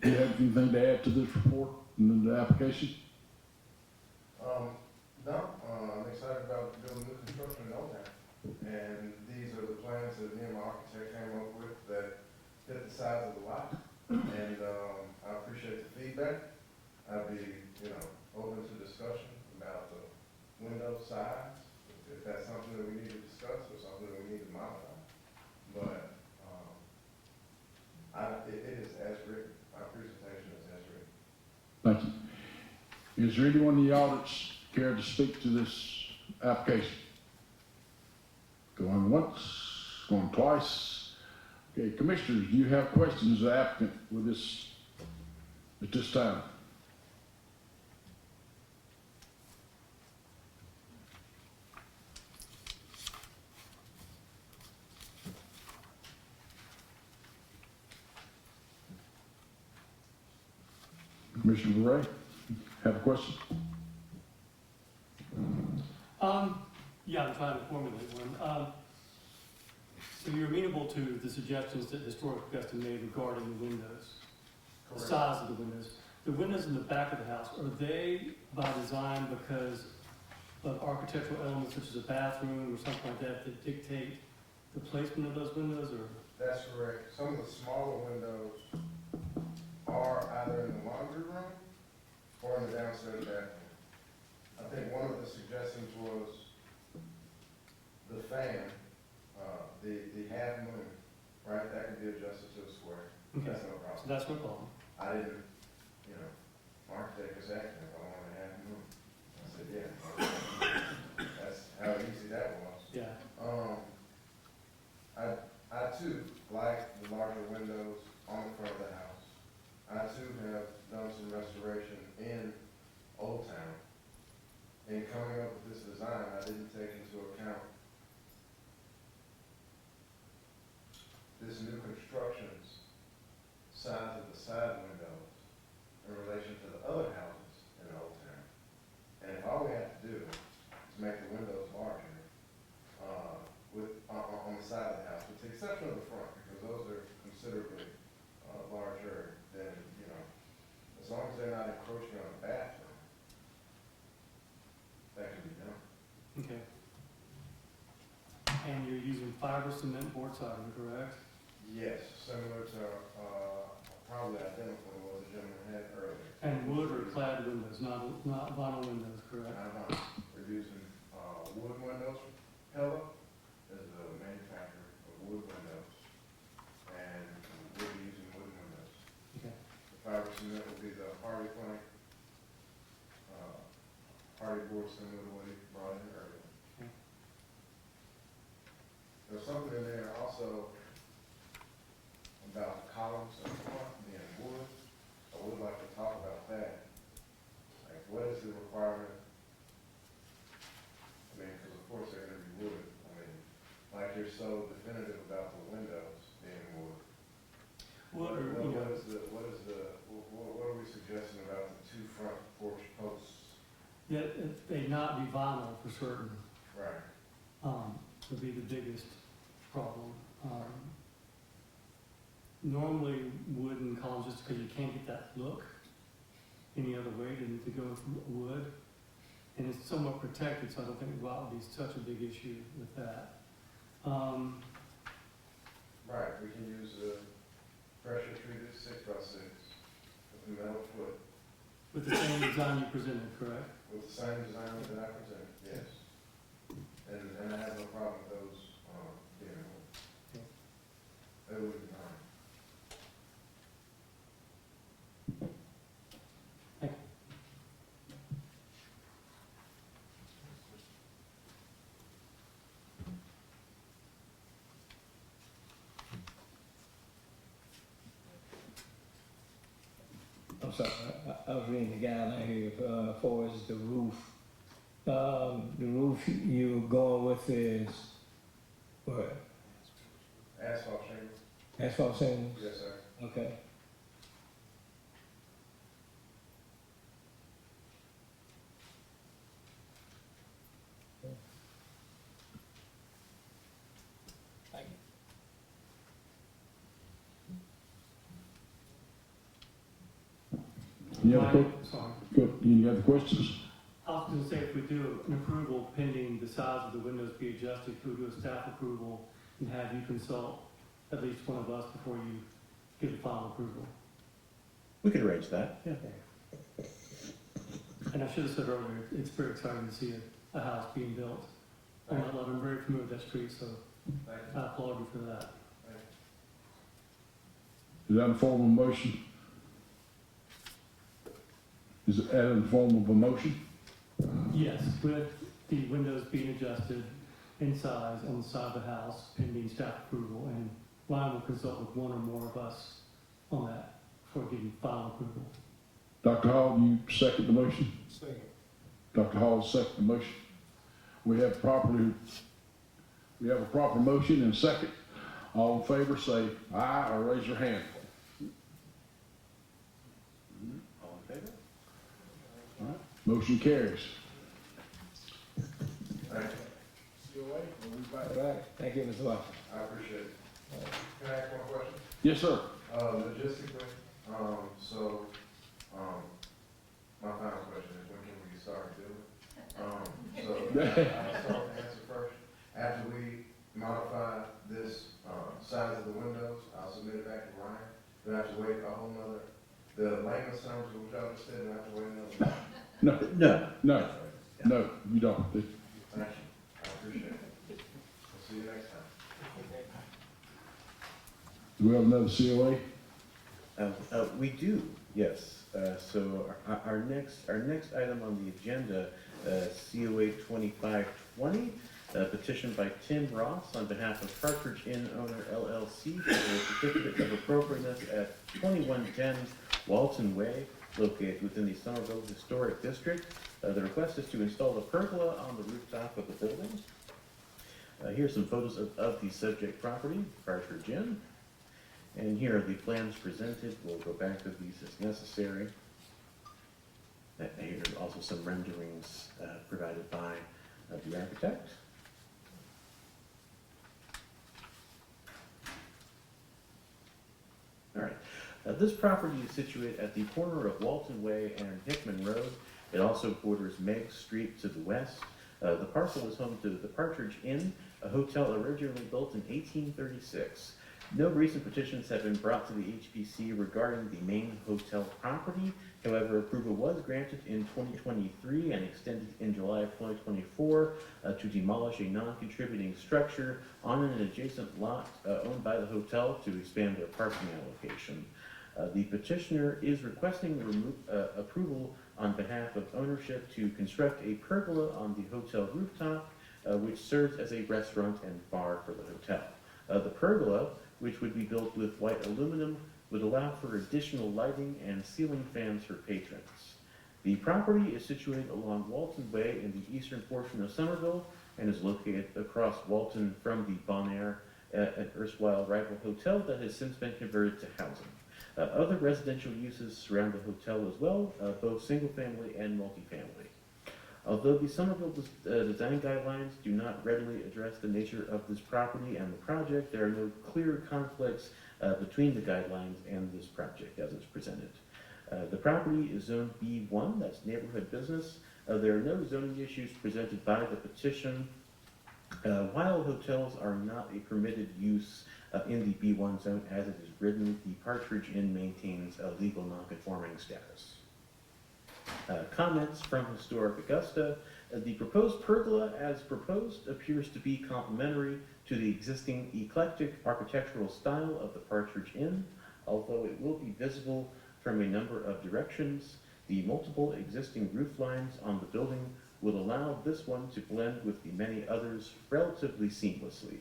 Do you have anything to add to this report and the application? No, I'm excited about building new construction in Old Town. And these are the plans that me and my architect came up with that fit the size of the lot. And I appreciate the feedback. I'd be, open to discussion about the window size, if that's something that we need to discuss or something that we need to modify. But it is as written. Our presentation is as written. Thank you. Is there anyone in the audience care to speak to this application? Going once, going twice. Okay, commissioners, do you have questions of the applicant with this at this time? Commissioner Ray, have a question? Yeah, I'm trying to formulate one. So you're amenable to the suggestions that Historic Augusta made regarding the windows, the size of the windows. The windows in the back of the house, are they by design because of architectural elements such as a bathroom or something like that that dictate the placement of those windows, or? That's correct. Some of the smaller windows are either in the laundry room or in the downstairs bathroom. I think one of the suggestions was the fan, the half moon, right, that can be adjusted to a square. Okay, That's no so problem. that's no problem. I didn't, you know, my architect was asking if I wanted a half moon. I said, yeah. That's how easy that was. Yeah. I too like the larger windows on the front of the house. I too have done some restoration in Old Town. In coming up with this design, I didn't take into account this new construction's size of the side windows in relation to the other houses in Old Town. And if all we have to do is make the windows larger, on the side of the house, with the exception of the front, because those are considerably larger than, you know, as long as they're not encroaching on the bathroom, that can be done. Okay. And you're using fiber cement board siding, correct? Yes, similar to, probably identical to what the gentleman had earlier. And wood or clad windows, not vinyl windows, correct? We're using, wood windows. Pella is the manufacturer of wood windows, and we'll be using wood windows. Okay. The fiber cement will be the hardy plank, hardy board similar to what he brought in earlier. Okay. There's something in there also about columns and front being wood. I would like to talk about that. Like, what is the requirement? I mean, because of course they're gonna be wood. I mean, like you're so definitive about the windows being wood. Wood or, What you know, what are we suggesting about the two front porch posts? that they not be vinyl for certain, Right. would be the biggest problem. Normally wooden columns, just because you can't get that look any other way than to go with wood. And it's somewhat protected, so I don't think vinyl would be such a big issue with that. Right, we can use a pressure treated 6x6 with a metal foot. With the same design you presented, correct? With the same design that I presented, yes. And I have no problem with those, being wood. Okay. They would be fine. Thank I'm sorry, I was reading the guideline here, as far as the roof. The roof you're going with is, what, Asphalt shingles? asphalt shingles? Yes, sir. Okay. Any other, Mike, sorry. good, any other questions? I was going to say, if we do an approval pending the size of the windows be adjusted, could we do a staff approval and have you consult at least one of us before you give the final approval? We could arrange that. Yeah. And I should have said earlier, it's very exciting to see a house being built on that level. I'm very familiar with that street, so Thank I applaud you for that. Is that in form of a motion? Is it in the form of a motion? Yes, with the windows being adjusted in size on the side of the house pending staff approval, and Ryan will consult with one or more of us on that before giving final approval. Dr. Hall, you second the motion? Second. Dr. Hall, second the motion. We have a proper motion and second. All in favor, say aye or raise your hand. All in favor? All right. Motion carries. Thank you. See you later. We'll be back. All right, thank you, Mr. Washington. I appreciate it. Can I ask one question? Yes, sir. Logistically, my final question is, when can we start doing? I'll start with the answer first. After we modify this, size of the windows, I'll submit it back to Ryan. Do I have to wait a whole nother, the layman's terms, which I just said, do I have to wait another? No, No. no, no, you don't. Thank you. I appreciate it. Do we have another COA? We do, yes. So our next item on the agenda, COA 2520, petition by Tim Ross on behalf of Partridge Inn Owner LLC for a certificate of appropriateness at 2110 Walton Way, located within the Somerville Historic District. The request is to install a pergola on the rooftop of the building. Here's some photos of the subject property, Partridge Inn. And here are the plans presented. We'll go back to these as necessary. And here are also some renderings provided by the architect. All right. This property is situated at the corner of Walton Way and Hickman Road. It also borders Meg Street to the west. The parcel is home to the Partridge Inn, a hotel originally built in 1836. No recent petitions have been brought to the HPC regarding the main hotel property. However, approval was granted in 2023 and extended in July of 2024 to demolish a non-contributing structure on an adjacent lot owned by the hotel to expand their parking allocation. The petitioner is requesting approval on behalf of ownership to construct a pergola on the hotel rooftop, which serves as a restaurant and bar for the hotel. The pergola, which would be built with white aluminum, would allow for additional lighting and ceiling fans for patrons. The property is situated along Walton Way in the eastern portion of Somerville and is located across Walton from the Bon Air, an erstwhile rival hotel that has since been converted to housing. Other residential uses surround the hotel as well, both single-family and multifamily. Although the Somerville design guidelines do not readily address the nature of this property and the project, there are no clear conflicts between the guidelines and this project as it's presented. The property is zoned B1, that's neighborhood business. There are no zoning issues presented by the petition. While hotels are not a permitted use in the B1 zone as it is written, the Partridge Inn maintains a legal nonconforming status. Comments from Historic Augusta. The proposed pergola as proposed appears to be complementary to the existing eclectic architectural style of the Partridge Inn. Although it will be visible from a number of directions, the multiple existing roof lines on the building will allow this one to blend with the many others relatively seamlessly.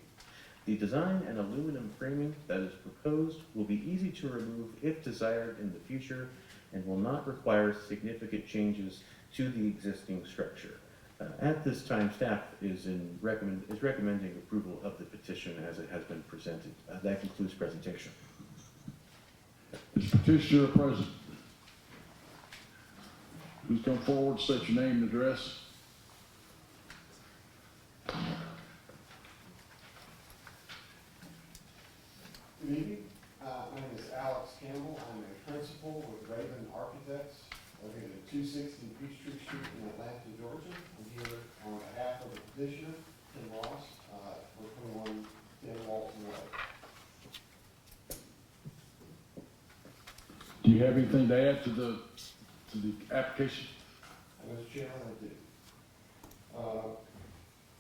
The design and aluminum framing that is proposed will be easy to remove if desired in the future and will not require significant changes to the existing structure. At this time, staff is recommending approval of the petition as it has been presented. That concludes presentation. Is petitioner present? Please come forward, state your name and address. Good evening. My name is Alex Campbell. I'm a principal with Raven Architects located at 260 Peachtree Street in Atlanta, Georgia. I'm here on behalf of the petitioner, Tim Ross, for 2110 Walton Way. Do you have anything to add to the application? Mr. Chairman, I do.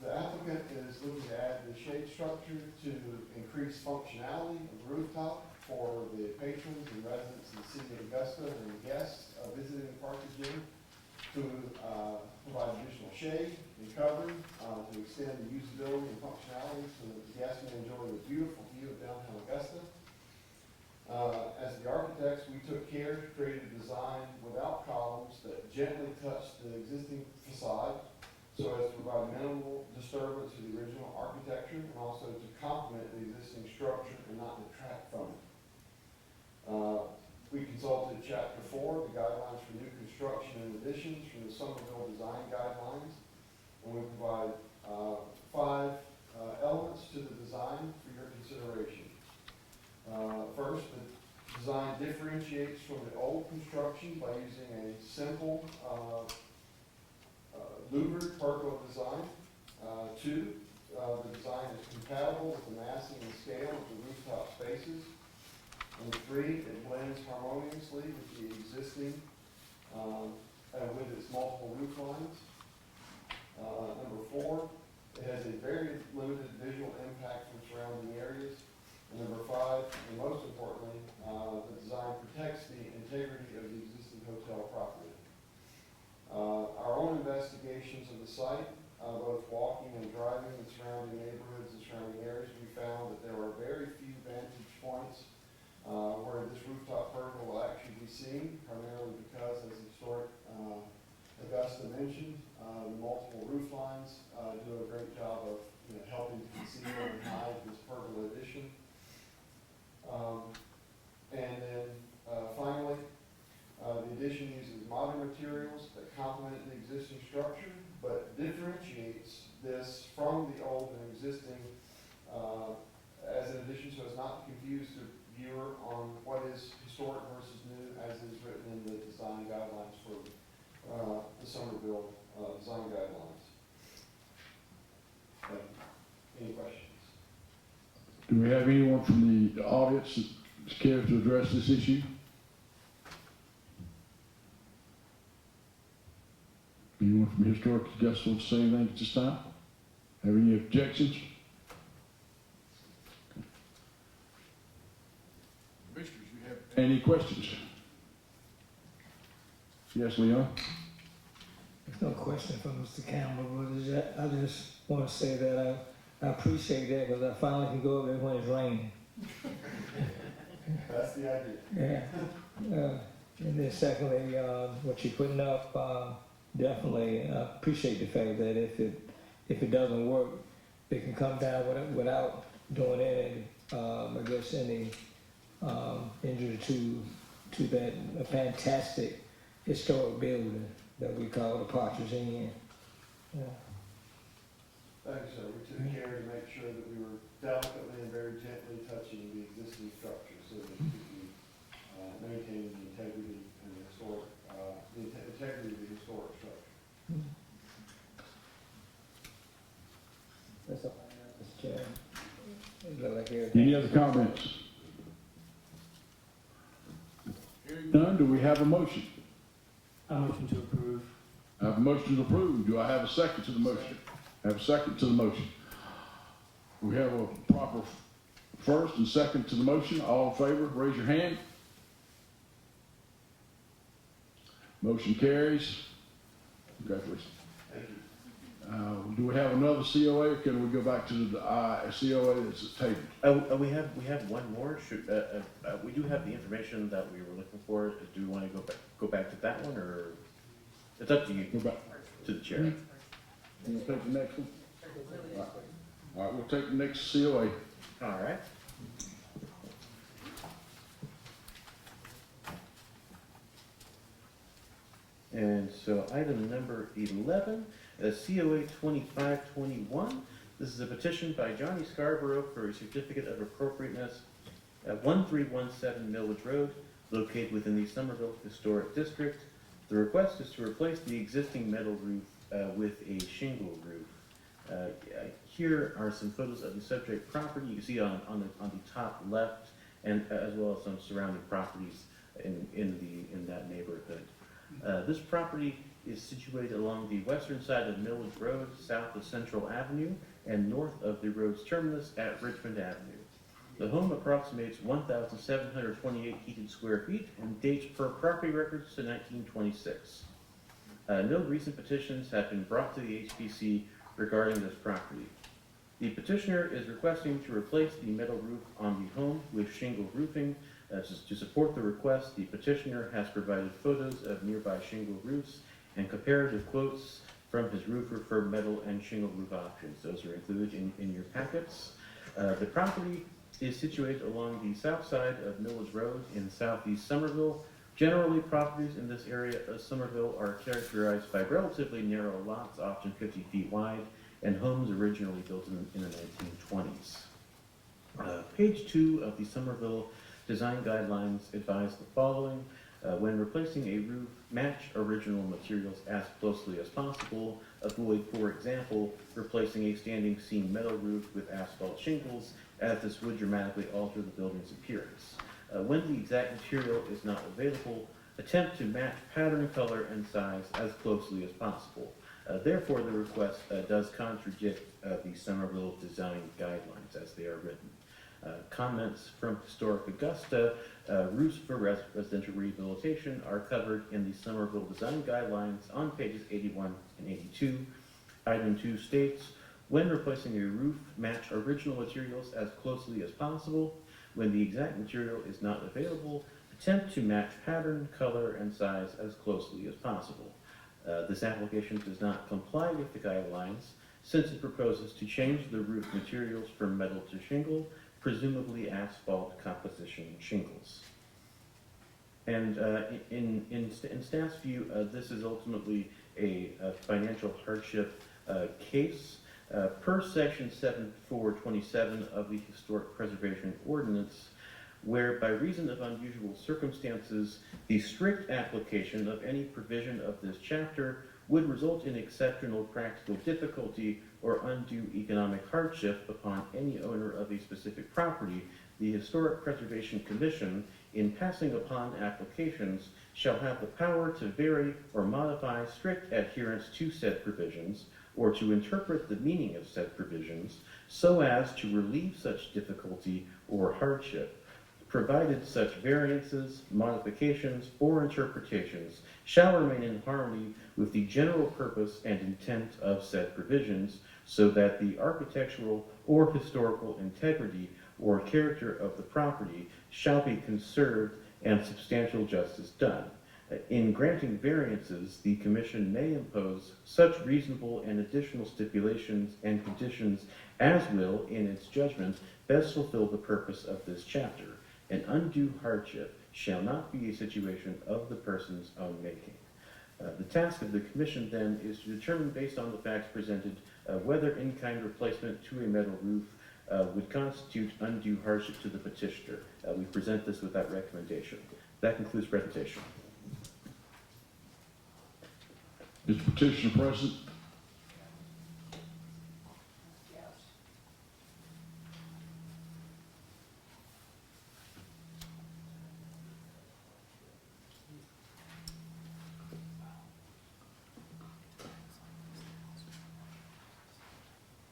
The applicant is looking to add the shade structure to increase functionality of the rooftop for the patrons and residents of the city of Augusta and guests visiting Partridge Inn to provide additional shade and covering to extend the usability and functionality so that the guests may enjoy the beautiful view of downtown Augusta. As the architects, we took care to create a design without columns that gently touched the existing facade so as to provide minimal disturbance to the original architecture and also to complement the existing structure and not detract from it. We consulted Chapter 4, the guidelines for new construction and additions from the Somerville Design Guidelines, and we provide 5 elements to the design for your consideration. First, the design differentiates from the old construction by using a simple louvered pergola design. 2, the design is compatible with the massing and scale of the rooftop spaces. And 3, it blends harmoniously with the existing, with its multiple roof lines. Number 4, it has a very limited visual impact from surrounding retail property. Our own investigations of the site, both walking and driving the surrounding neighborhoods and surrounding areas, we found that there are very few vantage points where this rooftop pergola will actually be seen, primarily because, as historic Augusta mentioned, the multiple roof lines do a great job of helping to conceal and hide this pergola addition. And then finally, the addition uses modern materials that complement the existing structure, but differentiates this from the old and existing as an addition, so as not to confuse the viewer on what is historic versus new, as is written in the design guidelines for the Somerville design guidelines. Any questions? Do we have anyone from the audience that cares to address this issue? Anyone from Historic Augusta want to say anything at this time? Have any objections? Commissioners, you have any questions? Yes, Leon? There's no question from Mr. Campbell, but I just want to say that I appreciate that because I finally can go over there when it's raining. That's the idea. Yeah. And then secondly, what you're putting up, definitely appreciate the fact that if it doesn't work, it can come down without doing any, I guess, any injury to that fantastic historic building that we call the Partridge Inn. Yeah. Thank you, sir. We took care to make sure that we were delicately and very gently touching the existing structure so that it could be maintaining the integrity and the historic, integrity of the historic structure. That's all I have, Mr. Chairman. It look like everything- Any other comments? Hearing none, do we have a motion? I motion to approve. I have a motion to approve. Do I have a second to the motion? I have a second to the motion. We have a proper first and second to the motion. All in favor, raise your hand. Motion carries. Congratulations. Thank you. Do we have another COA, or can we go back to the COA that's tabled? We have one more. We do have the information that we were looking for. Do we want to go back to that one, or it's up to you? Go back To the chair. Can you take the next one? All right, we'll take the next COA. All right. And so item number 11, COA 2521. This is a petition by Johnny Scarborough for a certificate of appropriateness at 1317 Millwood Road, located within the Somerville Historic District. The request is to replace the existing metal roof with a shingle roof. Here are some photos of the subject property. You can see on the top left, and as well as some surrounding properties in that neighborhood. This property is situated along the western side of Millwood Road, south of Central Avenue, and north of the road's terminus at Richmond Avenue. The home approximates 1,728 heated square feet and dates per property records to 1926. No recent petitions have been brought to the HPC regarding this property. The petitioner is requesting to replace the metal roof on the home with shingle roofing. To support the request, the petitioner has provided photos of nearby shingle roofs and comparative quotes from his roofer for metal and shingle roof options. Those are included in your packets. The property is situated along the south side of Millwood Road in southeast Somerville. Generally, properties in this area of Somerville are characterized by relatively narrow lots, often 50 feet wide, and homes originally built in the 1920s. Page 2 of the Somerville Design Guidelines advise the following. When replacing a roof, match original materials as closely as possible. Avoid, for example, replacing a standing seam metal roof with asphalt shingles, as this would dramatically alter the building's appearance. When the exact material is not available, attempt to match pattern, color, and size as closely as possible. Therefore, the request does contradict the Somerville Design Guidelines as they are written. Comments from Historic Augusta, roofs for residential rehabilitation are covered in the Somerville Design Guidelines on pages 81 and 82. Item 2 states, when replacing a roof, match original materials as closely as possible. When the exact material is not available, attempt to match pattern, color, and size as closely as possible. This application does not comply with the guidelines since it proposes to change the roof materials from metal to shingle, presumably asphalt composition shingles. And in staff's view, this is ultimately a financial hardship case. Per section 7427 of the Historic Preservation Ordinance, where by reason of unusual circumstances, the strict application of any provision of this chapter would result in exceptional practical difficulty or undue economic hardship upon any owner of a specific property, the Historic Preservation Commission, in passing upon applications, shall have the power to vary or modify strict adherence to said provisions, or to interpret the meaning of said provisions, so as to relieve such difficulty or hardship, provided such variances, modifications, or interpretations shall remain in harmony with the general purpose and intent of said provisions, so that the architectural or historical integrity or character of the property shall be conserved and substantial justice done. In granting variances, the Commission may impose such reasonable and additional stipulations and conditions as will, in its judgment, best fulfill the purpose of this chapter. An undue hardship shall not be a situation of the person's own making. The task of the Commission, then, is to determine, based on the facts presented, whether in-kind replacement to a metal roof would constitute undue hardship to the petitioner. We present this with that recommendation. That concludes presentation. Is the petitioner present?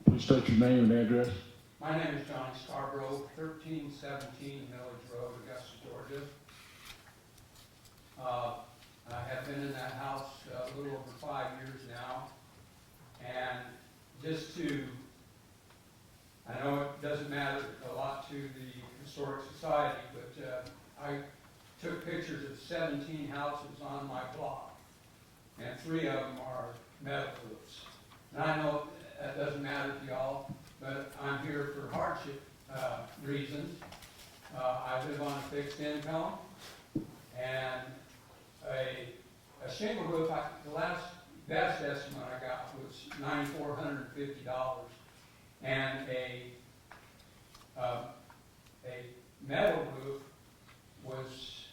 Please state your name and address. My name is Johnny Scarborough, 1317 Millage Road, Augusta, Georgia. I have been in that house a little over 5 years now, and just to, I know it doesn't matter a lot to the Historic Society, but I took pictures of 17 houses on my block, and 3 of them are metal roofs. And I know that doesn't matter to y'all, but I'm here for hardship reasons. I live on a fixed income, and a shingle roof, the last best estimate I got was $9,450, and a metal roof was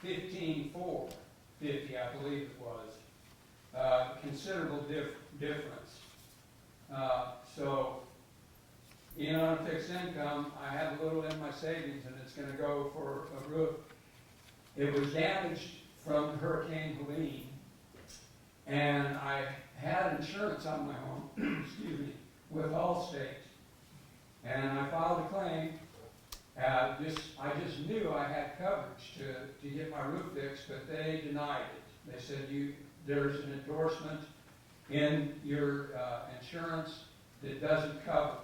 $15,450, I believe it was. Considerable difference. So, being on a fixed income, I have a little in my savings, and it's going to go for a roof. It was damaged from Hurricane Helene, and I had insurance on my home, excuse me, with Allstate, and I filed a claim. I just knew I had coverage to get my roof fixed, but they denied it. They said there's an endorsement in your insurance that doesn't cover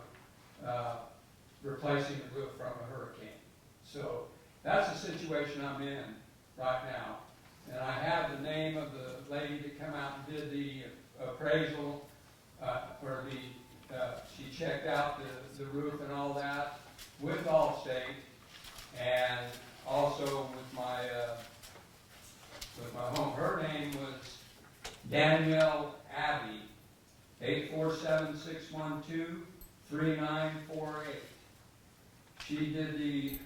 replacing the roof from a hurricane. So that's the situation I'm in right now. And I have the name of the lady that came out and did the appraisal, she checked out the roof and all that with Allstate, and also with my home. Her name was Danielle Abbey, 847-612-3948. She did the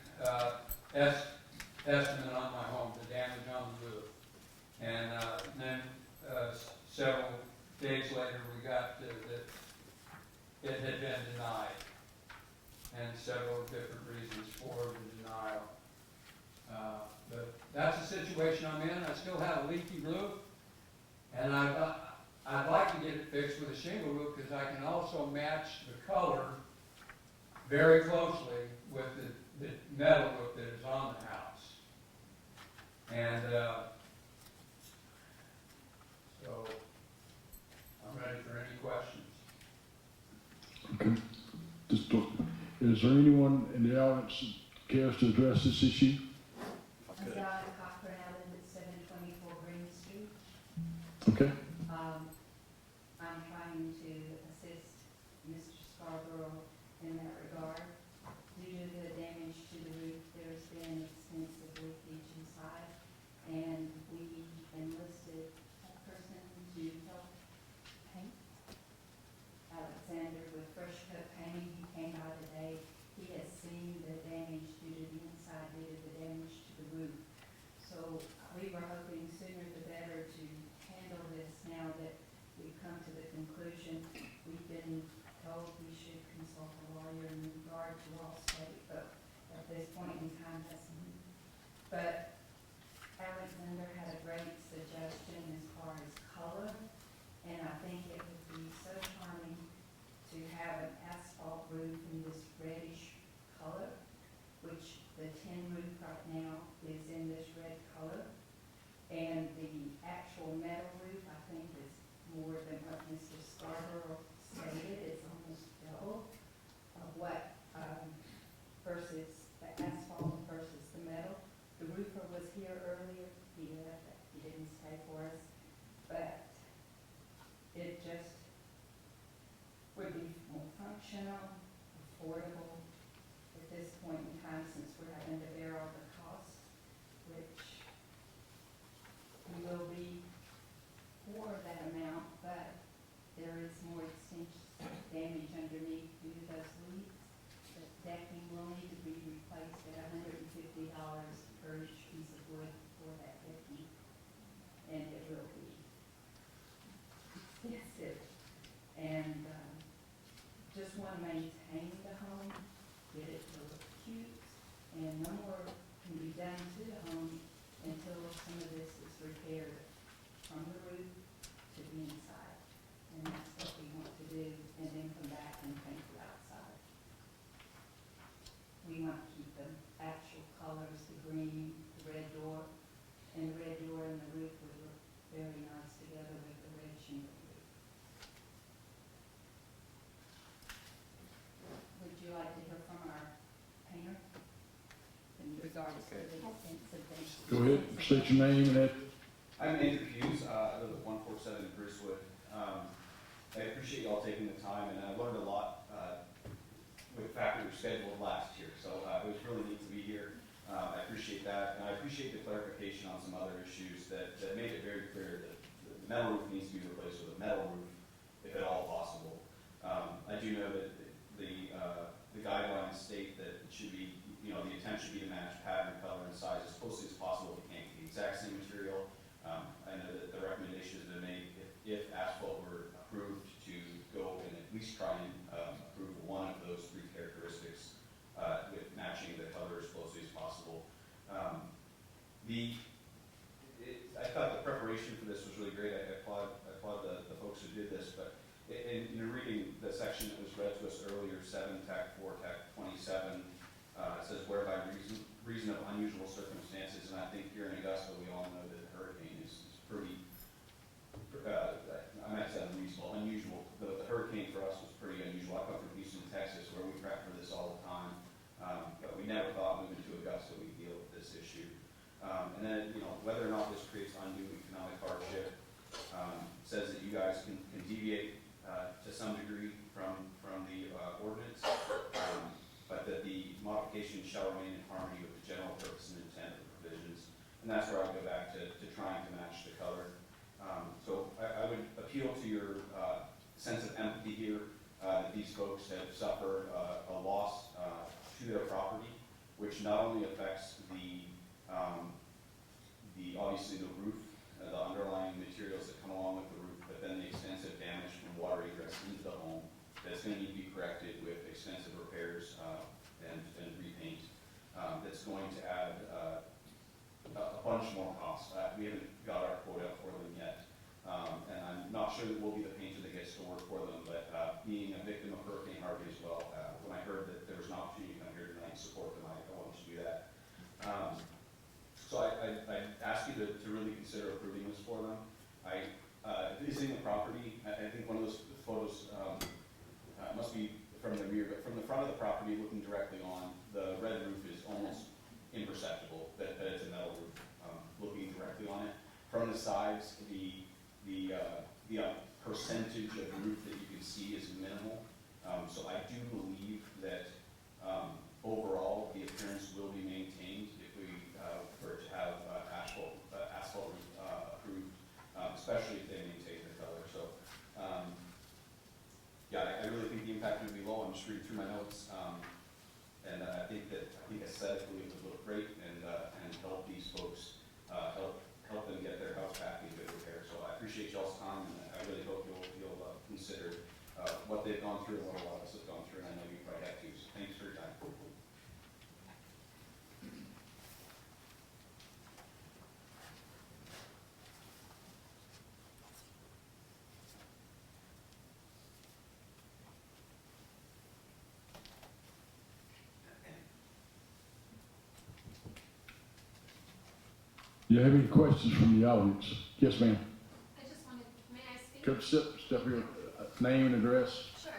estimate on my home, the damage on the roof. And then several days later, we got that it had been denied, and several different reasons for the denial. But that's the situation I'm in. I still have a leaky roof, and I'd like to get it fixed with a shingle roof because I can also match the color very closely with the Is there anyone in the audience that cares to address this issue? I'm Donna Cochran, I live at 724 Green Street. Okay. I'm trying to assist Mr. Scarborough in that regard. Due to the damage to the roof, there's been extensive leakage inside, and we enlisted a person to help paint. Alexander with Fresh Cut Painting, he came by today. He has seen the damage due to the inside, due to the damage to the roof. So we were hoping sooner the better to handle this now that we've come to the conclusion. We've been told we should consult a lawyer in regard to all state, but at this point in time, that's moot. But Alexander had a great suggestion as far as color, and I think it would be so charming to have an asphalt roof in this reddish color, which the tin roof right now is in this red color. And the actual metal roof, I think, is more than what Mr. Scarborough stated. It's almost double of what, versus the asphalt versus the metal. The roofer was here earlier. He left, he didn't stay for us, but it just would be more functional, affordable at this point in time, since we're having to bear all the costs, which we will be for that amount, but there is more extensive damage underneath due to those leaks. The decking will need to be replaced at $150 per each piece of wood for that decking, and it will be expensive. And just want to maintain the home, get it to look cute, and no more can be done to the home until some of this is repaired from the roof to the inside. And that's what we want to do, and then come back and paint the outside. We want to keep the actual colors, the green, the red door, and the red door and the roof would look very nice together with the red shingle roof. Would you like to hear from our painter in regards to the extensive damage? Go ahead, state your name and that. I'm Andrew Hughes. I live at 147 Brucewood. I appreciate y'all taking the time, and I learned a lot with the fact that we were scheduled last year, so it was really neat to be here. I appreciate that, and I appreciate the clarification on some other issues that made it very clear that the metal roof needs to be replaced with a metal roof, if at all possible. I do know that the guidelines state that it should be, the intent should be to match pattern, color, and size as closely as possible. It can't be the exact same material. I know that the recommendation has been made, if asphalt were approved, to go and at least try and approve one of those three characteristics with matching the color as closely as possible. I thought the preparation for this was really great. I applaud the folks who did this, but in reading the section that was read to us earlier, 7 TAC 4 TAC 27, it says whereby reason of unusual circumstances, and I think here in Augusta we all know that the hurricane is pretty, I might say unreasonable, unusual. The hurricane for us was pretty unusual. I come from Houston, Texas, where we prep for this all the time, but we never thought moving to Augusta we'd deal with this issue. And then, whether or not this creates undue economic hardship, says that you guys can deviate to some degree from the ordinance, but that the modification shall remain in harmony with the general purpose and intent of the provisions. And that's where I go back to trying to match the color. So I would appeal to your sense of empathy here, that these folks have suffered a loss to their property, which not only affects obviously the roof, the underlying materials that come along with the roof, but then the extensive damage from water egress into the home that's going to need to be corrected with extensive repairs and repaint. That's going to add a bunch more costs. We haven't got our quote out for them yet, and I'm not sure that we'll be the painter that gets to work for them, but being a victim of Hurricane Harvey as well, when I heard that there was an opportunity to come here tonight and support them, I wanted to do that. So I ask you to really consider approving this for them. Visiting the property, I think one of those photos must be from the rear, but from the front of the property looking sides, the percentage of roof that you can see is minimal. So I do believe that overall, the appearance will be maintained if we were to have asphalt approved, especially if they maintain the color. So, yeah, I really think the impact would be low. I'm just reading through my notes, and I think aesthetically it would look great and help these folks, help them get their house back in good repair. So I appreciate y'all's time, and I really hope you'll consider what they've gone through and what a lot of us have gone through, and I know you probably have too. So thanks for your time. Do you have any questions from the audience? Yes, ma'am. I just wanted, may I speak? Come step here, name and address. Sure.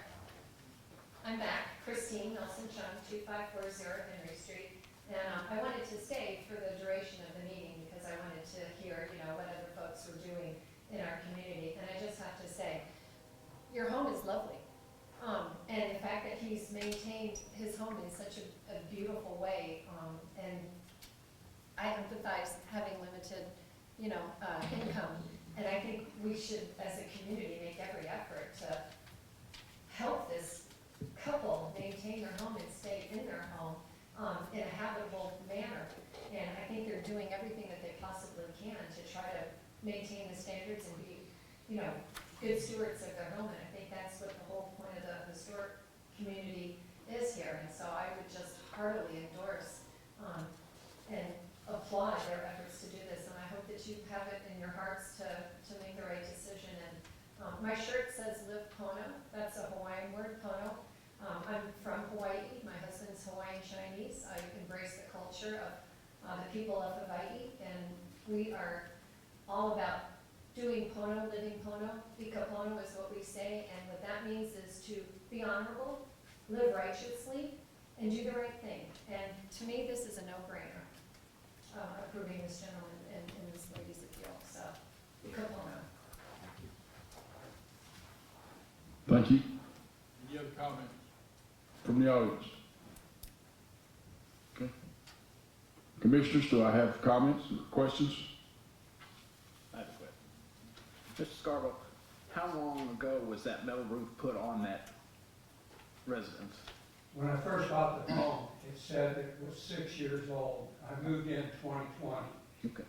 I'm back, Christine Nelson-Chung, 2540 Henry Street. And I wanted to stay for the duration of the meeting because I wanted to hear, what other folks were doing in our community. And I just have to say, your home is lovely. And the fact that he's maintained his home in such a beautiful way, and I empathize having limited, income. And I think we should, as a community, make every effort to help this couple maintain their home and stay in their home in a habitable manner. And I think they're doing everything that they possibly can to try to maintain the standards and be, good stewards of their home. And I think that's what the whole point of the historic community is here. And so I would just heartily endorse and applaud their efforts to do this. And I hope that you have it in your hearts to make the right decision. And my shirt says Live Pono. That's a Hawaiian word, Pono. I'm from Hawaii. My husband's Hawaiian Chinese. I embrace the culture of the people of Hawaii, and we are all about doing Pono, living Pono. Ika Pono is what we say, and what that means is to be honorable, live righteously, and do the right thing. And to me, this is a no-brainer, approving this gentleman and this lady's appeal. So, Ika Pono. Thank you. Any other comments? From the audience? Okay. Commissioners, do I have comments or questions? I have a question. Mr. Scarborough, how long ago was that metal roof put on that residence? When I first bought the home, it said it was 6 years old. I moved in 2020. Okay.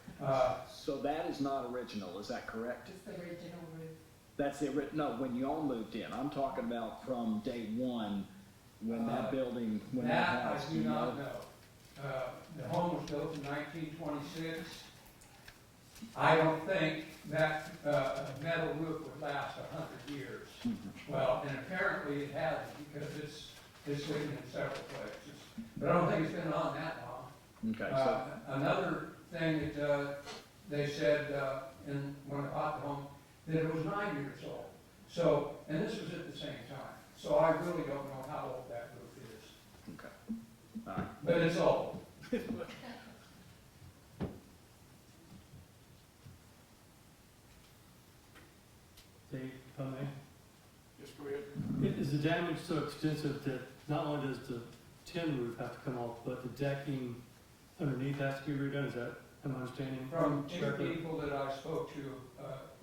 So that is not original, is that correct? It's the original roof. That's the, no, when you all moved in. I'm talking about from day one, when that building, when that house. I do not know. The home was built in 1926. I don't think that metal roof would last 100 years. Well, and apparently it hasn't because it's leaking in several places. But I don't think it's been on that long. Okay. So Another thing that they said when I bought the home, that it was 9 years old. So, and this was at the same time. So I really don't know how old that roof is. okay. All right. But it's old. Dave, if I may? Yes, go ahead. Is the damage so extensive that not only does the tin roof have to come off, but the decking underneath has to be redone? Is that, am I understanding? From two correctly? people that I spoke to,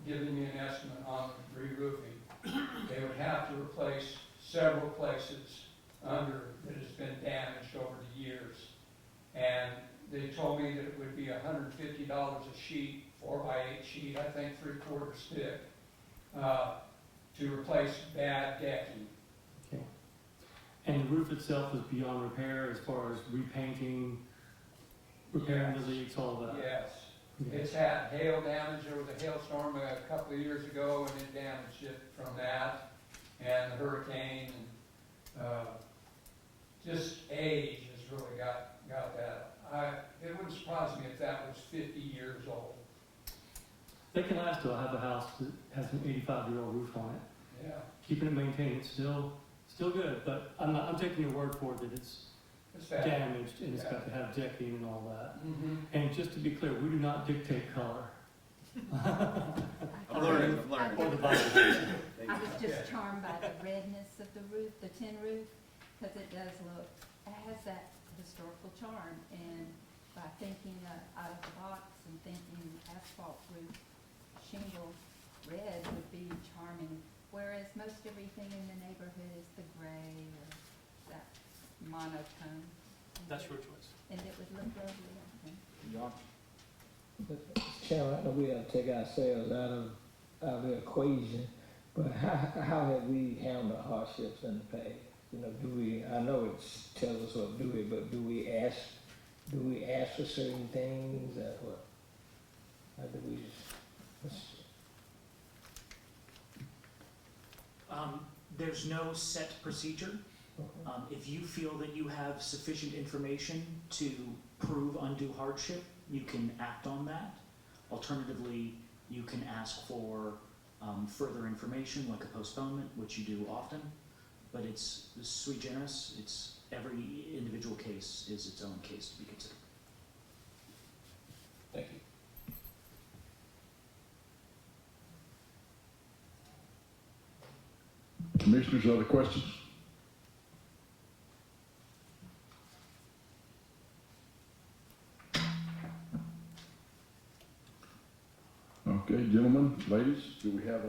giving me an estimate on re-roofing, they would have to replace several places under that has been damaged over the years. And they told me that it would be $150 a sheet, 4x8 sheet, I think 3/4 thick, to replace bad decking. Okay. And the roof itself is beyond repair as far as repainting, repairing the leaks, all that? Yes. Okay. It's had hail damage. There was a hailstorm a couple of years ago and it damaged it from that and the hurricane and just age has really got that. It wouldn't surprise me if that was 50 years old. They can last till I have a house that has an 85-year-old roof on it. Yeah. Keeping it maintained, it's still good, but I'm taking your word for it that it's bad. damaged and it's got to have decking and all that. Mm-hmm. And just to be clear, we do not dictate color I'm learning, I'm learning. Or the Bible. I was just charmed by the redness of the roof, the tin roof, because it does look, it has that historical charm. And by thinking out of the box and thinking asphalt roof, shingle, red would be charming. Whereas most everything in the neighborhood is the gray or that monotone. That's your choice. And it would look lovely, I think. John? Mr. Chairman, I know we have to take ourselves out of the equation, but how have we handled hardships in the past? You know, do we, I know it's tell us what to do it, but do we ask for certain things or what? How do we, There's no set procedure. If you feel that you have sufficient information to prove undue hardship, you can act on that. Alternatively, you can ask for further information, like a postponement, which you do often, but it's sui generis. It's every individual case is its own case to be considered. thank you. Commissioners, other questions? Okay, gentlemen, ladies, do we have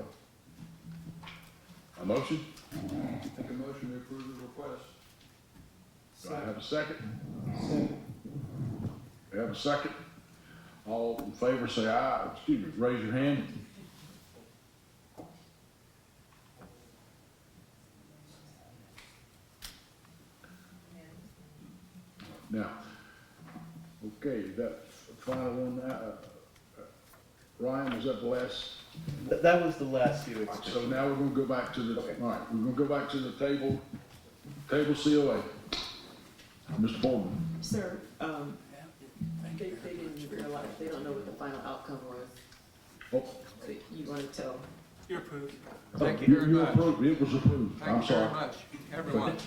a motion? Make a motion to approve the request. Do I have a second? We have a second. All in favor say aye, excuse me, raise your hand. Now, okay, that final one, Ryan, was that the last? That was the last COA. So now we're gonna go back to the, all right, we're gonna go back to the table COA. Mr. Boardman. Sir, they didn't realize, they don't know what the final outcome was. Oh. So you want to tell? You're approved. Thank you very much. Approved. It was approved. I'm Thank you sorry. very much, everyone.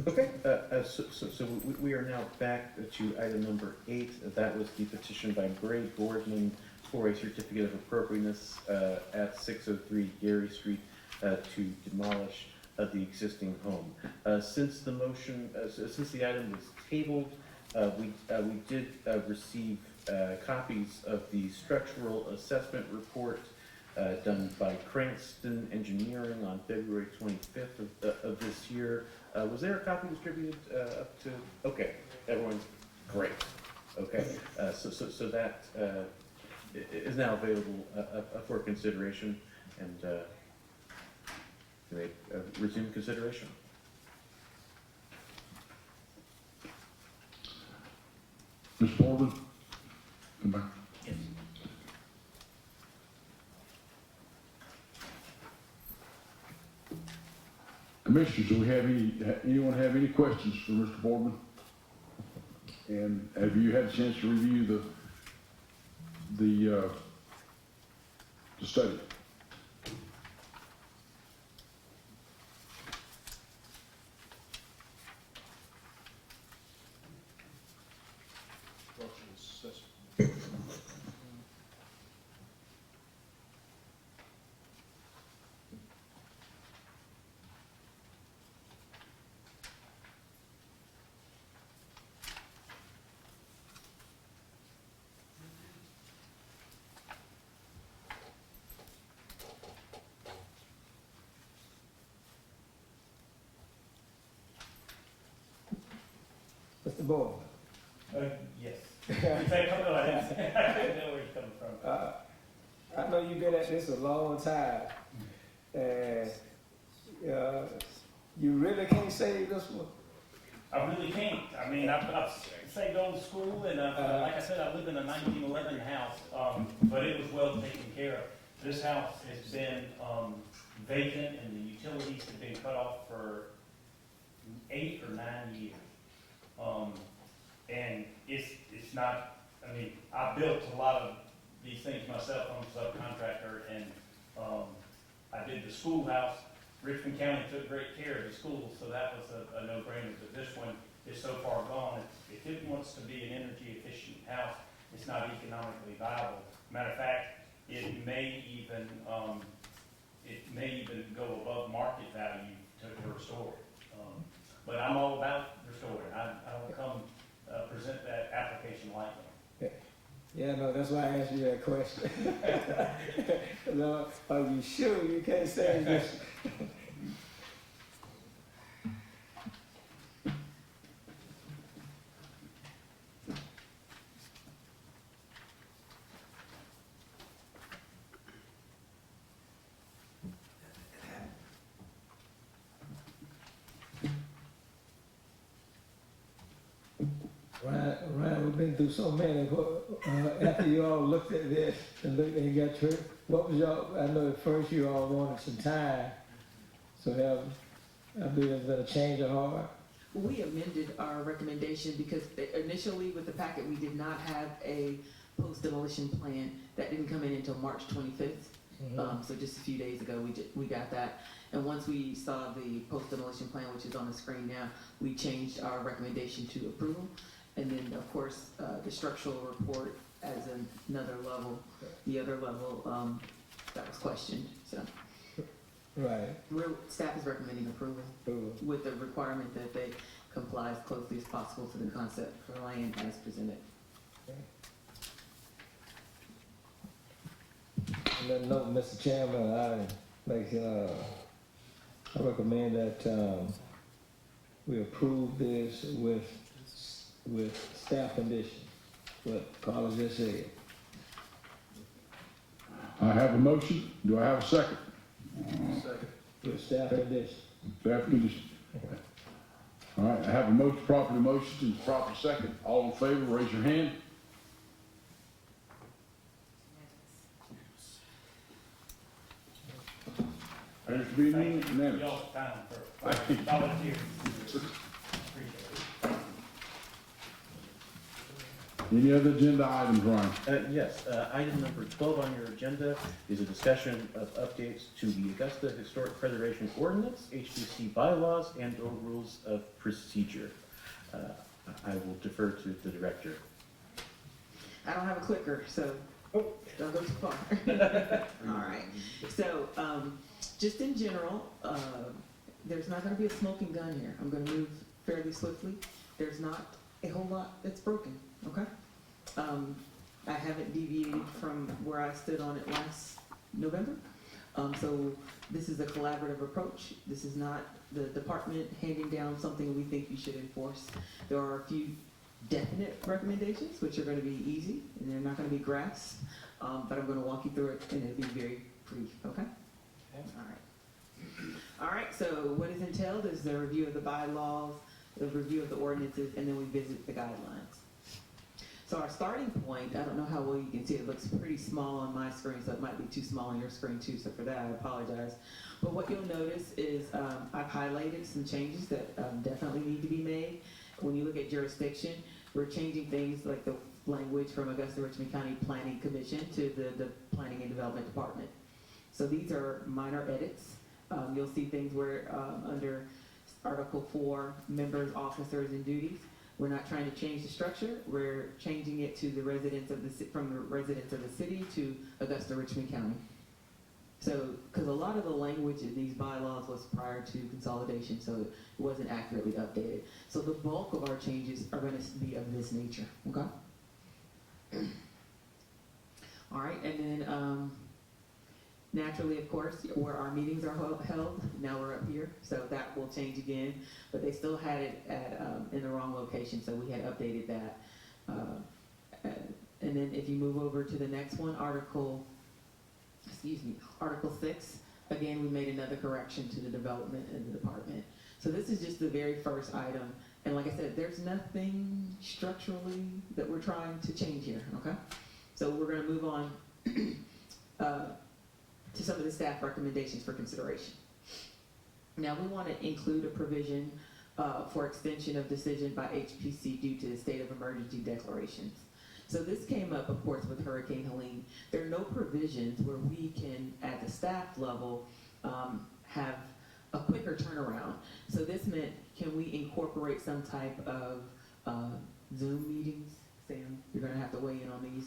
Okay, so we are now back to item number 8. That was the petition by Gray Boardman for a certificate of appropriateness at 603 Gary Street to demolish the existing home. Since the motion, since the item was tabled, we did receive copies of the structural assessment report done by Cranston Engineering on February 25th of this year. Was there a copy distributed up to? Okay, everyone's great. Okay, so that is now available for consideration, and resume consideration. Mr. Boardman? Come back. Yes. Commissioners, do we have anyone have any questions for Mr. Boardman? And have you had a chance to review the study? Mr. Boardman. Yes. I didn't know where you're coming from. I know you've been at this a long time, and you really can't save this one? I really can't. I mean, I've saved on school, and like I said, I live in a 1911 house, but it was well taken care of. This house has been vacant, and the utilities have been cut off for 8 or 9 years. And it's not, I mean, I built a lot of these things myself. I'm a subcontractor, and I did the schoolhouse. Richmond County took great care of the schools, so that was a no-brainer. But this one is so far gone. If it wants to be an energy efficient house, it's not economically viable. Matter of fact, it may even go above market value to restore it. But I'm all about restoring. I don't come present that application lightly. Yeah, no, that's why I asked you that question. No, are you sure you can't say this? Ryan, we've been through so many. After you all looked at this and looked and got tripped, what was y'all? I know at first you all wanted some time, so I believe there's been a change of heart. We amended our recommendation because initially with the packet, we did not have a post-demolition plan. That didn't come in until March 25th. So just a few days ago, we got that. And once we saw the post-demolition plan, which is on the screen now, we changed our recommendation to approval. And then, of course, the structural report as another level, the other level, that was questioned, so. Right. Staff is recommending approval with the requirement that they comply as closely as possible to the concept plan as presented. And then note, Mr. Chairman, I recommend that we approve this with staff conditions, what Carlos just said. I have a motion. Do I have a second? Second. With staff conditions. Staff condition. All right, I have a motion, properly motion, and proper second. All in favor, raise your hand. There's to be unanimous. Y'all's time for volunteers. Any other agenda items, Ryan? Yes, item number 12 on your agenda is a discussion of updates to the Augusta Historic Preservation Ordinance, HPC bylaws, and or rules of procedure. I will defer to the director. I don't have a clicker, so don't go too far. All right. So, just in general, there's not going to be a smoking gun here. I'm going to move fairly swiftly. There's not a whole lot that's broken, okay? I haven't deviated from where I stood on it last November. So this is a collaborative approach. This is not the department handing down something we think you should enforce. There are a few definite recommendations, which are going to be easy, and they're not going to be grasped, but I'm going to walk you through it, and it'll be very brief, okay? All right. All right, so what is entailed is the review of the bylaws, the review of the ordinances, and then we visit the guidelines. So our starting point, I don't know how well you can see, it looks pretty small on my screen, so it might be too small on your screen too, so for that I apologize. But what you'll notice is I've highlighted some changes that definitely need to be made. When you look at jurisdiction, we're changing things like the language from Augusta Richmond County Planning Commission to the Planning and Development Department. So these are minor edits. You'll see things where under Article 4, members, officers, and duties, we're not trying to change the structure. We're changing it to the residents of from the residents of the city to Augusta Richmond County. So, because a lot of the language in these bylaws was prior to consolidation, so it wasn't accurately updated. So the bulk of our changes are going to be of this nature, okay? All right, and then naturally, of course, where our meetings are held, now we're up here, so that will change again. But they still had it at in the wrong location, so we had updated that. And then if you move over to the next one, Article 6, again, we made another correction to the development in the department. So this is just the very first item. And like I said, there's nothing structurally that we're trying to change here, okay? So we're gonna move on to some of the staff recommendations for consideration. Now we wanna include a provision for extension of decision by HPC due to the state of emergency declarations. So this came up, of course, with Hurricane Helene. There are no provisions where we can, at the staff level, have a quicker turnaround. So this meant, can we incorporate some type of Zoom meetings? Sam, you're gonna have to weigh in on these.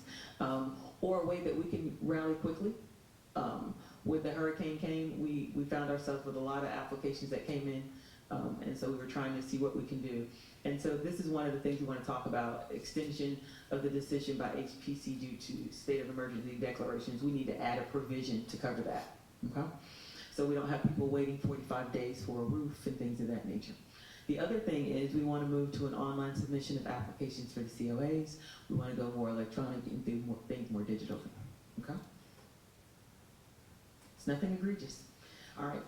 Or a way that we can rally quickly. With the hurricane came, we found ourselves with a lot of applications that came in, and so we were trying to see what we can do. And so this is one of the things we want to talk about, extension of the decision by HPC due to state of emergency declarations. We need to add a provision to cover that, okay? So we don't have people waiting 45 days for a roof and things of that nature. The other thing is we want to move to an online submission of applications for the COAs. We want to go more electronic and do more things more digital, okay? It's nothing egregious. All right.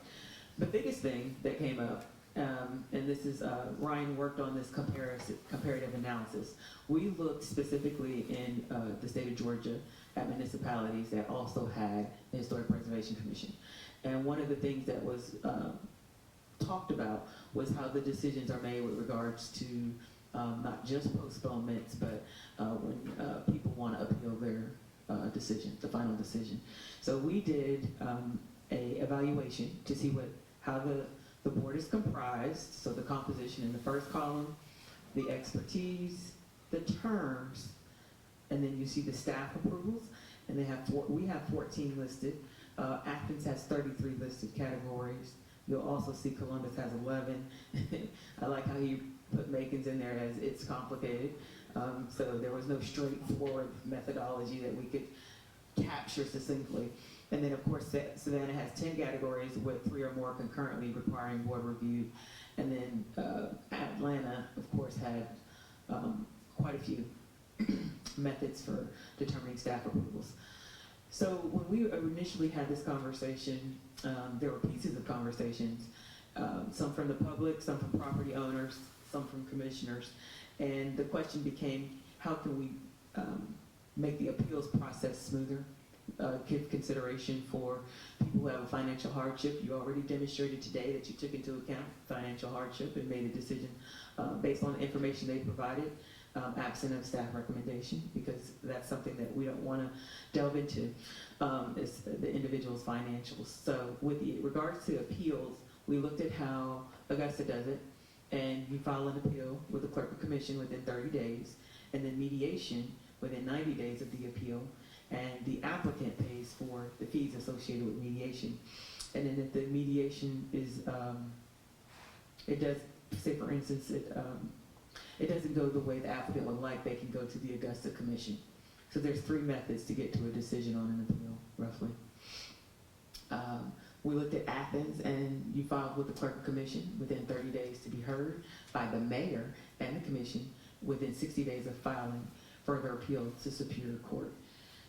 The biggest thing that came up, and this is, Ryan worked on this comparative analysis. We looked specifically in the state of Georgia at municipalities that also had the Historic Preservation Commission. And one of the things that was talked about was how the decisions are made with regards to not just postponements, but when people want to appeal their decision, the final decision. So we did a evaluation to see how the board is comprised. So the composition in the first column, the expertise, the terms, and then you see the staff approvals. And we have 14 listed. Athens has 33 listed categories. You'll also see Columbus has 11. I like how you put Macon's in there as it's complicated. So there was no straightforward methodology that we could capture succinctly. And then of course Savannah has 10 categories with 3 or more concurrently requiring board review. And then Atlanta of course had quite a few methods for determining staff approvals. So when we initially had this conversation, there were pieces of conversations, some from the public, some from property owners, some from commissioners. And the question became, how can we make the appeals process smoother? Give consideration for people who have a financial hardship. You already demonstrated today that you took into account financial hardship and made a decision based on the information they provided, absent of staff recommendation, because that's something that we don't want to delve into, is the individual's financials. So with regards to appeals, we looked at how Augusta does it, and you file an appeal with the clerk of commission within 30 days, and then mediation within 90 days of the appeal, and the applicant pays for the fees associated with mediation. And then if the mediation is, it does, say for instance, it doesn't go the way the applicant would like, they can go to the Augusta Commission. So there's 3 methods to get to a decision on an appeal, roughly. We looked at Athens, and you filed with the clerk of commission within 30 days to be heard by the mayor and the commission within 60 days of filing further appeal to Superior Court.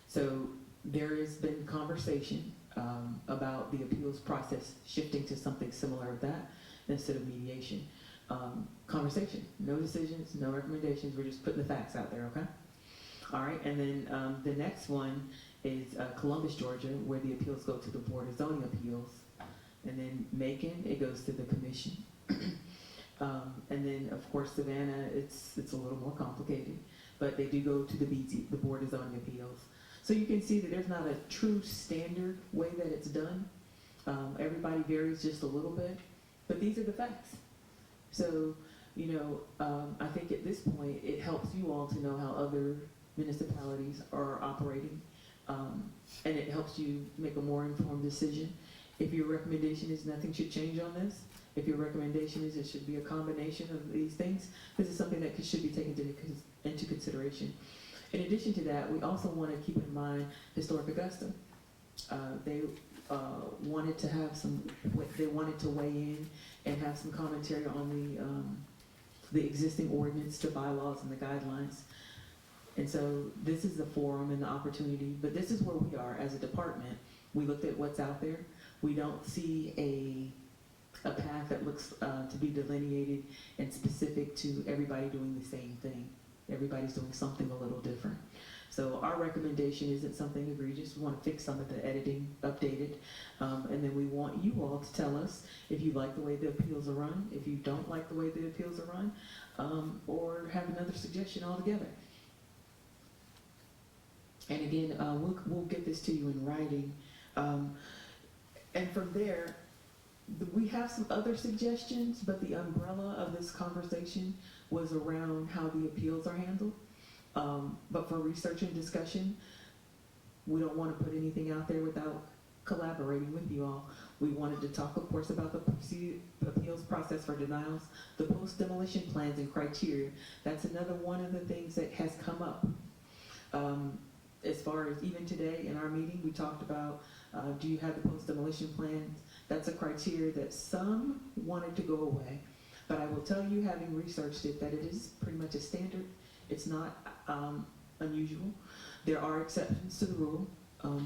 So there has been conversation about the appeals process shifting to something similar of that instead of mediation. Conversation, no decisions, no recommendations, we're just putting the facts out there, okay? All right, and then the next one is Columbus, Georgia, where the appeals go to the Board of Zoning Appeals. And then Macon, it goes to the commission. And then, of course, Savannah, it's a little more complicated, but they do go to the BZ, the Board of Zoning Appeals. So you can see that there's not a true standard way that it's done. Everybody varies just a little bit, but these are the facts. So, you know, I think at this point, it helps you all to know how other municipalities are operating, and it helps you make a more informed decision. If your recommendation is nothing should change on this, if your recommendation is it should be a combination of these things, this is something that should be taken into consideration. In addition to that, we also want to keep in mind Historic Augusta. They wanted to have they wanted to weigh in and have some commentary on the existing ordinance, the bylaws, and the guidelines. And so this is the forum and the opportunity, but this is where we are as a department. We looked at what's out there. We don't see a path that looks to be delineated and specific to everybody doing the same thing. Everybody's doing something a little different. So our recommendation isn't something egregious. We want to fix some of the editing, update it, and then we want you all to tell us if you like the way the appeals are run, if you don't like the way the appeals are run, or have another suggestion altogether. And again, we'll get this to you in writing. And from there, We have some other suggestions, but the umbrella of this conversation was around how the appeals are handled. But for research and discussion, we don't want to put anything out there without collaborating with you all. We wanted to talk, of course, about the appeals process for denials, the post-demolition plans and criteria. That's another one of the things that has come up. As far as even today in our meeting, we talked about, do you have the post-demolition plans? That's a criteria that some wanted to go away. But I will tell you, having researched it, that it is pretty much a standard. It's not unusual. There are exceptions to the rule.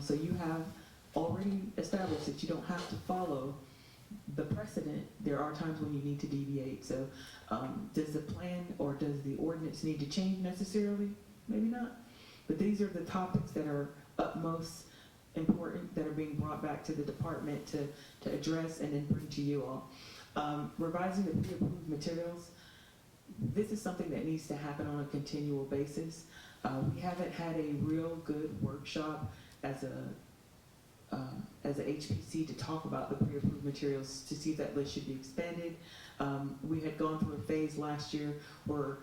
So you have already established that you don't have to follow the precedent. There are times when you need to deviate. So does the plan or does the ordinance need to change necessarily? Maybe not. But these are the topics that are utmost important, that are being brought back to the department to address and then bring to you all. Revising the pre-approved materials. This is something that needs to happen on a continual basis. We haven't had a real good workshop as a HPC to talk about the pre-approved materials to see if that list should be expanded. We had gone through a phase last year where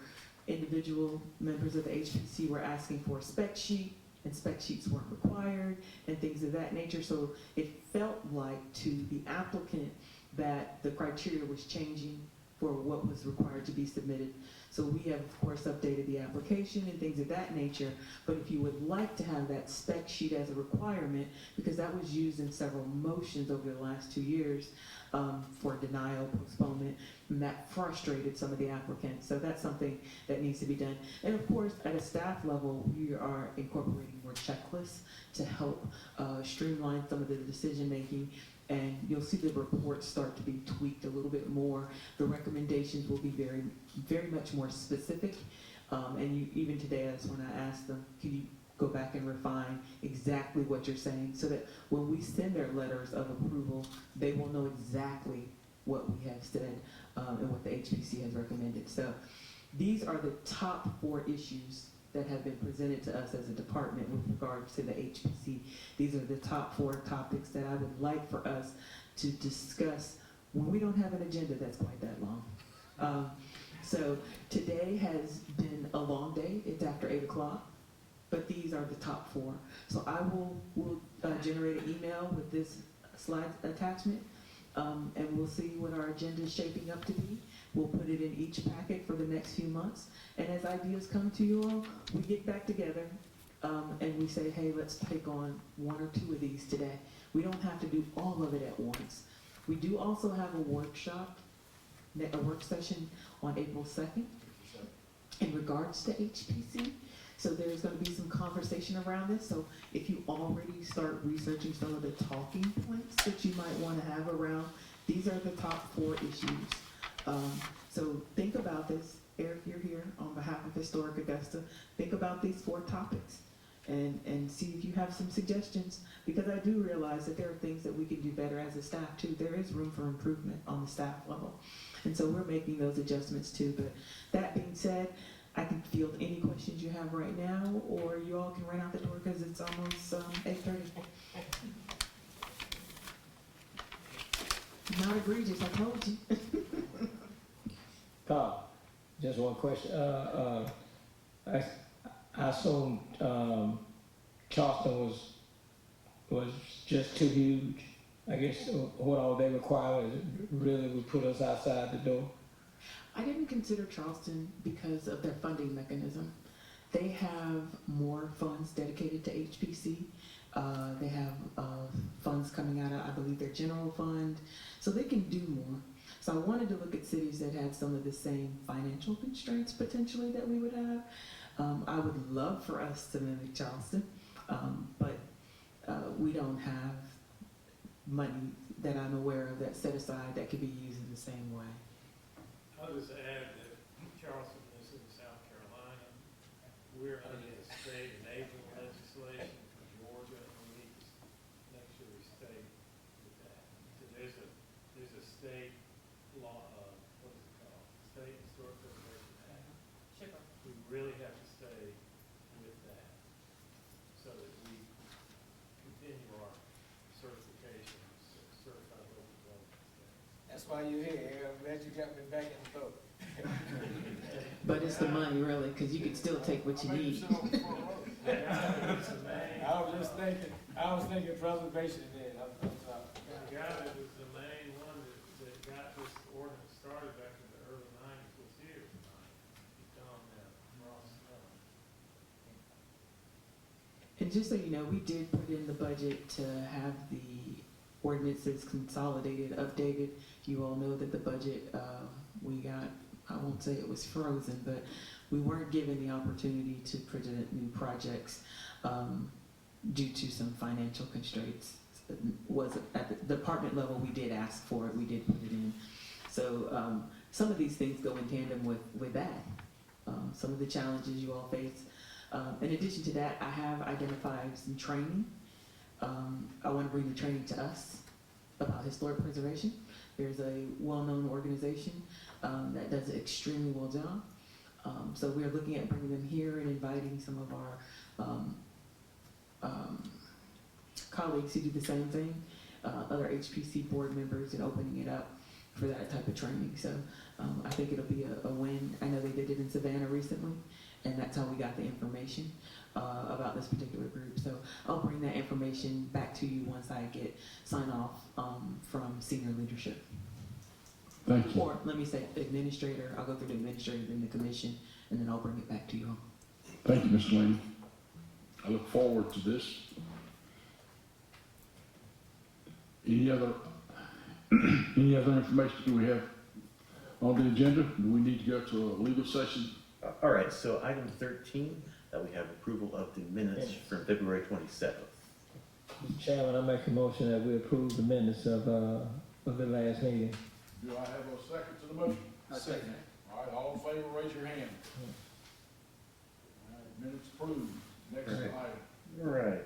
individual members of the HPC were asking for a spec sheet, and spec sheets weren't required, and things of that nature. So it felt like to the applicant that the criteria was changing for what was required to be submitted. So we have, of course, updated the application and things of that nature. But if you would like to have that spec sheet as a requirement, because that was used in several motions over the last 2 years for denial, postponement, and that frustrated some of the applicants. So that's something that needs to be done. And of course, at a staff level, we are incorporating more checklists to help streamline some of the decision making. And you'll see the reports start to be tweaked a little bit more. The recommendations will be very, very much more specific. And even today, that's when I asked them, can you go back and refine exactly what you're saying so that when we send their letters of approval, they will know exactly what we have said and what the HPC has recommended. So these are the top 4 issues that have been presented to us as a department with regards to the HPC. These are the top 4 topics that I would like for us to discuss when we don't have an agenda that's quite that long. So today has been a long day. It's after 8 o'clock, but these are the top 4. So I will generate an email with this slide attachment, and we'll see what our agenda is shaping up to be. We'll put it in each packet for the next few months. And as ideas come to you all, we get back together and we say, hey, let's take on 1 or 2 of these today. We don't have to do all of it at once. We do also have a workshop, a work session on April 2nd in regards to HPC. So there's going to be some conversation around this. So if you already start researching some of the talking points that you might want to have around, these are the top 4 issues. So think about this. Eric, you're here on behalf of Historic Augusta. Think about these 4 topics and see if you have some suggestions, because I do realize that there are things that we can do better as a staff too. There is room for improvement on the staff level. And so we're making those adjustments too. But that being said, I can field any questions you have right now, or you all can run out the door because it's almost 8:30. Not egregious, I told you. Carl, just one question. I assume Charleston was just too huge. I guess what all they require is really would put us outside the door. I didn't consider Charleston because of their funding mechanism. They have more funds dedicated to HPC. They have funds coming out of, I believe, their general fund. So they can do more. So I wanted to look at cities that had some of the same financial constraints potentially that we would have. I would love for us to mimic Charleston, but we don't have money that I'm aware of that's set aside that could be used in the same way. I'll just add that Charleston is in South Carolina. We're under the state enabling legislation for Georgia, and we need to make sure we stay with that. So there's a state law, what is it called? State Historic Preservation Act. We really have to stay with that so that we continue our certifications, certified local government. That's why you're here. I'm glad you got me back in the boat. But it's the money, really, because you can still take what you need. I was thinking preservation then. I'm sorry. The guy that was the main one that got this ordinance started back in the early nineties was here tonight. He's gone now, Ross Snow. And just so you know, we did put in the budget to have the ordinances consolidated, updated. You all know that the budget, we got, I won't say it was frozen, but we weren't given the opportunity to present new projects due to some financial constraints. Was at the department level, we did ask for it, we did put it in. So some of these things go in tandem with that. Some of the challenges you all face. In addition to that, I have identified some training. I want to bring the training to us about historic preservation. There's a well-known organization that does an extremely well job. So we're looking at bringing them here and inviting some of our colleagues who do the same thing, other HPC board members, and opening it up for that type of training. So I think it'll be a win. I know they did it in Savannah recently, and that's how we got the information about this particular group. So I'll bring that information back to you once I get sign off from senior leadership. Thank you. Or let me say administrator. I'll go through the administrator and the commission, and then I'll bring it back to you all. Thank you, Ms. Lane. I look forward to this. Any other information do we have on the agenda? Do we need to go to a legal session? All right, so item 13, we have approval of the minutes from February 27th. Mr. Chairman, I make a motion that we approve the minutes of the last meeting. Do I have a second to the motion? I second it. All right, all in favor, raise your hand. All right, minutes approved. Next All right. item. All right,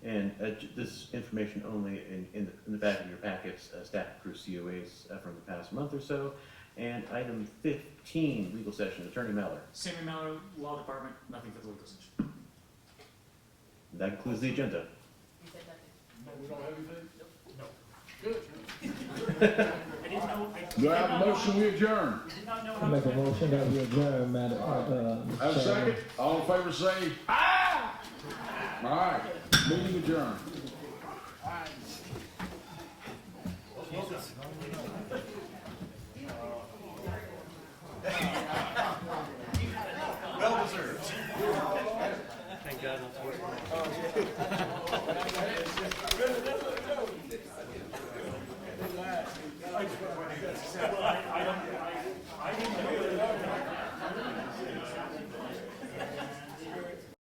and this information only in the back of your packets, staff approved COAs from the past month or so. And item 15, legal session, Attorney Mallard. Sammy Mallard, Law Department, nothing for the legal session. That concludes the agenda. No, we don't have anything? No. Good. I didn't know. Do I have a motion we adjourn? I did not know I how make a to. motion that we adjourn, Madam. Have a second? All in favor say aye. All right, meeting adjourned. Well deserved. Thank God.